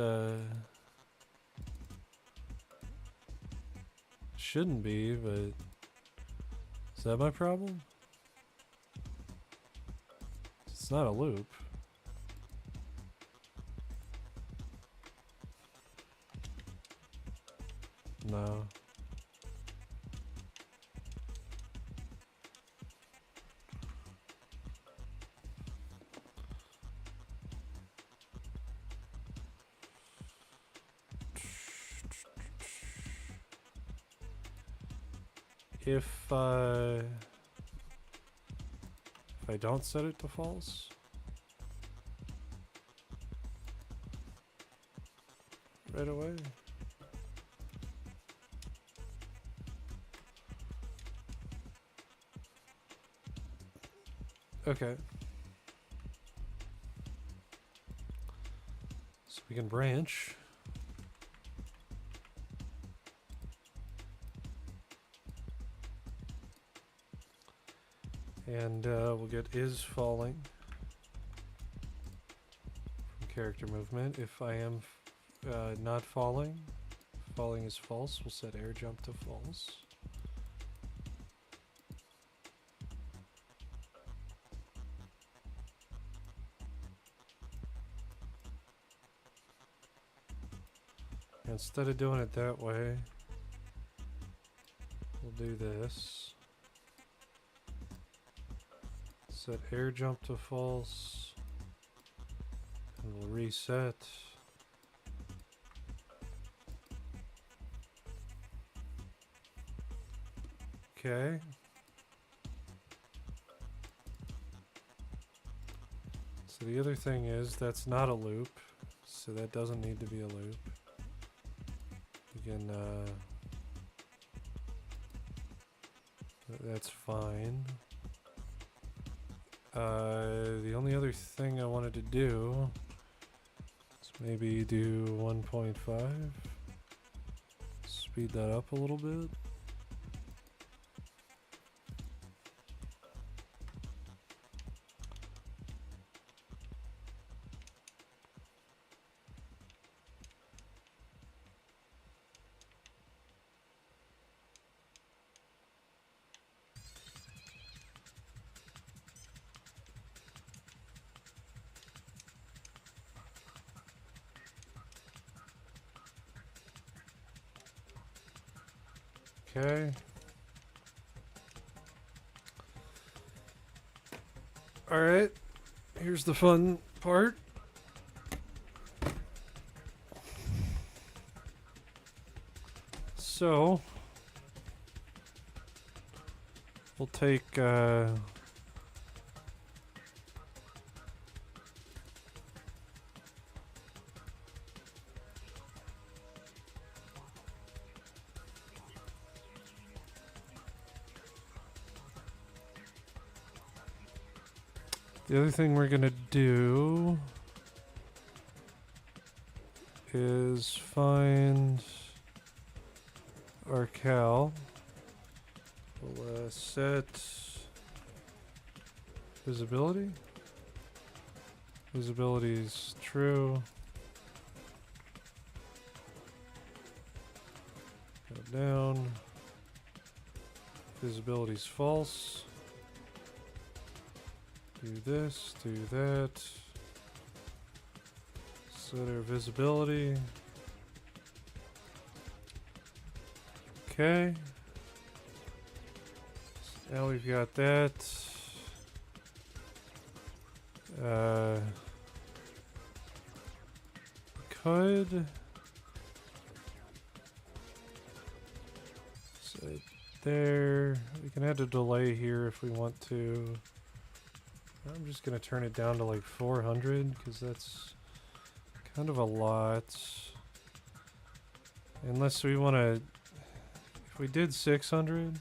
shouldn't be, but is that my problem? It's not a loop. No. If I don't set it to false, right away. Okay. So we can branch. And we'll get is falling from character movement. If I am not falling, falling is false, we'll set air jump to false. Instead of doing it that way, we'll do this. Set air jump to false, and we'll reset. Okay. So the other thing is that's not a loop, so that doesn't need to be a loop. We can That's fine. The only other thing I wanted to do is maybe do 1.5. Speed that up a little bit. Okay. Alright. Here's the fun part. So, we'll take, the other thing we're gonna do is find our cal. We'll set visibility. Visibility is true. Go down. Visibility is false. Do this, do that. Set our visibility. Okay. So now we've got that. Could set there. We can add a delay here if we want to. I'm just gonna turn it down to like 400 because that's kind of a lot. Unless we want to, if we did 600,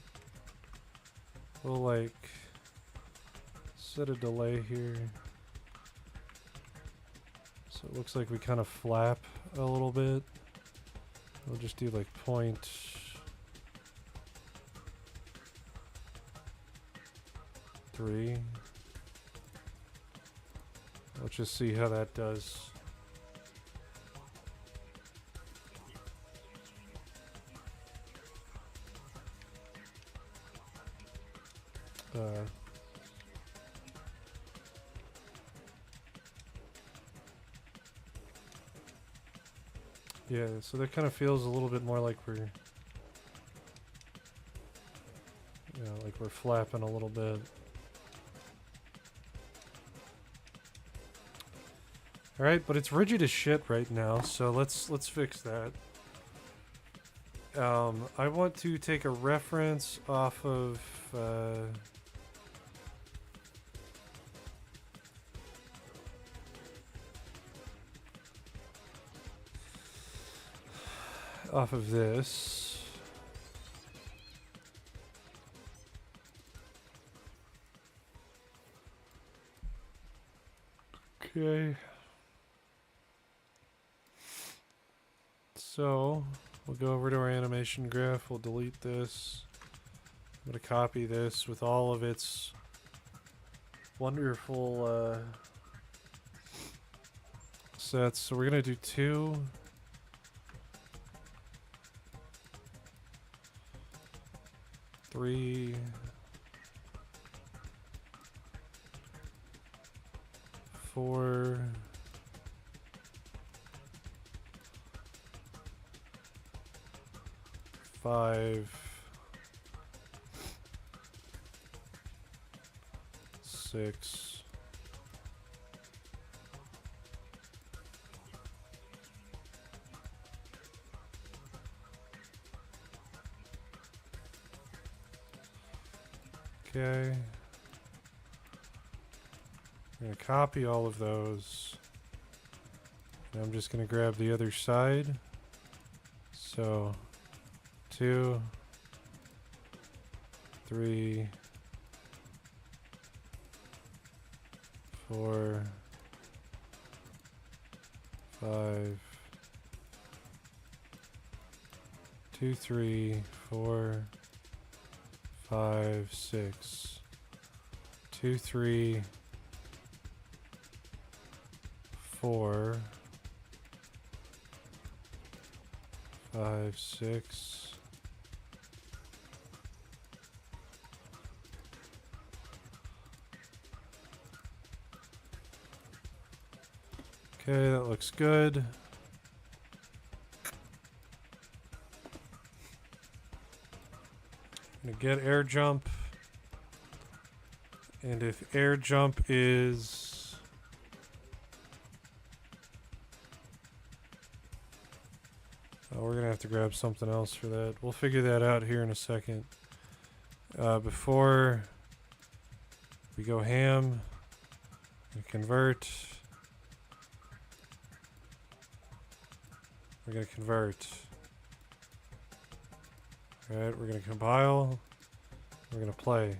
we'll like set a delay here. So it looks like we kind of flap a little bit. We'll just do like 0.3. Let's just see how that does. Yeah, so that kind of feels a little bit more like we're, like we're flapping a little bit. All right, but it's rigid as shit right now, so let's fix that. I want to take a reference off of this. Okay. So, we'll go over to our animation graph, we'll delete this. I'm going to copy this with all of its wonderful sets. So we're going to do 2. 3. 4. 5. 6. 'Kay. I'm going to copy all of those. And I'm just going to grab the other side. So 2, 3, 4, 5, 2, 3, 4, 5, 6, 2, 3, 4, 5, 6. Okay, that looks good. Gonna get air jump. And if air jump is... Oh, we're gonna have to grab something else for that. We'll figure that out here in a second. Before we go ham, we convert. We're going to convert. Alright, we're going to compile. We're going to play.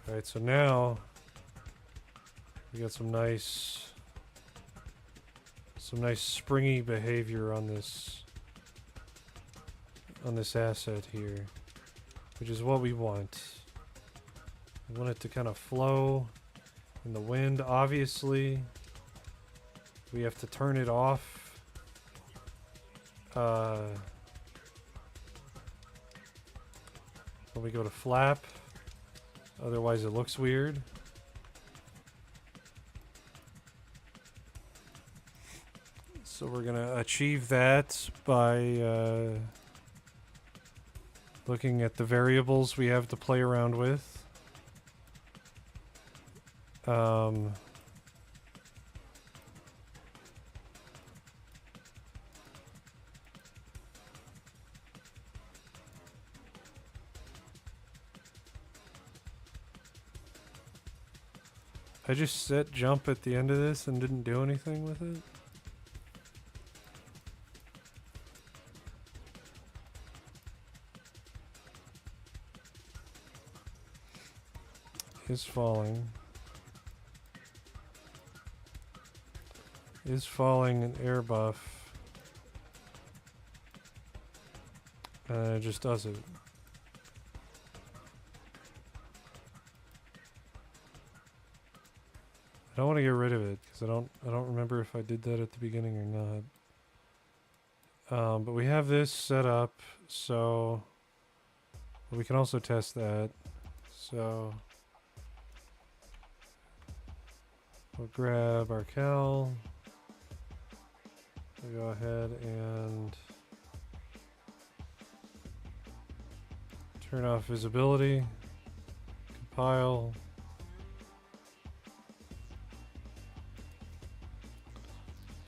Alright, so now we got some nice springy behavior on this asset here, which is what we want. We want it to kind of flow in the wind. Obviously, we have to turn it off when we go to flap, otherwise it looks weird. So we're gonna achieve that by looking at the variables we have to play around with. I just set jump at the end of this and didn't do anything with it. Is falling. Is falling an air buff. And it just does it. I don't want to get rid of it because I don't remember if I did that at the beginning or not. But we have this set up, so we can also test that. So we'll grab our cal. We'll go ahead and turn off visibility. Compile.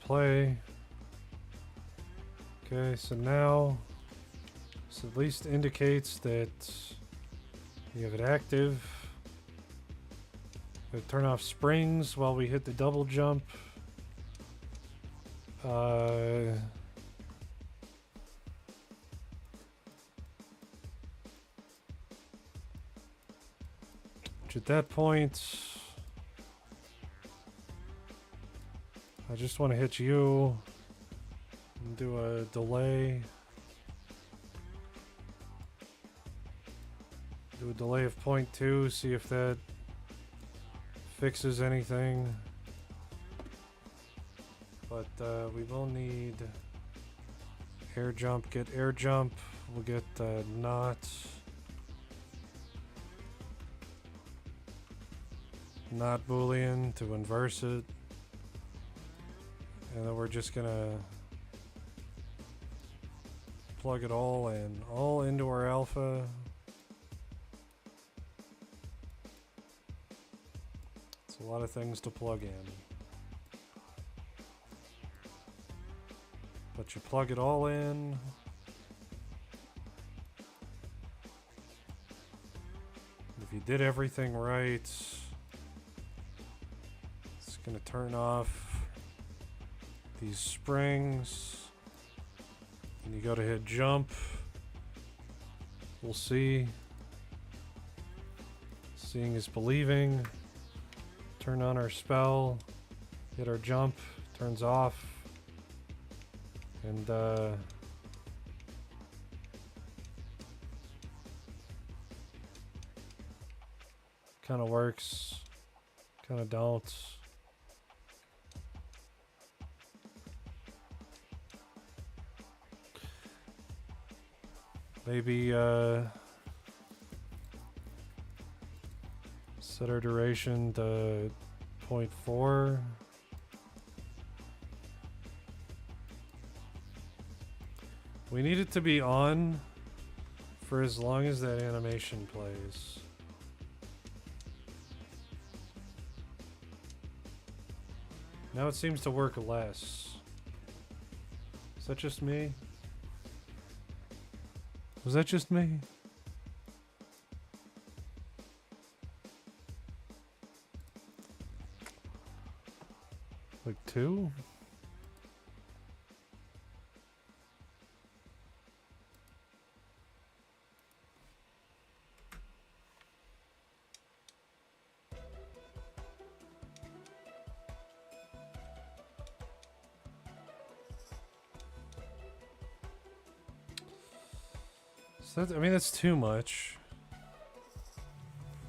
Play. Okay, so now this at least indicates that you have it active. We'll turn off springs while we hit the double jump. Which at that point, I just want to hit you and do a delay. Do a delay of 0.2, see if that fixes anything. But we will need air jump, get air jump. We'll get not Boolean to inverse it. And then we're just gonna plug it all in, all into our alpha. It's a lot of things to plug in. But you plug it all in. If you did everything right, it's gonna turn off these springs, and you go to hit jump. We'll see. Seeing is believing. Turn on our spell. Hit our jump. Turns off. And kind of works. Kind of don't. Maybe set our duration to 0.4. We need it to be on for as long as that animation plays. Now it seems to work less. Is that just me? Was that just me? Like 2? So I mean, that's too much.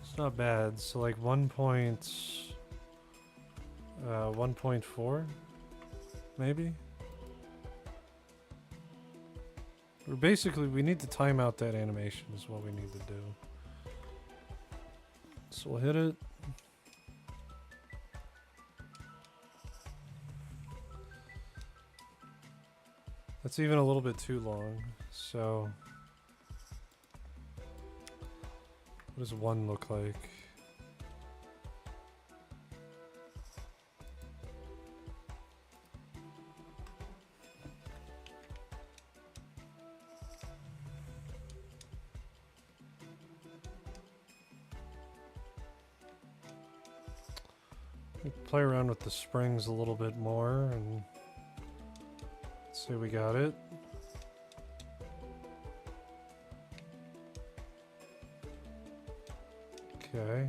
It's not bad. So like 1.4, maybe? Or basically, we need to time out that animation is what we need to do. So we'll hit it. That's even a little bit too long, so... What does 1 look like? Play around with the springs a little bit more and say we got it. Okay.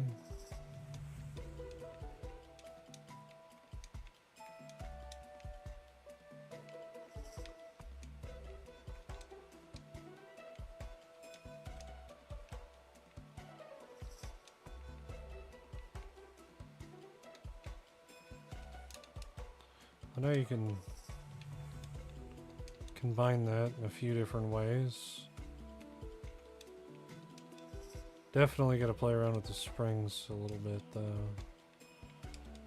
I know you can combine that in a few different ways. Definitely got to play around with the springs a little bit, though.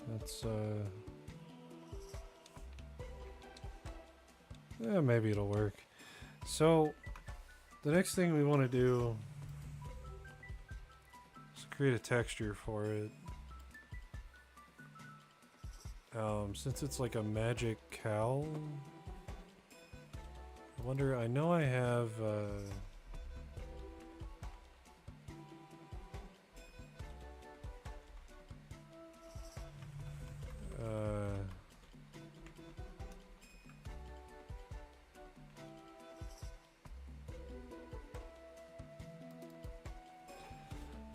That's, yeah, maybe it'll work. So, the next thing we want to do is create a texture for it. Since it's like a magic cow, I wonder, I know I have,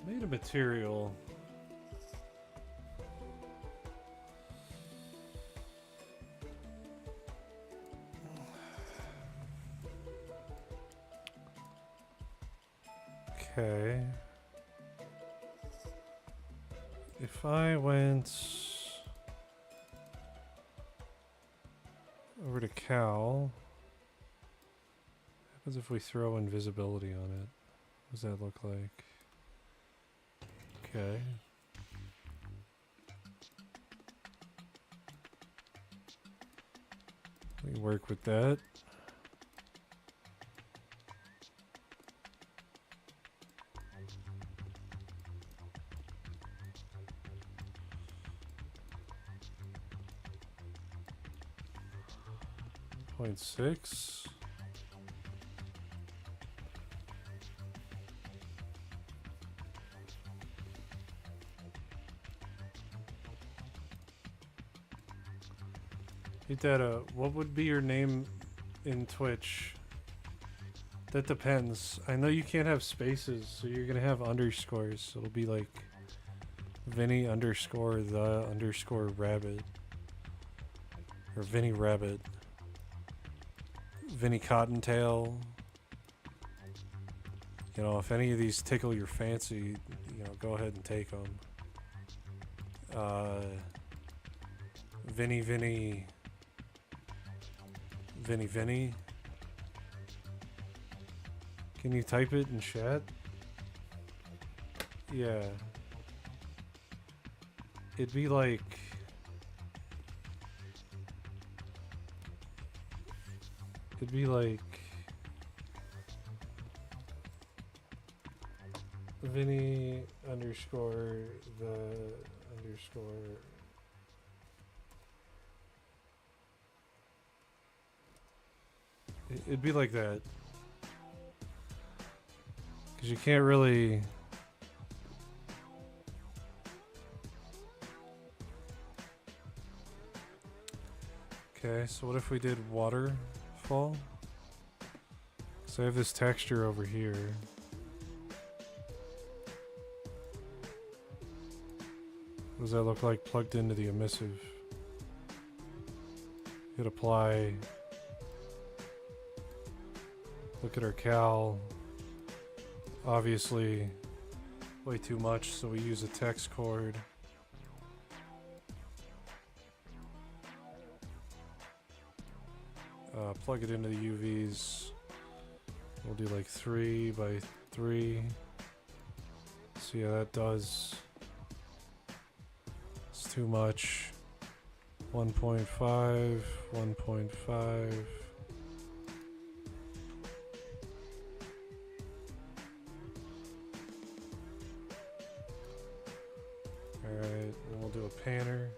made a material. Okay. If I went over to Cal, what happens if we throw invisibility on it? What does that look like? Okay. We work with that. Point 6. Data, what would be your name in Twitch? That depends. I know you can't have spaces, so you're gonna have underscores. So it'll be like Vinny underscore the underscore rabbit. Or Vinny Rabbit. Vinny Cottontail. You know, if any of these tickle your fancy, you know, go ahead and take them. Vinny. Can you type it in chat? Yeah. It'd be like... It'd be like... Vinny underscore the underscore... It'd be like that. Because you can't really... Okay, so what if we did waterfall? So I have this texture over here. What does that look like plugged into the emissive? Hit apply. Look at our cal. Obviously, way too much, so we use a text chord. Plug it into the UVs. We'll do like 3 by 3. See how that does. It's too much. 1.5, 1.5. Alright, then we'll do a panner.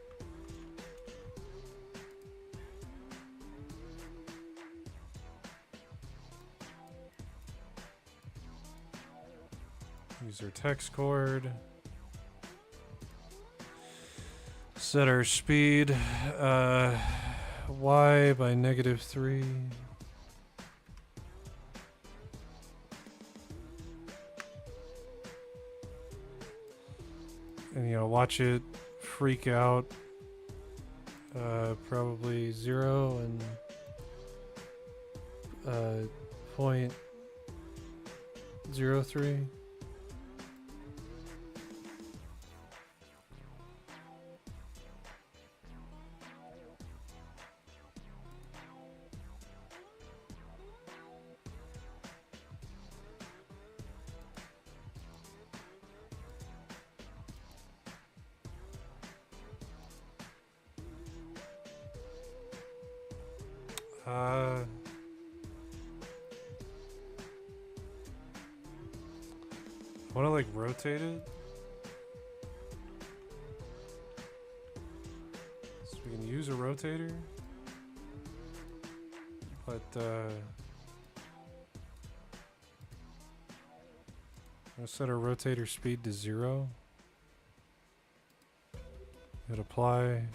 Use our text chord. Set our speed Y by -3. And you know, watch it freak out. Probably 0 and 0.03. I want to like rotate it. So we can use a rotator. But I'm gonna set our rotator speed to 0. Hit apply.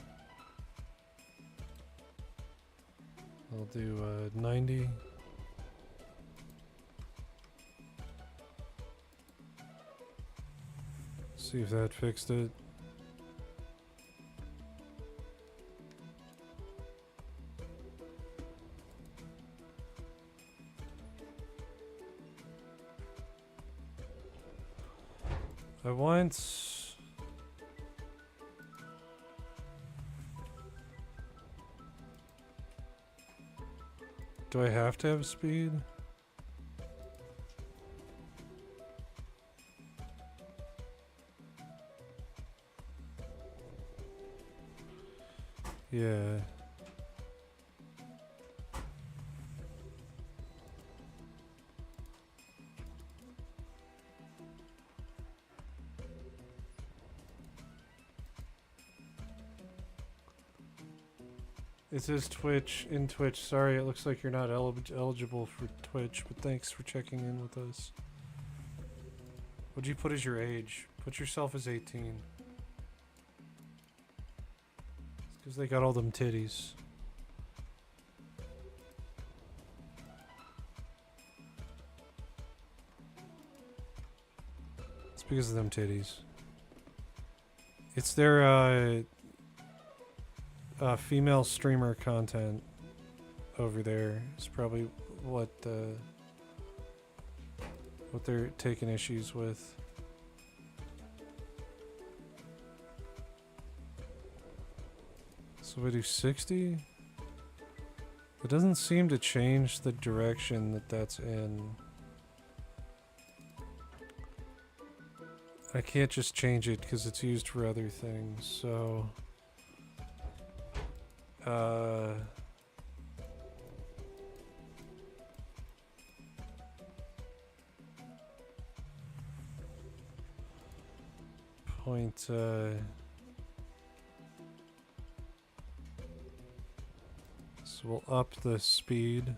I'll do 90. See if that fixed it. I want... Do I have to have speed? Yeah. It says Twitch in Twitch. Sorry, it looks like you're not eligible for Twitch, but thanks for checking in with us. What'd you put as your age? Put yourself as 18. It's because they got all them titties. It's because of them titties. It's their female streamer content over there. It's probably what they're taking issues with. So we do 60? It doesn't seem to change the direction that that's in. I can't just change it because it's used for other things, so... So we'll up the speed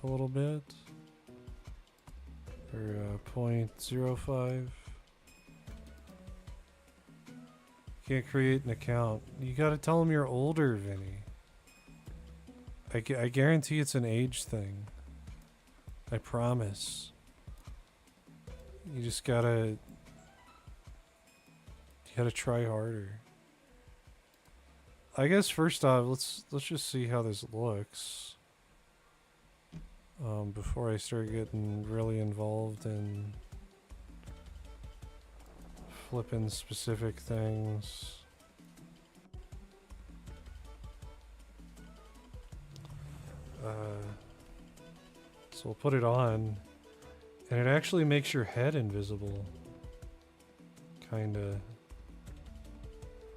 a little bit. Or 0.05. Can't create an account. You gotta tell them you're older, Vinny. I guarantee it's an age thing. I promise. You just gotta... You gotta try harder. I guess first off, let's just see how this looks. Before I start getting really involved in flipping specific things. So we'll put it on, and it actually makes your head invisible. Kinda.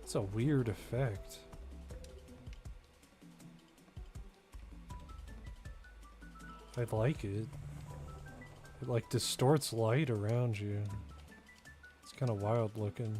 It's a weird effect. I like it. It like distorts light around you. It's kind of wild looking.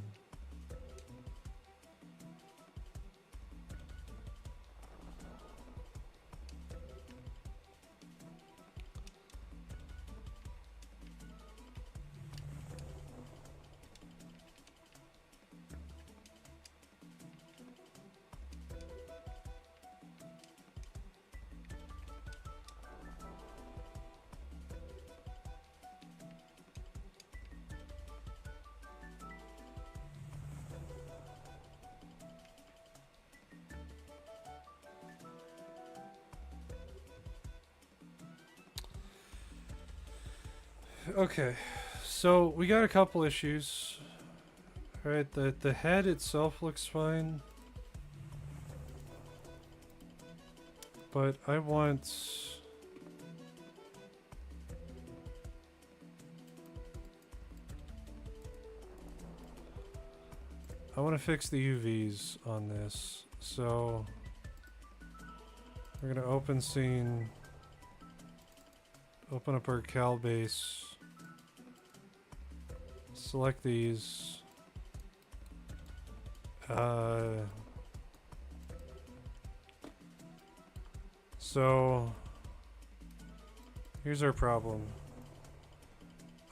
Okay, so we got a couple issues. Alright, the head itself looks fine. But I want... I want to fix the UVs on this. So we're gonna open scene, open up our cal base, select these. So here's our problem.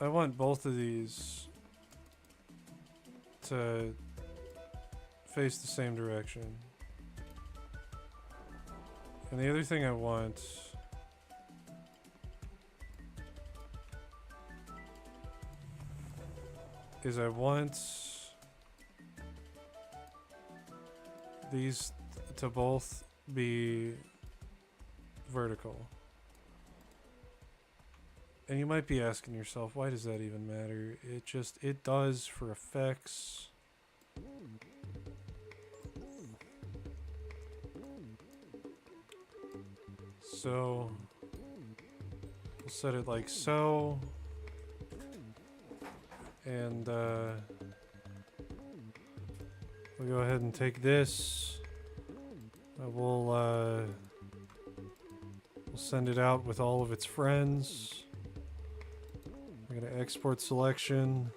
I want both of these to face the same direction. And the other thing I want is I want these to both be vertical. And you might be asking yourself, why does that even matter? It does for effects. So we'll set it like so. And we'll go ahead and take this. We'll send it out with all of its friends. We're gonna export selection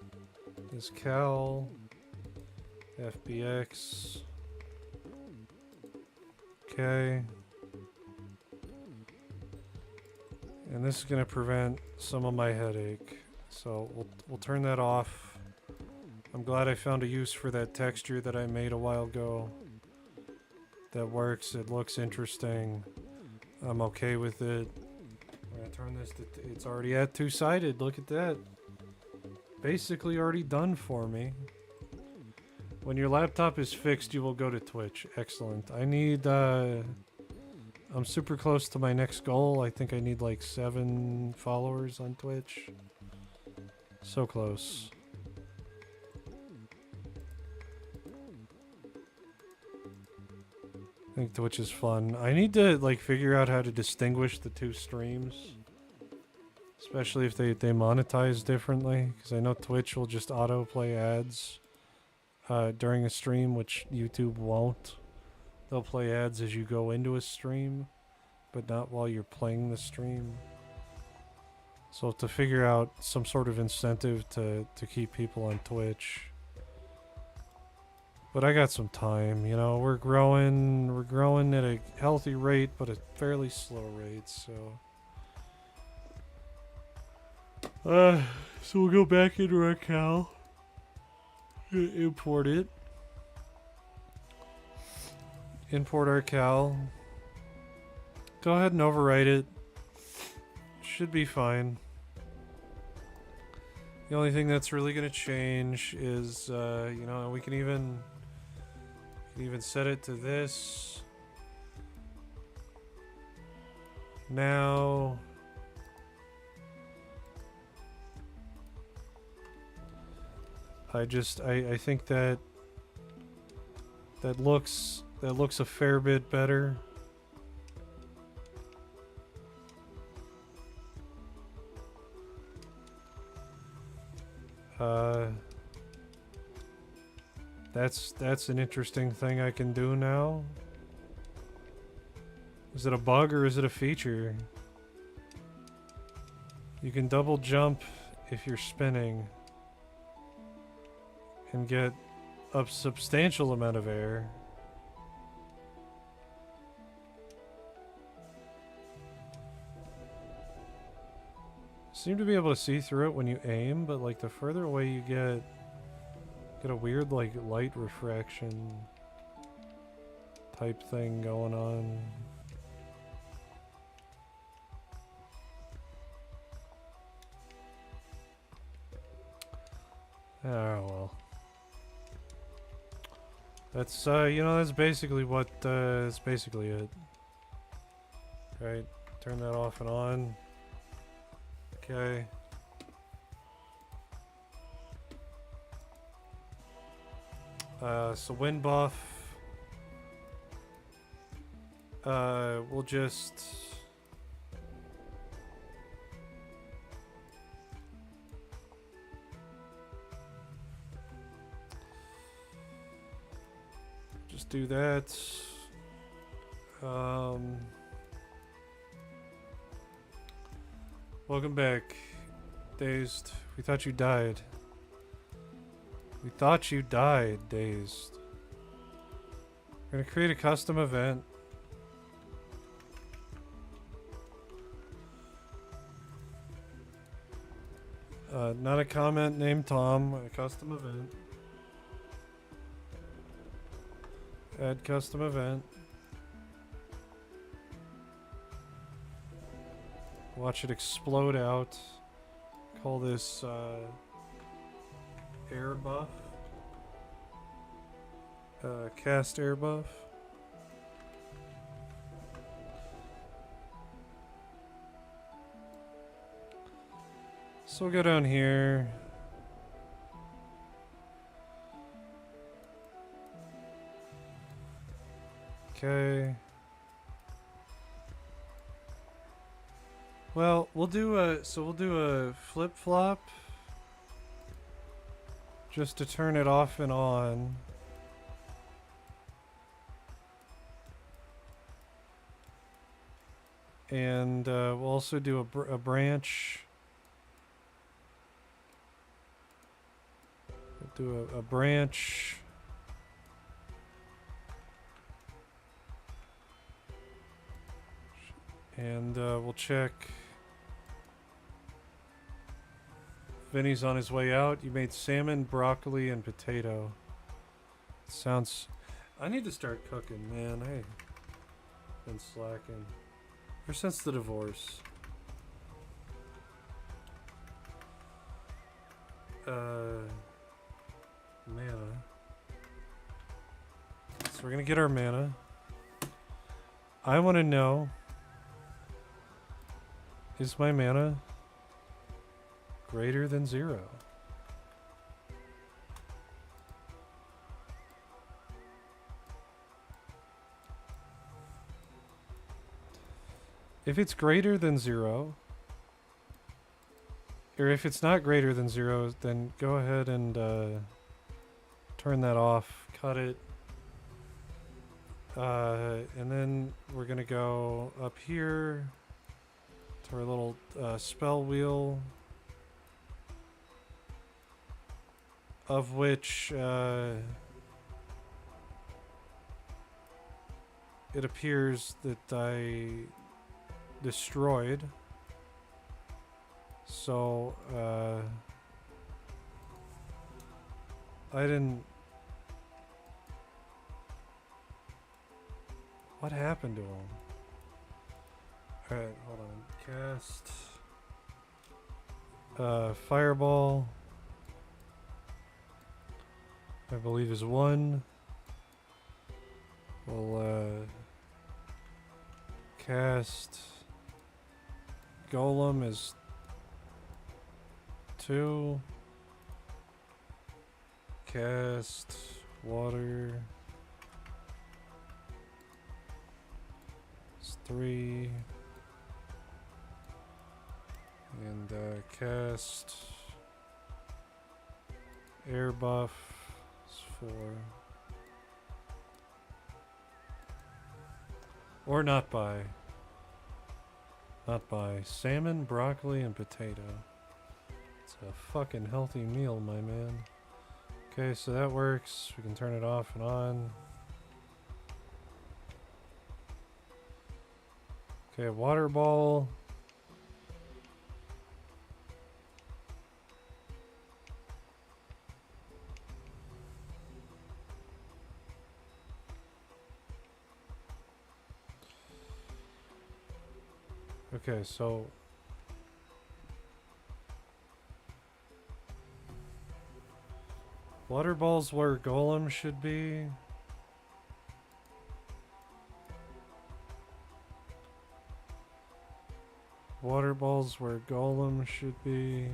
is cal FBX. Okay. And this is gonna prevent some of my headache. So we'll turn that off. I'm glad I found a use for that texture that I made a while ago. That works, it looks interesting. I'm okay with it. I'm gonna turn this to, it's already at two-sided, look at that. Basically already done for me. When your laptop is fixed, you will go to Twitch. Excellent. I need, I'm super close to my next goal. I think I need like 7 followers on Twitch. So close. I think Twitch is fun. I need to like figure out how to distinguish the 2 streams. Especially if they monetize differently. Because I know Twitch will just auto-play ads during a stream, which YouTube won't. They'll play ads as you go into a stream, but not while you're playing the stream. So to figure out some sort of incentive to keep people on Twitch. But I got some time, you know, we're growing at a healthy rate, but a fairly slow rate, so. So we'll go back into our cal. Import it. Import our cal. Go ahead and overwrite it. Should be fine. The only thing that's really gonna change is, you know, we can even set it to this. Now. I think that looks a fair bit better. That's an interesting thing I can do now. Is it a bug or is it a feature? You can double jump if you're spinning and get a substantial amount of air. Seem to be able to see through it when you aim, but like the further away you get a weird like light refraction type thing going on. Oh well. That's you know, that's basically what that's basically it. Right, turn that off and on. Okay. So wind buff. We'll just do that. Welcome back, Dazed. We thought you died. We thought you died, Dazed. We're gonna create a custom event. Not a comment named Tom, a custom event. Add custom event. Watch it explode out. Call this air buff. Cast air buff. So we'll go down here. Okay. Well, we'll do a flip-flop just to turn it off and on. And we'll also do a branch. We'll do a branch. And we'll check. Vinny's on his way out. You made salmon, broccoli, and potato. Sounds... I need to start cooking, man. I've been slacking. Ever since the divorce. Mana. So we're gonna get our mana. I want to know, is my mana greater than 0? If it's greater than 0, or if it's not greater than 0, then go ahead and turn that off, cut it. And then we're going to go up here to our little spell wheel, of which it appears that I destroyed. So I didn't. What happened to him? Alright, hold on. Cast Fireball, I believe, is 1. We'll cast Golem is 2. Cast Water is 3. And cast Air Buff is 4. Or not by. Not by. Salmon, broccoli, and potato. It's a fucking healthy meal, my man. Okay, so that works. We can turn it off and on. Okay, water ball. Okay, so water ball's where Golem should be. Water ball's where Golem should be.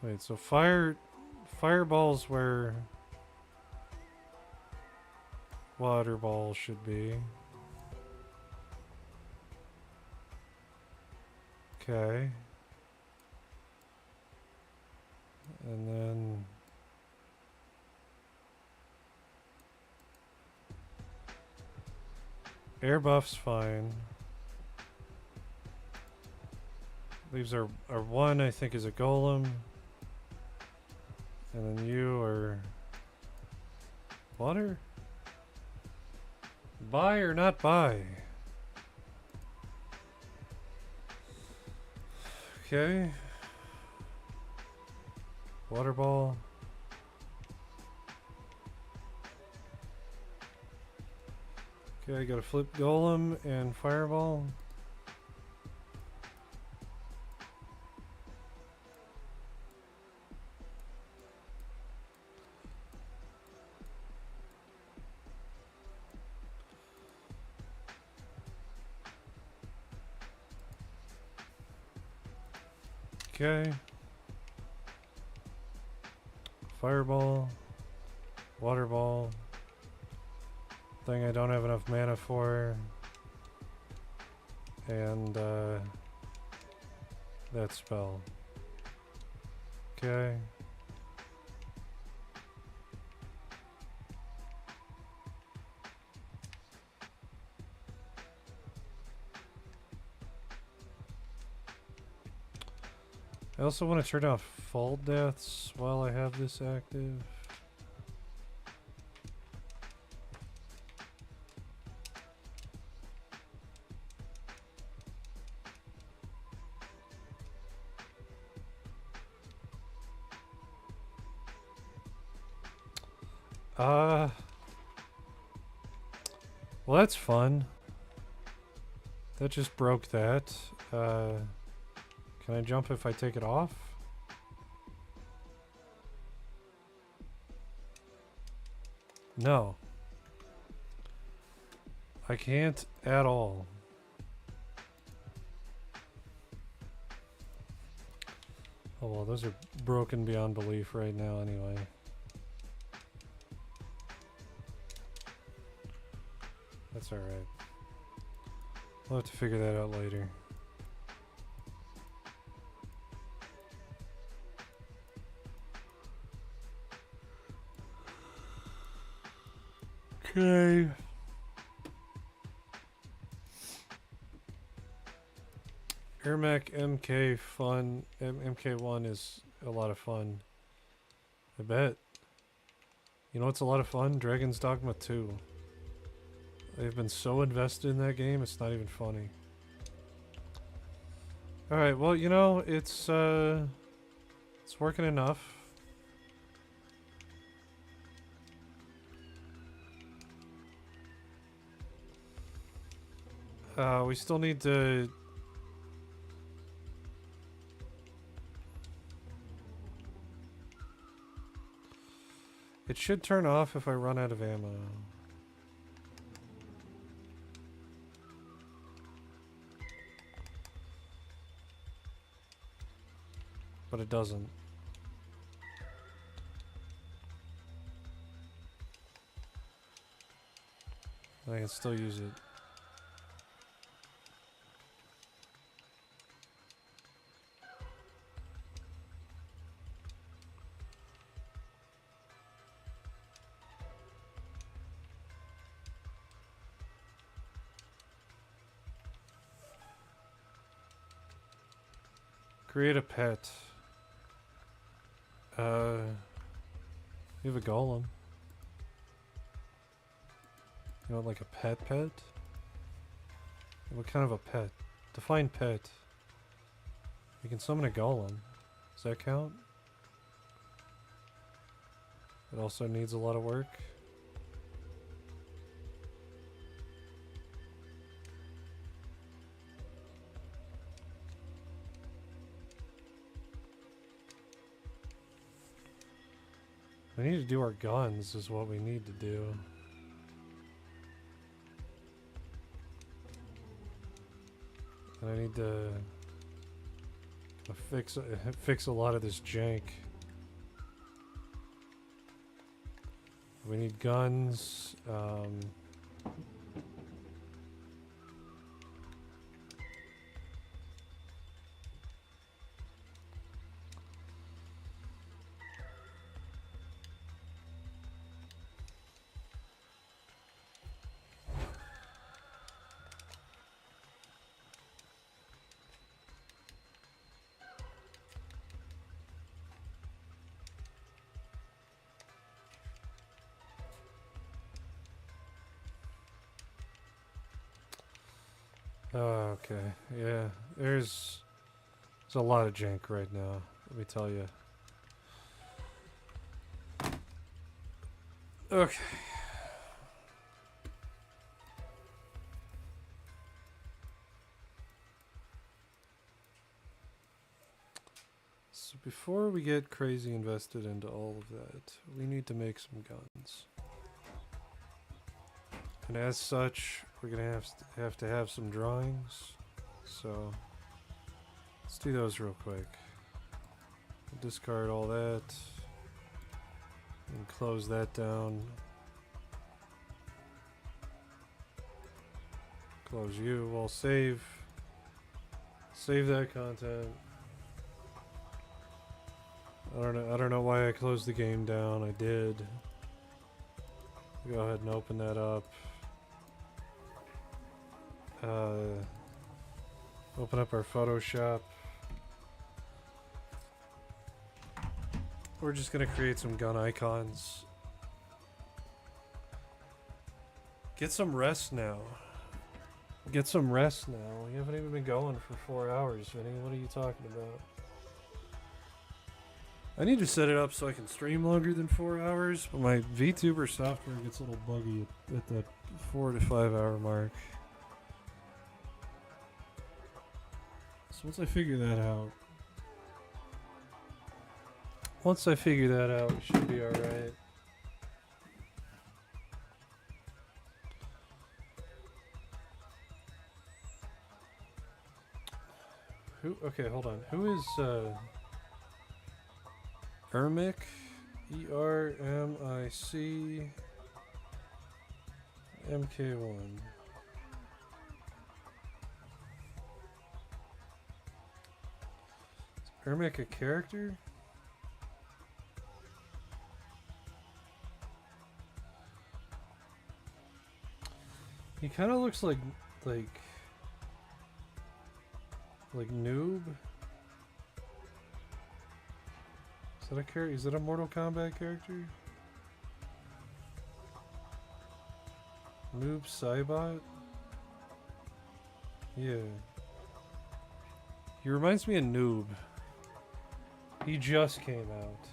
Wait, so fireball's where water ball should be. Okay. And then air buff's fine. Leaves our 1, I think, is a golem. And then you are water? Buy or not buy? Okay. Water ball. Okay, I gotta flip golem and fireball. Okay. Fireball. Water ball. Thing I don't have enough mana for. And that spell. Okay. I also want to turn off fall deaths while I have this active. Well, that's fun. That just broke that. Can I jump if I take it off? No. I can't at all. Oh well, those are broken beyond belief right now anyway. That's alright. We'll have to figure that out later. Okay. Ermac MK fun. MK1 is a lot of fun. I bet. You know what's a lot of fun? Dragon's Dogma 2. They've been so invested in that game, it's not even funny. Alright, well, you know, it's working enough. We still need to... It should turn off if I run out of ammo. But it doesn't. I can still use it. Create a pet. You have a golem. You want like a pet? What kind of a pet? Define pet. You can summon a golem. Does that count? It also needs a lot of work. We need to do our guns is what we need to do. And I need to fix a lot of this jank. We need guns. Okay, yeah, there's a lot of jank right now, let me tell you. Okay. So before we get crazy invested into all of that, we need to make some guns. And as such, we're gonna have to have some drawings. So let's do those real quick. We'll discard all that and close that down. Close you. We'll save that content. I don't know why I closed the game down. I did. Go ahead and open that up. Open up our Photoshop. We're just gonna create some gun icons. Get some rest now. Get some rest now. You haven't even been going for 4 hours, Vinny. What are you talking about? I need to set it up so I can stream longer than 4 hours, but my VTuber software gets a little buggy at that 4 to 5 hour mark. So once I figure that out, it should be alright. Who? Okay, hold on. Who is Ermic? ERMIC MK1. Is Ermic a character? He kind of looks like Noob. Is that a character? Is that a Mortal Kombat character? Noob Saibot? Yeah. He reminds me of Noob. He just came out.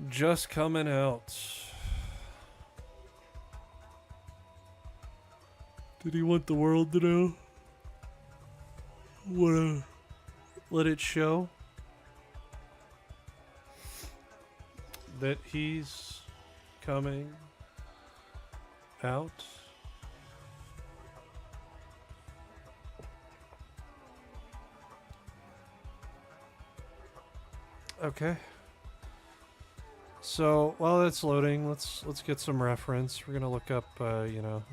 Just coming out. Did he want the world to know? Wanna let it show that he's coming out? Okay. So while that's loading, let's get some reference. We're gonna look up, you know,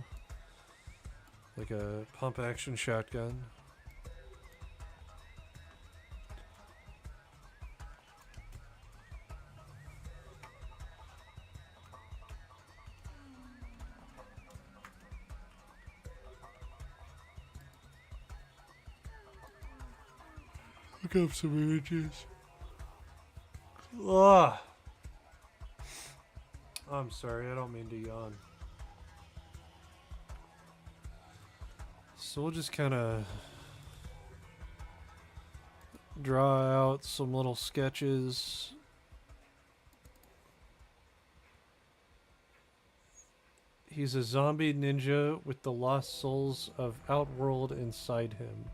like a pump action shotgun. Look up some images. Ah, I'm sorry, I don't mean to yawn. So we'll just kind of draw out some little sketches. He's a zombie ninja with the lost souls of Outworld inside him.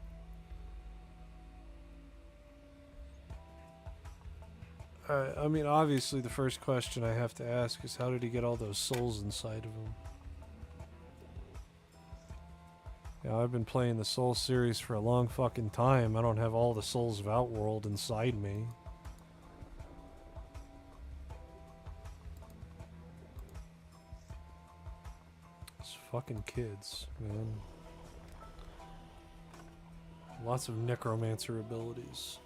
I mean, obviously the first question I have to ask is how did he get all those souls inside of him? Yeah, I've been playing the Soul series for a long fucking time. I don't have all the souls of Outworld inside me. It's fucking kids, man. Lots of necromancer abilities.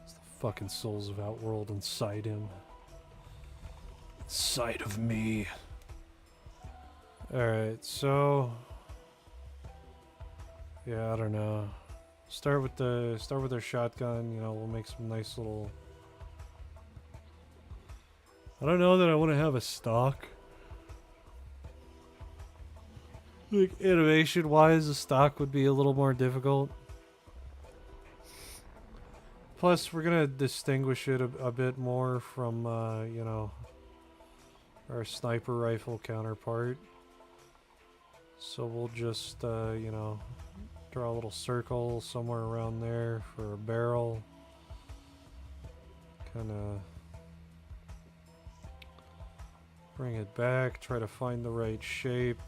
It's the fucking souls of Outworld inside him. Inside of me. Alright, so yeah, I don't know. Start with their shotgun, you know, we'll make some nice little. I don't know that I want to have a stock. Like animation wise, a stock would be a little more difficult. Plus, we're gonna distinguish it a bit more from you know, our sniper rifle counterpart. So we'll just, you know, draw a little circle somewhere around there for a barrel. Kind of bring it back, try to find the right shape.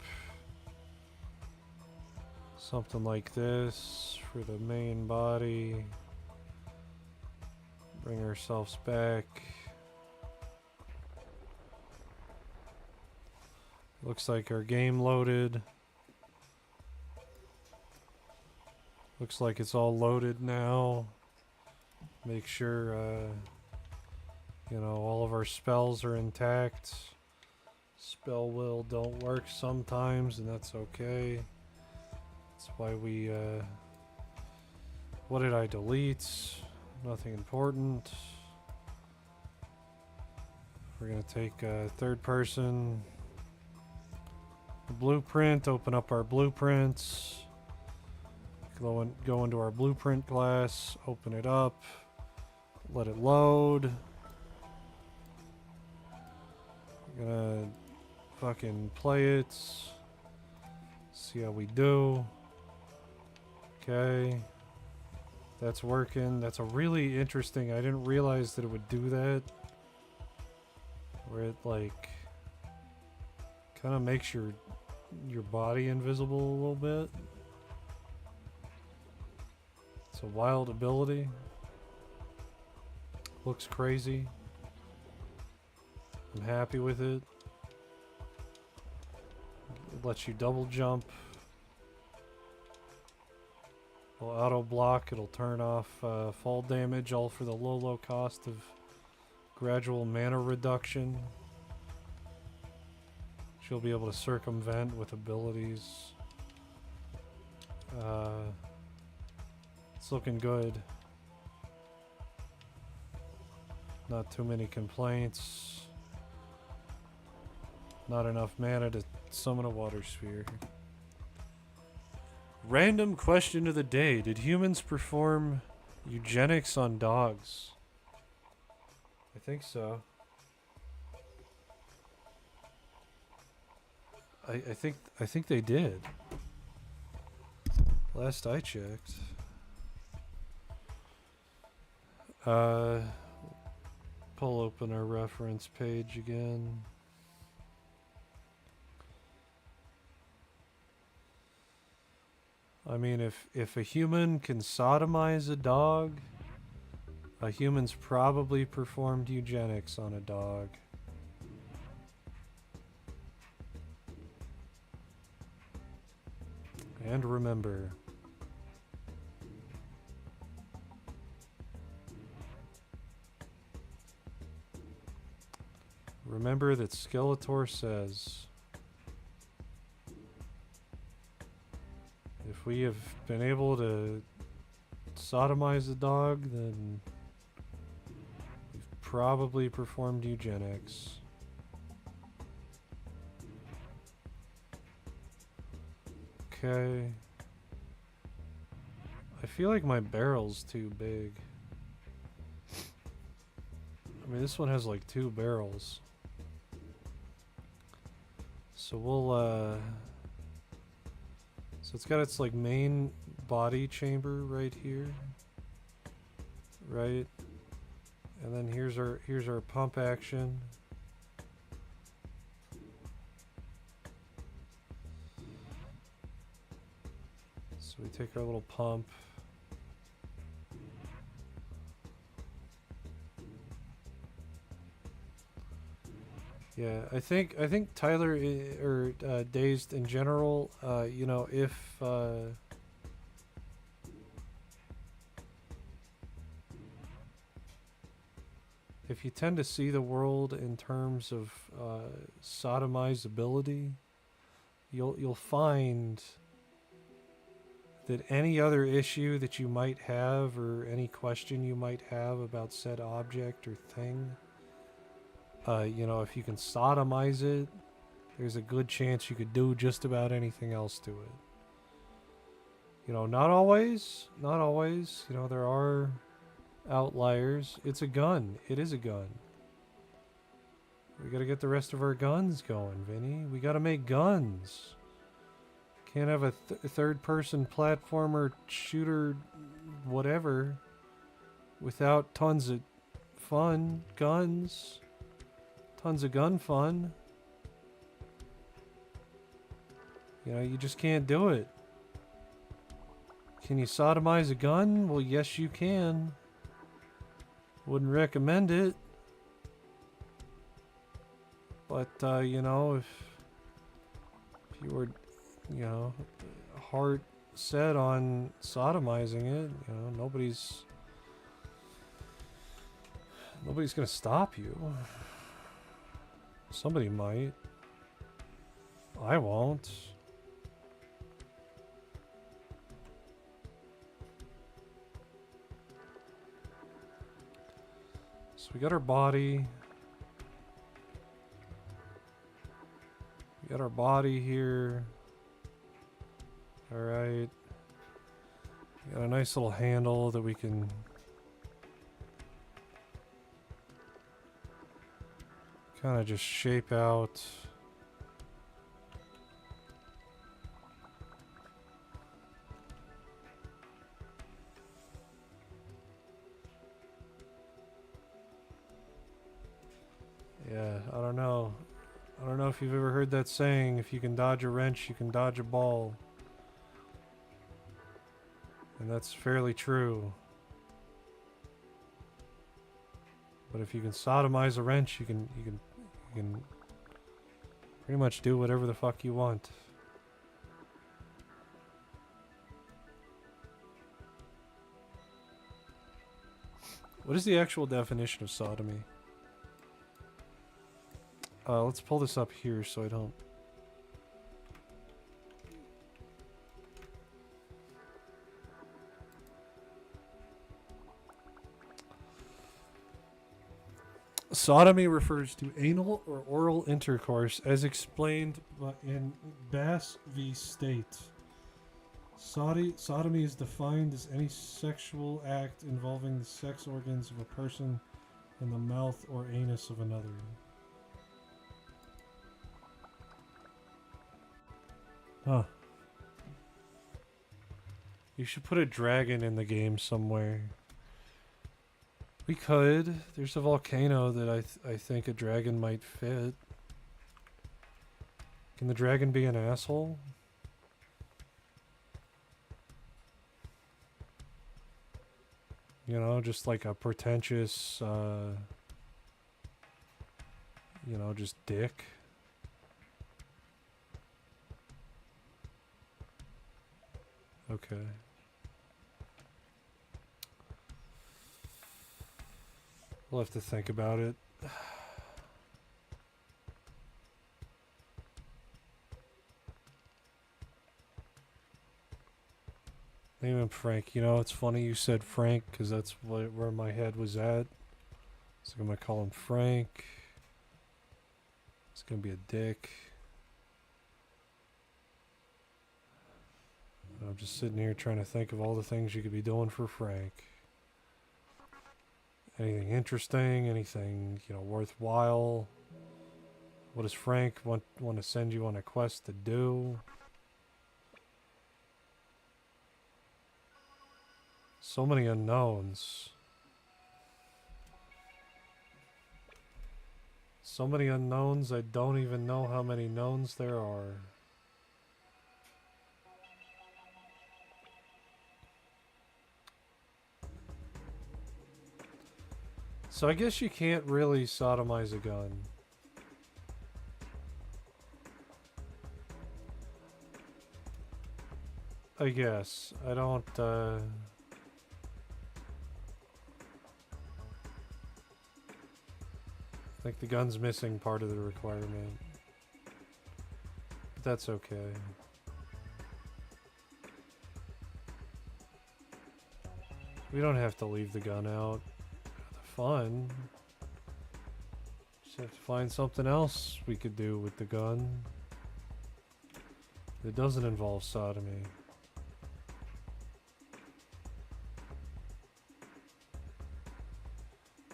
Something like this for the main body. Bring ourselves back. Looks like our game loaded. Looks like it's all loaded now. Make sure, you know, all of our spells are intact. Spell will don't work sometimes, and that's okay. That's why we, what did I delete? Nothing important. We're gonna take third person blueprint, open up our blueprints. Go into our blueprint class, open it up, let it load. We're gonna fucking play it, see how we do. Okay, that's working. That's a really interesting, I didn't realize that it would do that. Where it like kind of makes your your body invisible a little bit. It's a wild ability. Looks crazy. I'm happy with it. It lets you double jump. It'll auto block. It'll turn off fall damage, all for the low cost of gradual mana reduction. She'll be able to circumvent with abilities. It's looking good. Not too many complaints. Not enough mana to summon a water sphere. Random question of the day. Did humans perform eugenics on dogs? I think so. I think they did. Last I checked. Pull open our reference page again. I mean, if a human can sodomize a dog, a human's probably performed eugenics on a dog. And remember, that Skeletor says, if we have been able to sodomize a dog, then we've probably performed eugenics. Okay. I feel like my barrel's too big. I mean, this one has like 2 barrels. So we'll, so it's got its like main body chamber right here. Right? And then here's our pump action. So we take our little pump. Yeah, I think Tyler or Dazed in general, you know, if you tend to see the world in terms of sodomizability, you'll find that any other issue that you might have or any question you might have about said object or thing, you know, if you can sodomize it, there's a good chance you could do just about anything else to it. You know, not always, you know, there are outliers. It's a gun. It is a gun. We gotta get the rest of our guns going, Vinny. We gotta make guns. Can't have a third-person platformer, shooter, whatever, without tons of fun. Guns. Tons of gun fun. You know, you just can't do it. Can you sodomize a gun? Well, yes, you can. Wouldn't recommend it. But, you know, if you were, you know, hard set on sodomizing it, you know, nobody's gonna stop you. Somebody might. I won't. So we got our body. We got our body here. Alright. Got a nice little handle that we can kind of just shape out. Yeah, I don't know. I don't know if you've ever heard that saying, if you can dodge a wrench, you can dodge a ball. And that's fairly true. But if you can sodomize a wrench, you can pretty much do whatever the fuck you want. What is the actual definition of sodomy? Let's pull this up here so I don't... Sodomy refers to anal or oral intercourse as explained in Bass v. State. Sodomy is defined as any sexual act involving the sex organs of a person in the mouth or anus of another. Huh. You should put a dragon in the game somewhere. We could. There's a volcano that I think a dragon might fit. Can the dragon be an asshole? You know, just like a pretentious, you know, just dick. Okay. We'll have to think about it. Name him Frank. You know, it's funny you said Frank because that's where my head was at. So I'm going to call him Frank. It's going to be a dick. I'm just sitting here trying to think of all the things you could be doing for Frank. Anything interesting, anything, you know, worthwhile. What does Frank want to send you on a quest to do? So many unknowns. So many unknowns, I don't even know how many knowns there are. So I guess you can't really sodomize a gun. I guess. I don't, I think the gun's missing part of the requirement. But that's okay. We don't have to leave the gun out. Fun. Just have to find something else we could do with the gun that doesn't involve sodomy.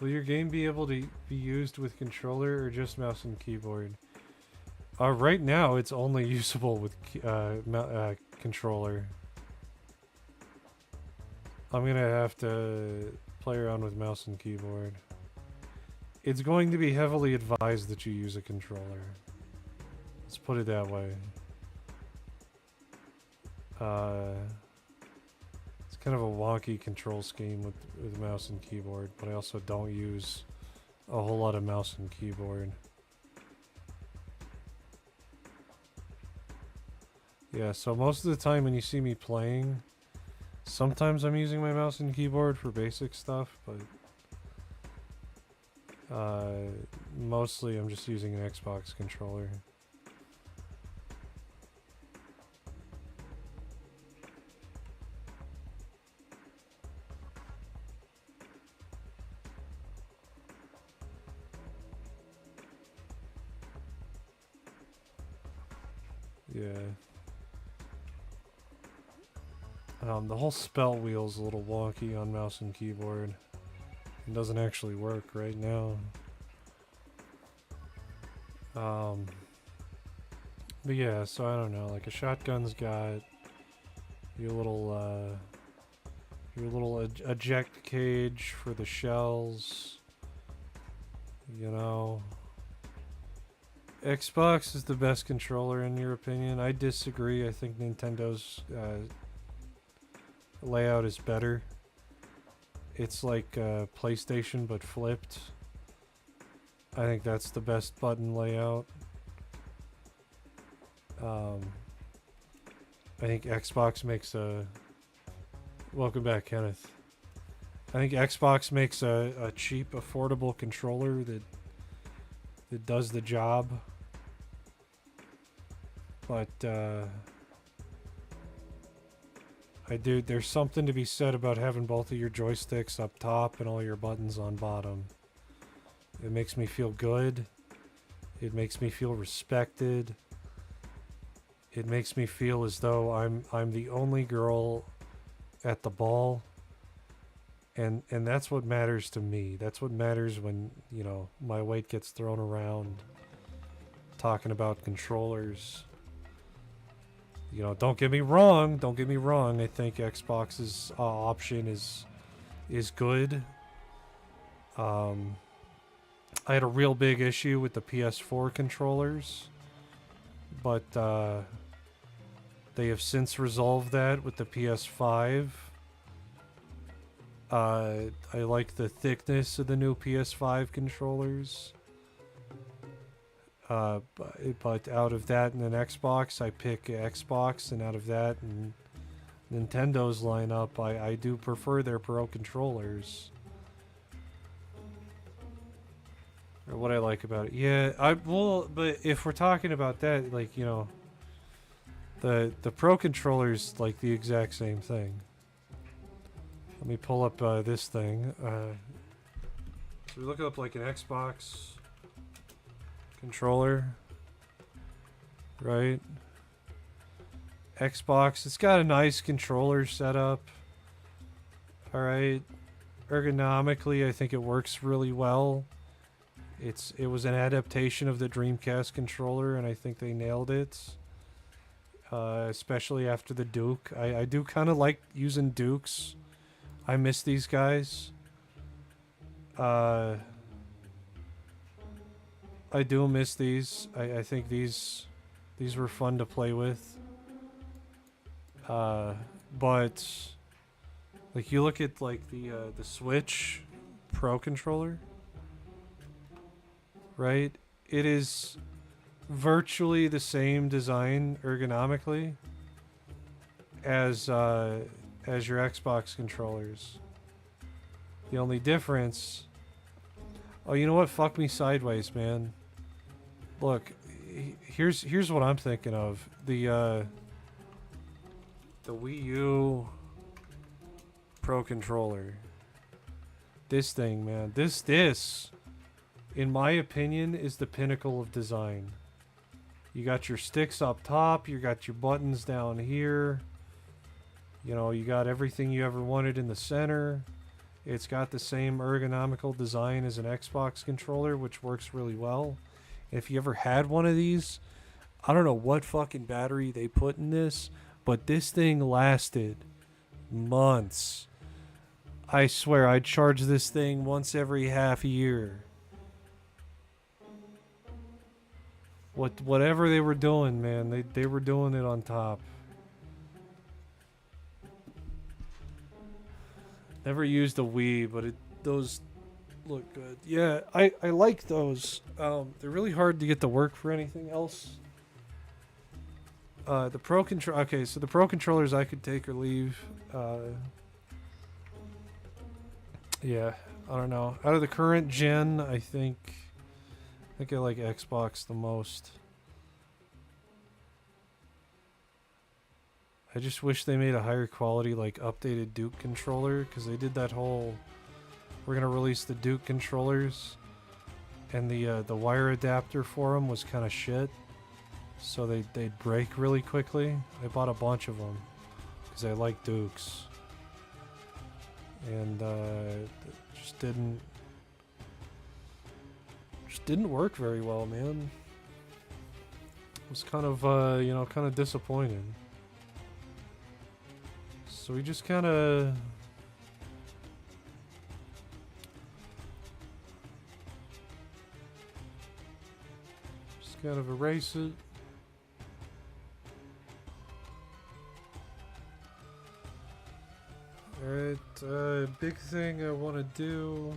Will your game be able to be used with controller or just mouse and keyboard? Right now it's only usable with controller. I'm gonna have to play around with mouse and keyboard. It's going to be heavily advised that you use a controller. Let's put it that way. It's kind of a wonky control scheme with mouse and keyboard, but I also don't use a whole lot of mouse and keyboard. Yeah, so most of the time when you see me playing, sometimes I'm using my mouse and keyboard for basic stuff, but mostly I'm just using an Xbox controller. Yeah. The whole spell wheel's a little wonky on mouse and keyboard. It doesn't actually work right now. But yeah, so I don't know, like a shotgun's got your little eject cage for the shells, you know. Xbox is the best controller in your opinion. I disagree. I think Nintendo's layout is better. It's like PlayStation but flipped. I think that's the best button layout. I think Xbox makes a... Welcome back, Kenneth. I think Xbox makes a cheap, affordable controller that does the job. But there's something to be said about having both of your joysticks up top and all your buttons on bottom. It makes me feel good. It makes me feel respected. It makes me feel as though I'm the only girl at the ball. And that's what matters to me. That's what matters when, you know, my weight gets thrown around talking about controllers. You know, don't get me wrong. Don't get me wrong. I think Xbox's option is good. I had a real big issue with the PS4 controllers, but they have since resolved that with the PS5. I like the thickness of the new PS5 controllers. But out of that and an Xbox, I pick Xbox, and out of that and Nintendo's lineup, I do prefer their Pro controllers. Or what I like about it. Yeah, but if we're talking about that, like, you know, the Pro controller's like the exact same thing. Let me pull up this thing. So we look up like an Xbox controller, right? Xbox, it's got a nice controller setup. All right, ergonomically, I think it works really well. It was an adaptation of the Dreamcast controller, and I think they nailed it. Especially after the Duke. I do kind of like using Dukes. I miss these guys. I do miss these. I think these were fun to play with. But like you look at like the Switch Pro controller, right? It is virtually the same design ergonomically as your Xbox controllers. The only difference... Oh, you know what? Fuck me sideways, man. Look, here's what I'm thinking of. The Wii U Pro controller. This thing, man. This, in my opinion, is the pinnacle of design. You got your sticks up top, you got your buttons down here. You know, you got everything you ever wanted in the center. It's got the same ergonomical design as an Xbox controller, which works really well. If you ever had one of these, I don't know what fucking battery they put in this, but this thing lasted months. I swear, I'd charge this thing once every half year. Whatever they were doing, man, they were doing it on top. Never used a Wii, but those look good. Yeah, I like those. They're really hard to get to work for anything else. The Pro control. Okay, so the Pro controllers I could take or leave. Yeah, I don't know. Out of the current gen, I think I like Xbox the most. I just wish they made a higher quality, like, updated Duke controller, because they did that whole... We're going to release the Duke controllers, and the wire adapter for them was kind of shit, so they'd break really quickly. I bought a bunch of them, because I like Dukes. And it just didn't work very well, man. It was kind of, you know, kind of disappointing. So we just kind of... kind of erase it. Alright, big thing I want to do.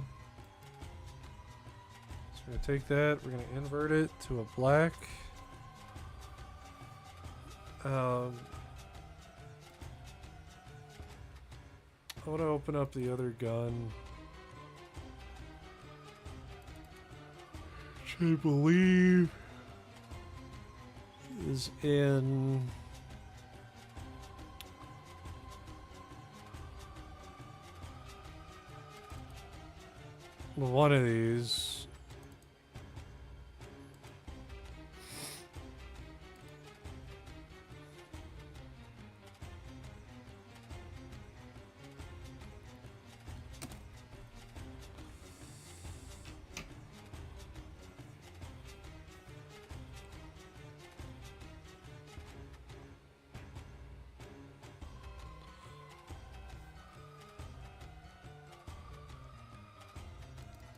So we're going to take that, we're going to invert it to a black. I want to open up the other gun. Which I believe is in... one of these.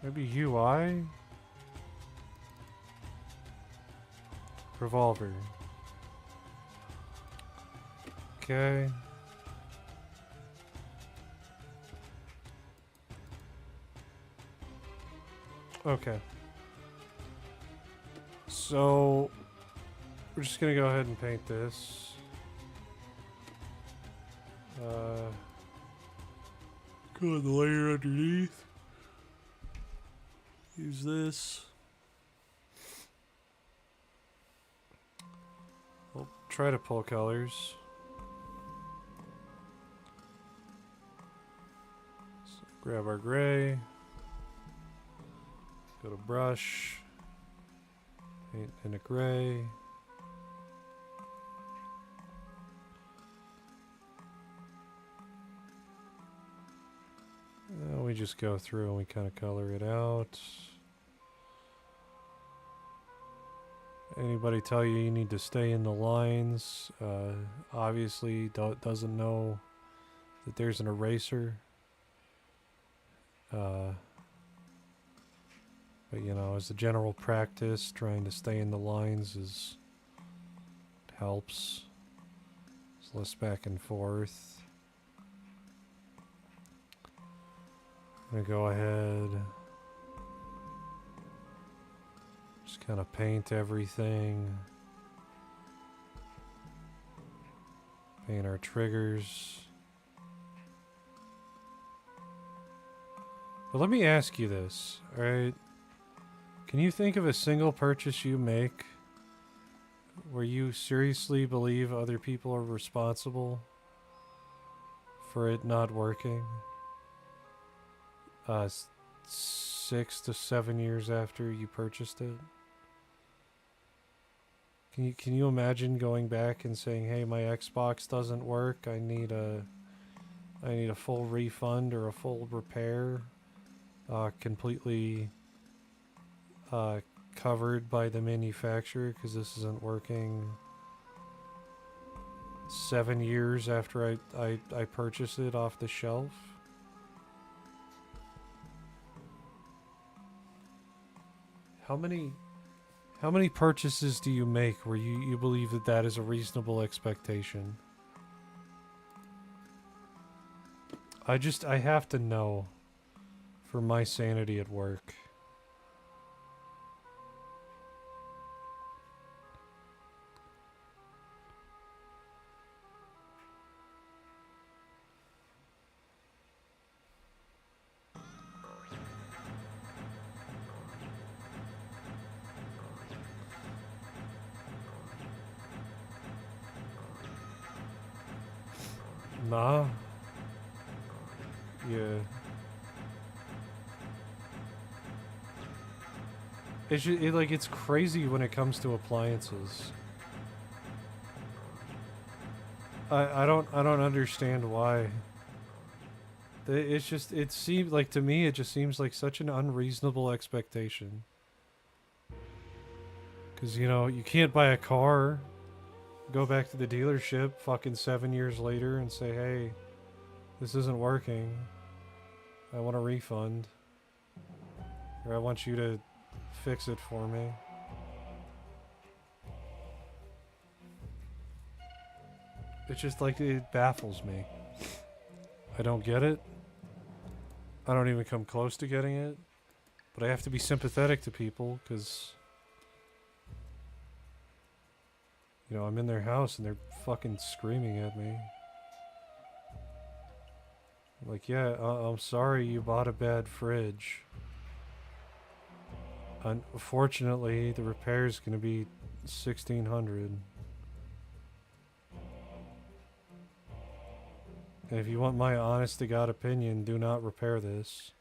Maybe UI? Revolver. Okay. Okay. So, we're just gonna go ahead and paint this. Go on the layer underneath. Use this. We'll try to pull colors. So grab our gray. Go to brush. Paint in a gray. We just go through and we kind of color it out. Anybody tell you need to stay in the lines? Obviously doesn't know that there's an eraser. But you know, as a general practice, trying to stay in the lines helps. It's less back and forth. I'm gonna go ahead, just kind of paint everything. Paint our triggers. But let me ask you this, alright? Can you think of a single purchase you make where you seriously believe other people are responsible for it not working? 6 to 7 years after you purchased it? Can you imagine going back and saying, "Hey, my Xbox doesn't work. I need a full refund or a full repair, completely covered by the manufacturer because this isn't working." 7 years after I purchased it off the shelf. How many purchases do you make where you believe that is a reasonable expectation? I have to know for my sanity at work. Nah. Yeah. It's crazy when it comes to appliances. I don't understand why. It seems like, to me, it just seems like such an unreasonable expectation. Cause you know, you can't buy a car, go back to the dealership fucking 7 years later and say, "Hey, this isn't working. I want a refund. Or I want you to fix it for me." It's just like it baffles me. I don't get it. I don't even come close to getting it. But I have to be sympathetic to people because, you know, I'm in their house and they're fucking screaming at me. Like, yeah, I'm sorry you bought a bad fridge. Unfortunately, the repair's gonna be $1,600. And if you want my honest to God opinion, do not repair this.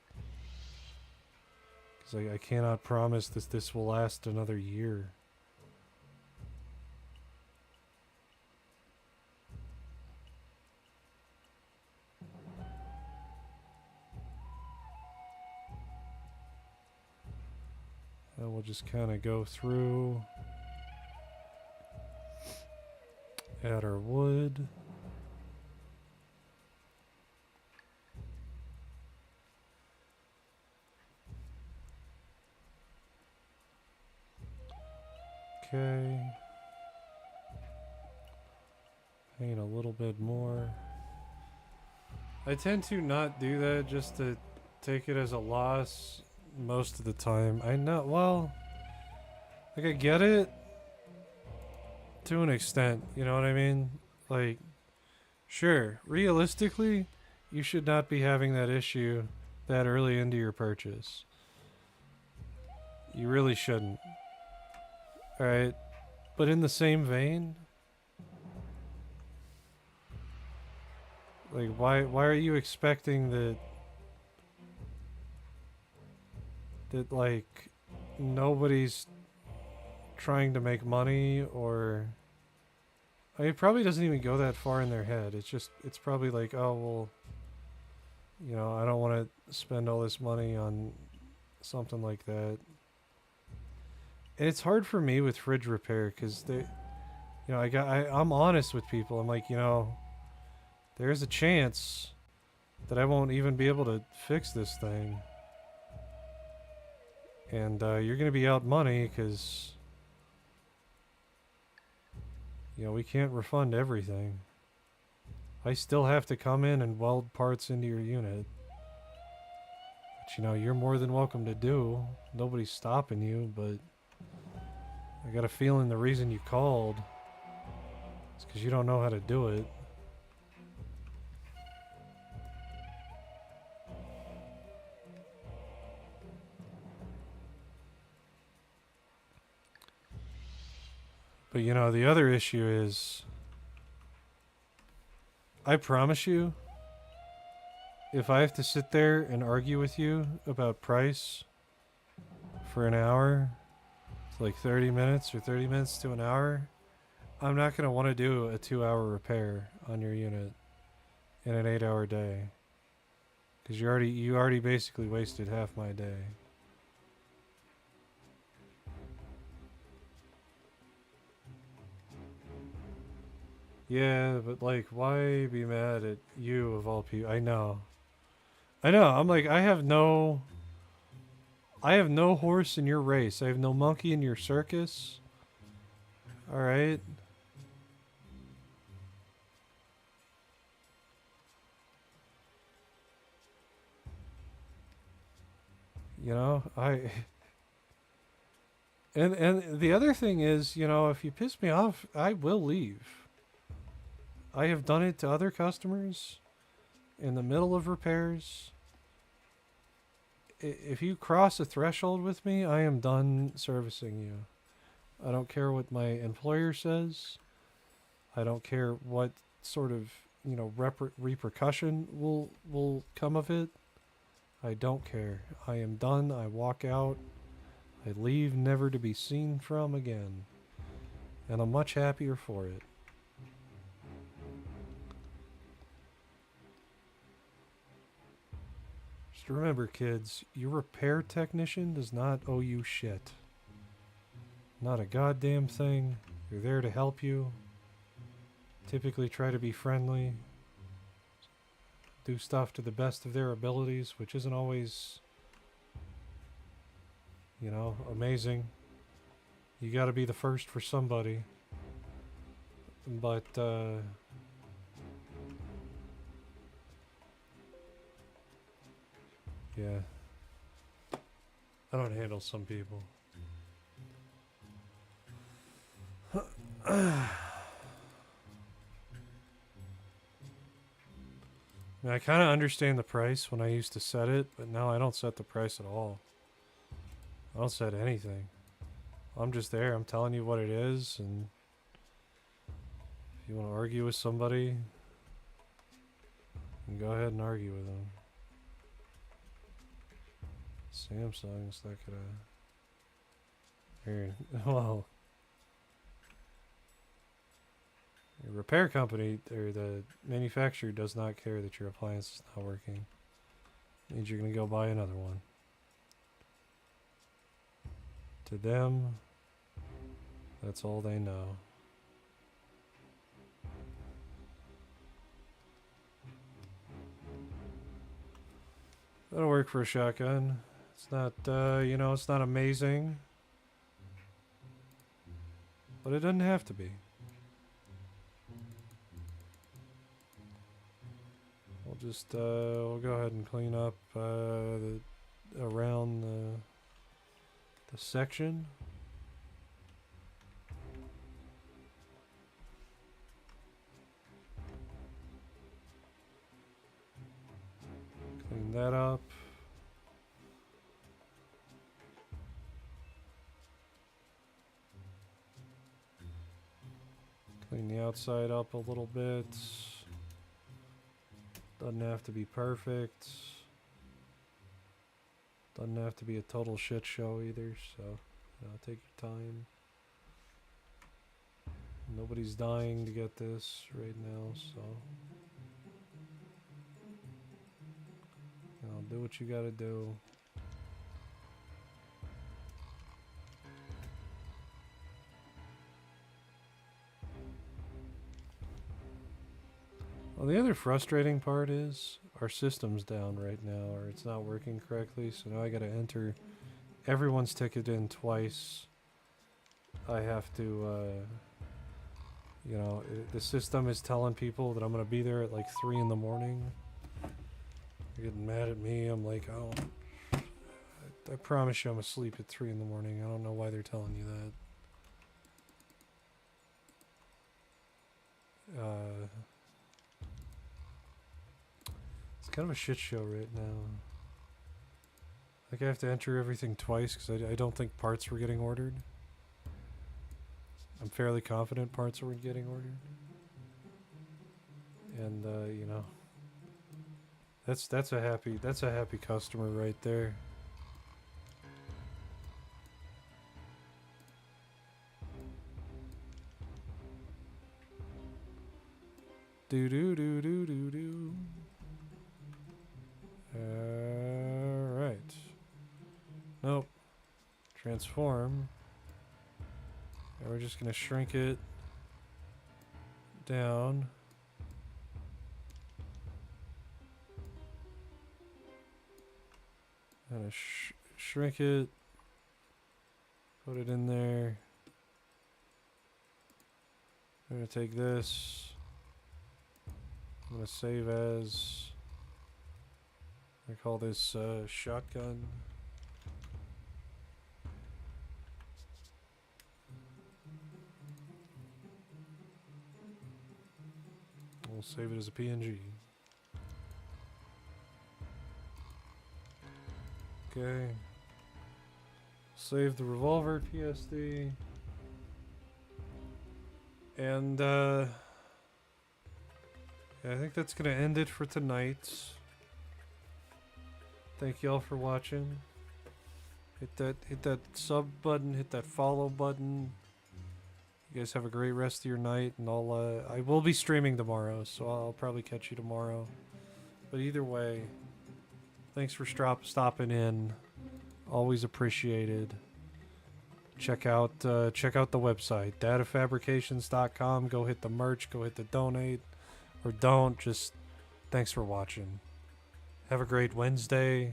Because I cannot promise that this will last another year. And we'll just kind of go through, add our wood. Okay. Paint a little bit more. I tend to not do that just to take it as a loss most of the time. I know, well, like I get it to an extent, you know what I mean? Like, sure, realistically, you should not be having that issue that early into your purchase. You really shouldn't. Alright, but in the same vein, like why are you expecting that like nobody's trying to make money, or I mean, it probably doesn't even go that far in their head. It's probably like, oh well, you know, I don't want to spend all this money on something like that. And it's hard for me with fridge repair because they, you know, I'm honest with people. I'm like, you know, there's a chance that I won't even be able to fix this thing, and you're gonna be out money because, you know, we can't refund everything. I still have to come in and weld parts into your unit, which, you know, you're more than welcome to do. Nobody's stopping you, but I got a feeling the reason you called is because you don't know how to do it. But, you know, the other issue is, I promise you, if I have to sit there and argue with you about price for an hour, it's like 30 minutes or 30 minutes to an hour, I'm not going to want to do a 2-hour repair on your unit in an 8-hour day. Because you already basically wasted half my day. Yeah, but like, why be mad at you of all people? I know. I'm like, I have no horse in your race. I have no monkey in your circus. Alright. You know, and the other thing is, you know, if you piss me off, I will leave. I have done it to other customers in the middle of repairs. If you cross a threshold with me, I am done servicing you. I don't care what my employer says. I don't care what sort of, you know, repercussion will come of it. I don't care. I am done. I walk out. I leave, never to be seen from again. And I'm much happier for it. Just remember, kids, your repair technician does not owe you shit. Not a goddamn thing. They're there to help you. Typically try to be friendly. Do stuff to the best of their abilities, which isn't always, you know, amazing. You gotta be the first for somebody. But, Yeah. I don't handle some people. I kind of understand the price when I used to set it, but now I don't set the price at all. I don't set anything. I'm just there. I'm telling you what it is, and if you want to argue with somebody, you can go ahead and argue with them. Samsung's not gonna... Here, well... The repair company, or the manufacturer, does not care that your appliance is not working. It means you're going to go buy another one. To them, that's all they know. That'll work for a shotgun. It's not, you know, it's not amazing. But it doesn't have to be. We'll just, we'll go ahead and clean up around the section. Clean that up. Clean the outside up a little bit. Doesn't have to be perfect. Doesn't have to be a total shit show either, so take your time. Nobody's dying to get this right now, so do what you gotta do. Well, the other frustrating part is our system's down right now, or it's not working correctly, so now I gotta enter everyone's ticket in twice. I have to, you know, the system is telling people that I'm gonna be there at like 3 in the morning. They're getting mad at me. I'm like, I promise you I'm asleep at 3 in the morning. I don't know why they're telling you that. It's kind of a shit show right now. Like I have to enter everything twice because I don't think parts were getting ordered. I'm fairly confident parts were getting ordered. And you know, that's a happy customer right there. Do do do do do do. Alright. Nope. Transform. And we're just gonna shrink it down. Gonna shrink it. Put it in there. I'm gonna take this. I'm gonna save as. I call this shotgun. We'll save it as a PNG. Okay. Save the revolver PSD. And yeah, I think that's gonna end it for tonight. Thank y'all for watching. Hit that sub button, hit that follow button. You guys have a great rest of your night, and I will be streaming tomorrow, so I'll probably catch you tomorrow. But either way, thanks for stopping in. Always appreciated. Check out the website, datafabrications.com. Go hit the merch, go hit the donate, or don't. Just thanks for watching. Have a great Wednesday.